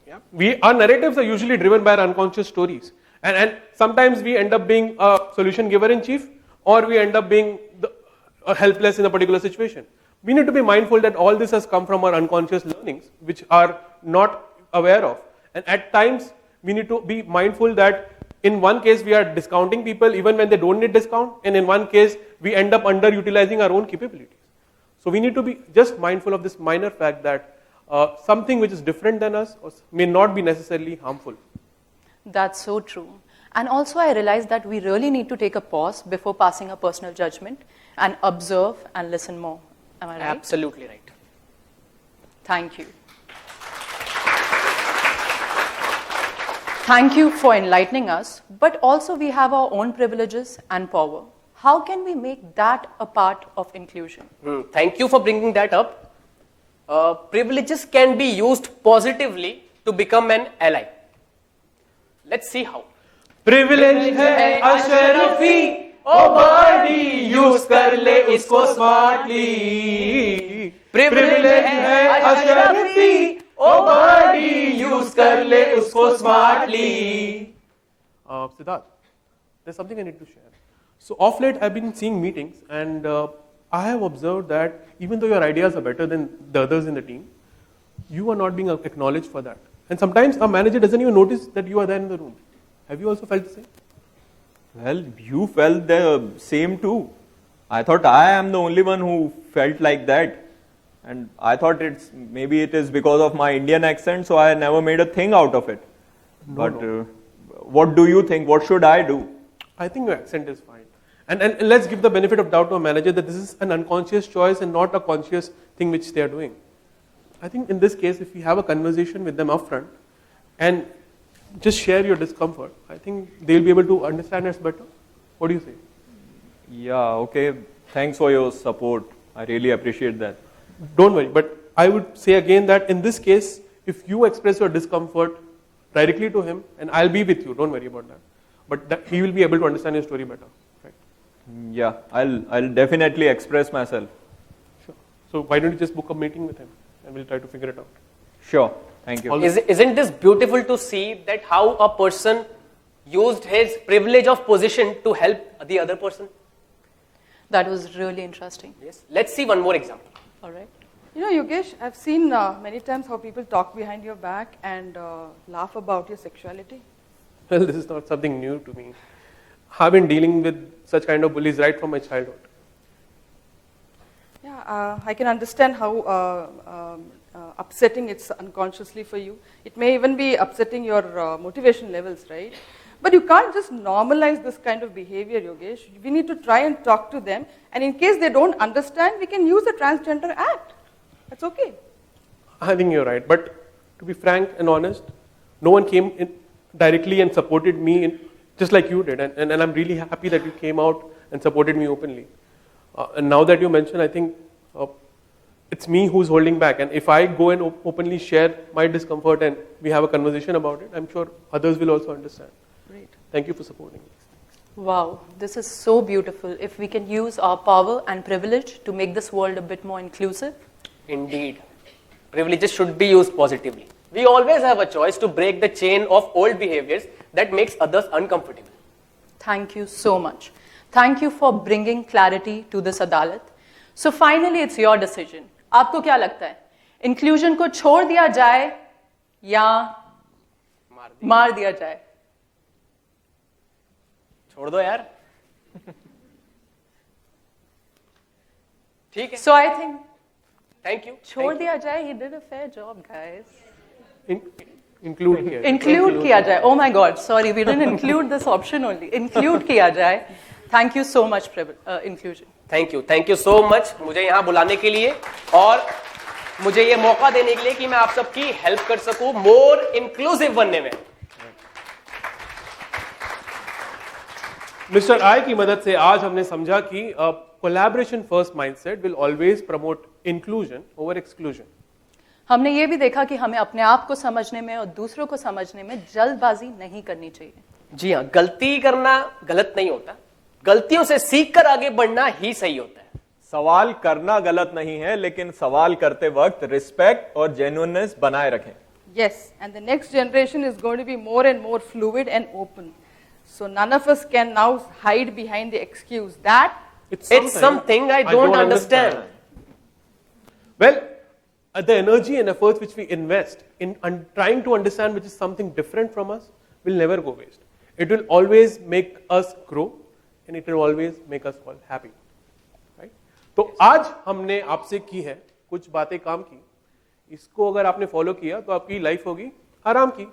Yeah. Our narratives are usually driven by our unconscious stories. And sometimes we end up being a solution giver in chief, or we end up being helpless in a particular situation. We need to be mindful that all this has come from our unconscious learnings, which are not aware of. And at times, we need to be mindful that in one case, we are discounting people even when they don't need discount. And in one case, we end up underutilizing our own capabilities. So we need to be just mindful of this minor fact that something which is different than us may not be necessarily harmful. That's so true. And also I realized that we really need to take a pause before passing a personal judgment and observe and listen more. Am I right? Absolutely right. Thank you. Thank you for enlightening us, but also we have our own privileges and power. How can we make that a part of inclusion? Thank you for bringing that up. Privileges can be used positively to become an ally. Let's see how. Privilege है अशरफी ओ बड़ी use कर ले उसको smartly Privilege है अशरफी ओ बड़ी use कर ले उसको smartly Siddharth, there's something I need to share. So of late I've been seeing meetings, and I have observed that even though your ideas are better than the others in the team, you are not being acknowledged for that. And sometimes a manager doesn't even notice that you are there in the room. Have you also felt the same? Well, you felt the same too. I thought I am the only one who felt like that. And I thought maybe it is because of my Indian accent, so I never made a thing out of it. But what do you think? What should I do? I think your accent is fine. And let's give the benefit of doubt to a manager that this is an unconscious choice and not a conscious thing which they are doing. I think in this case, if we have a conversation with them upfront and just share your discomfort, I think they'll be able to understand us better. What do you say? Yeah, okay. Thanks for your support. I really appreciate that. Don't worry, but I would say again that in this case, if you express your discomfort directly to him, and I'll be with you, don't worry about that. But that he will be able to understand your story better. Right? Yeah, I'll definitely express myself. Sure. So why don't you just book a meeting with him and we'll try to figure it out. Sure. Thank you. Isn't this beautiful to see that how a person used his privilege of position to help the other person? That was really interesting. Yes. Let's see one more example. All right. You know, Yogesh, I've seen many times how people talk behind your back and laugh about your sexuality. Well, this is not something new to me. I've been dealing with such kind of bullies right from my childhood. Yeah, I can understand how upsetting it's unconsciously for you. It may even be upsetting your motivation levels, right? But you can't just normalize this kind of behavior, Yogesh. We need to try and talk to them. And in case they don't understand, we can use the Transgender Act. That's okay. I think you're right. But to be frank and honest, no one came in directly and supported me just like you did. And I'm really happy that you came out and supported me openly. And now that you mention, I think it's me who's holding back. And if I go and openly share my discomfort and we have a conversation about it, I'm sure others will also understand. Great. Thank you for supporting me. Wow, this is so beautiful. If we can use our power and privilege to make this world a bit more inclusive. Indeed. Privileges should be used positively. We always have a choice to break the chain of old behaviors that makes others uncomfortable. Thank you so much. Thank you for bringing clarity to this Adalat. So finally, it's your decision. आपको क्या लगता है? Inclusion को छोड़ दिया जाए या मार दिया जाए? छोड़ दो यार. ठीक है. So I think. Thank you. छोड़ दिया जाए. He did a fair job, guys. Include किया जाए. Oh my God, sorry, we didn't include this option only. Include किया जाए. Thank you so much, Inclusion. Thank you so much मुझे यहाँ बुलाने के लिए और मुझे ये मौका देने के लिए कि मैं आप सबकी हेल्प कर सकूं मोर इंक्लूसिव बनने में. मिस्टर आई की मदद से आज हमने समझा कि collaboration first mindset will always promote inclusion over exclusion. हमने ये भी देखा कि हमें अपने आप को समझने में और दूसरों को समझने में जल्दबाजी नहीं करनी चाहिए. जी हाँ, गलती करना गलत नहीं होता, गलतियों से सीखकर आगे बढ़ना ही सही होता है. सवाल करना गलत नहीं है, लेकिन सवाल करते वक्त रिस्पेक्ट और जेन्युइननेस बनाए रखें. Yes, and the next generation is going to be more and more fluid and open. So none of us can now hide behind the excuse that it's something I don't understand. Well, the energy and efforts which we invest in trying to understand which is something different from us will never go waste. It will always make us grow and it will always make us all happy. Right? तो आज हमने आपसे की है कुछ बातें काम की. इसको अगर आपने फॉलो किया तो आपकी लाइफ होगी आराम की.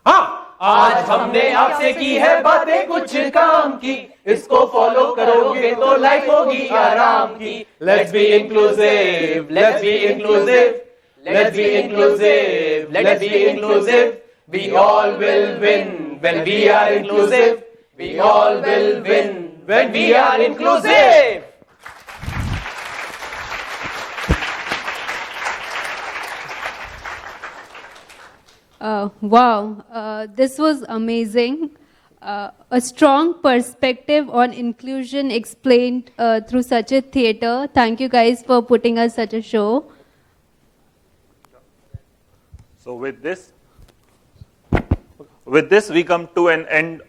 हाँ, आज हमने आपसे की है बातें कुछ काम की, इसको फॉलो करोगे तो लाइफ होगी आराम की. Let's be inclusive, let's be inclusive, let's be inclusive, let's be inclusive. We all will win when we are inclusive. We all will win when we are inclusive. Wow, this was amazing. A strong perspective on inclusion explained through such a theater. Thank you guys for putting us such a show. So with this we come to an end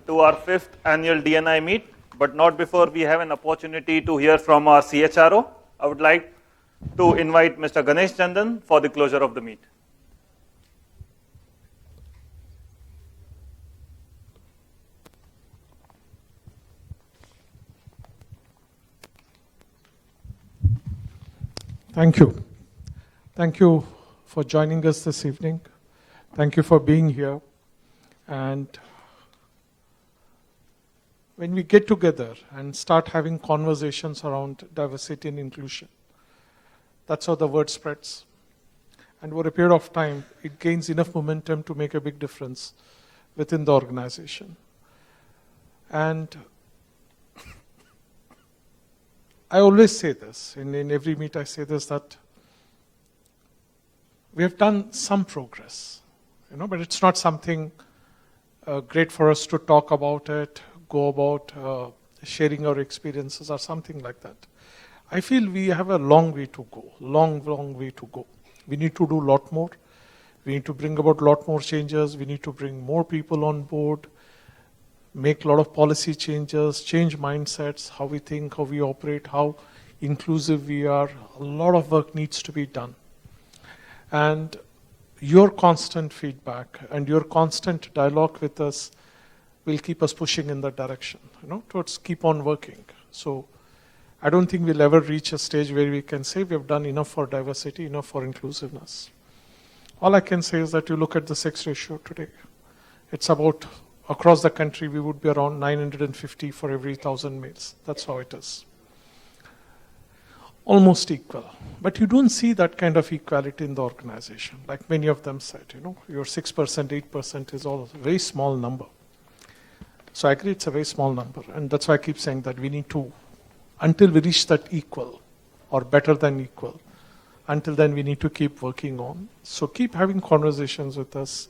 to our 5th annual DNI meet, but not before we have an opportunity to hear from our CHRO. I would like to invite Mr. Ganesh Chandan for the closure of the meet. Thank you. Thank you for joining us this evening. Thank you for being here. And when we get together and start having conversations around diversity and inclusion, that's how the word spreads. And over a period of time, it gains enough momentum to make a big difference within the organization. And I always say this, in every meet I say this, that we have done some progress, but it's not something great for us to talk about it, go about sharing our experiences or something like that. I feel we have a long way to go, long way to go. We need to do a lot more. We need to bring about a lot more changes. We need to bring more people on board, make a lot of policy changes, change mindsets, how we think, how we operate, how inclusive we are. A lot of work needs to be done. And your constant feedback and your constant dialogue with us will keep us pushing in that direction, towards keep on working. So I don't think we'll ever reach a stage where we can say we have done enough for diversity, enough for inclusiveness. All I can say is that you look at the sex ratio today. It's about, across the country, we would be around 950 for every 1,000 males. That's how it is. Almost equal. But you don't see that kind of equality in the organization. Like many of them said, your 6%, 8% is all a very small number. So I agree it's a very small number. And that's why I keep saying that we need to, until we reach that equal or better than equal, until then we need to keep working on. So keep having conversations with us,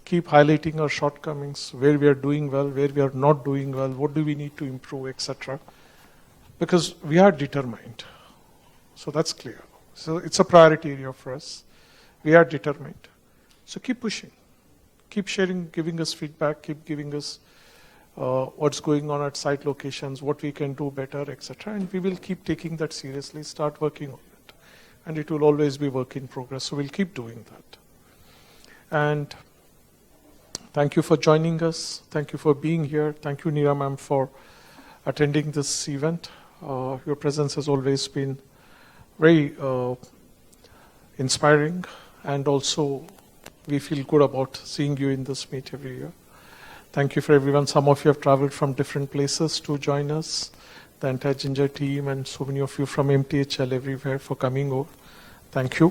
keep highlighting our shortcomings, where we are doing well, where we are not doing well, what do we need to improve, etc. Because we are determined. So that's clear. So it's a priority area for us. We are determined. So keep pushing. Keep sharing, giving us feedback, keep giving us what's going on at site locations, what we can do better, etc. And we will keep taking that seriously, start working on it. And it will always be work in progress, so we'll keep doing that. And thank you for joining us. Thank you for being here. Thank you, Neera ma'am, for attending this event. Your presence has always been very inspiring, and also we feel good about seeing you in this meet every year. Thank you for everyone. Some of you have traveled from different places to join us. The entire Ginger team and so many of you from MTHL everywhere for coming over. Thank you.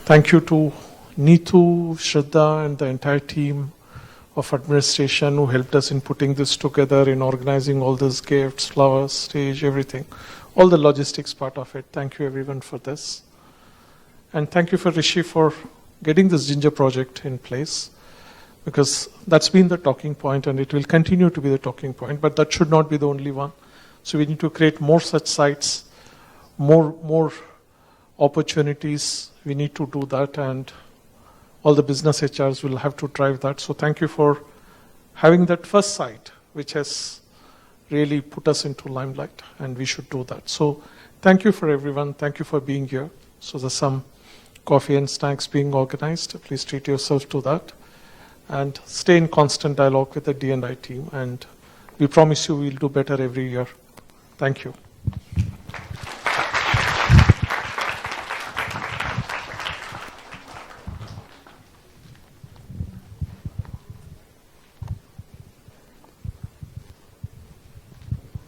Thank you to Neetu, Shraddha and the entire team of administration who helped us in putting this together, in organizing all these gifts, flowers, stage, everything. All the logistics part of it. Thank you everyone for this. And thank you for Rishi for getting this Ginger project in place, because that's been the talking point and it will continue to be the talking point, but that should not be the only one. So we need to create more such sites, more opportunities. We need to do that, and all the business HRs will have to drive that. So thank you for having that first site, which has really put us into limelight, and we should do that. So thank you for everyone. Thank you for being here. So there's some coffee and snacks being organized. Please treat yourself to that. And stay in constant dialogue with the D&I team, and we promise you we'll do better every year. Thank you.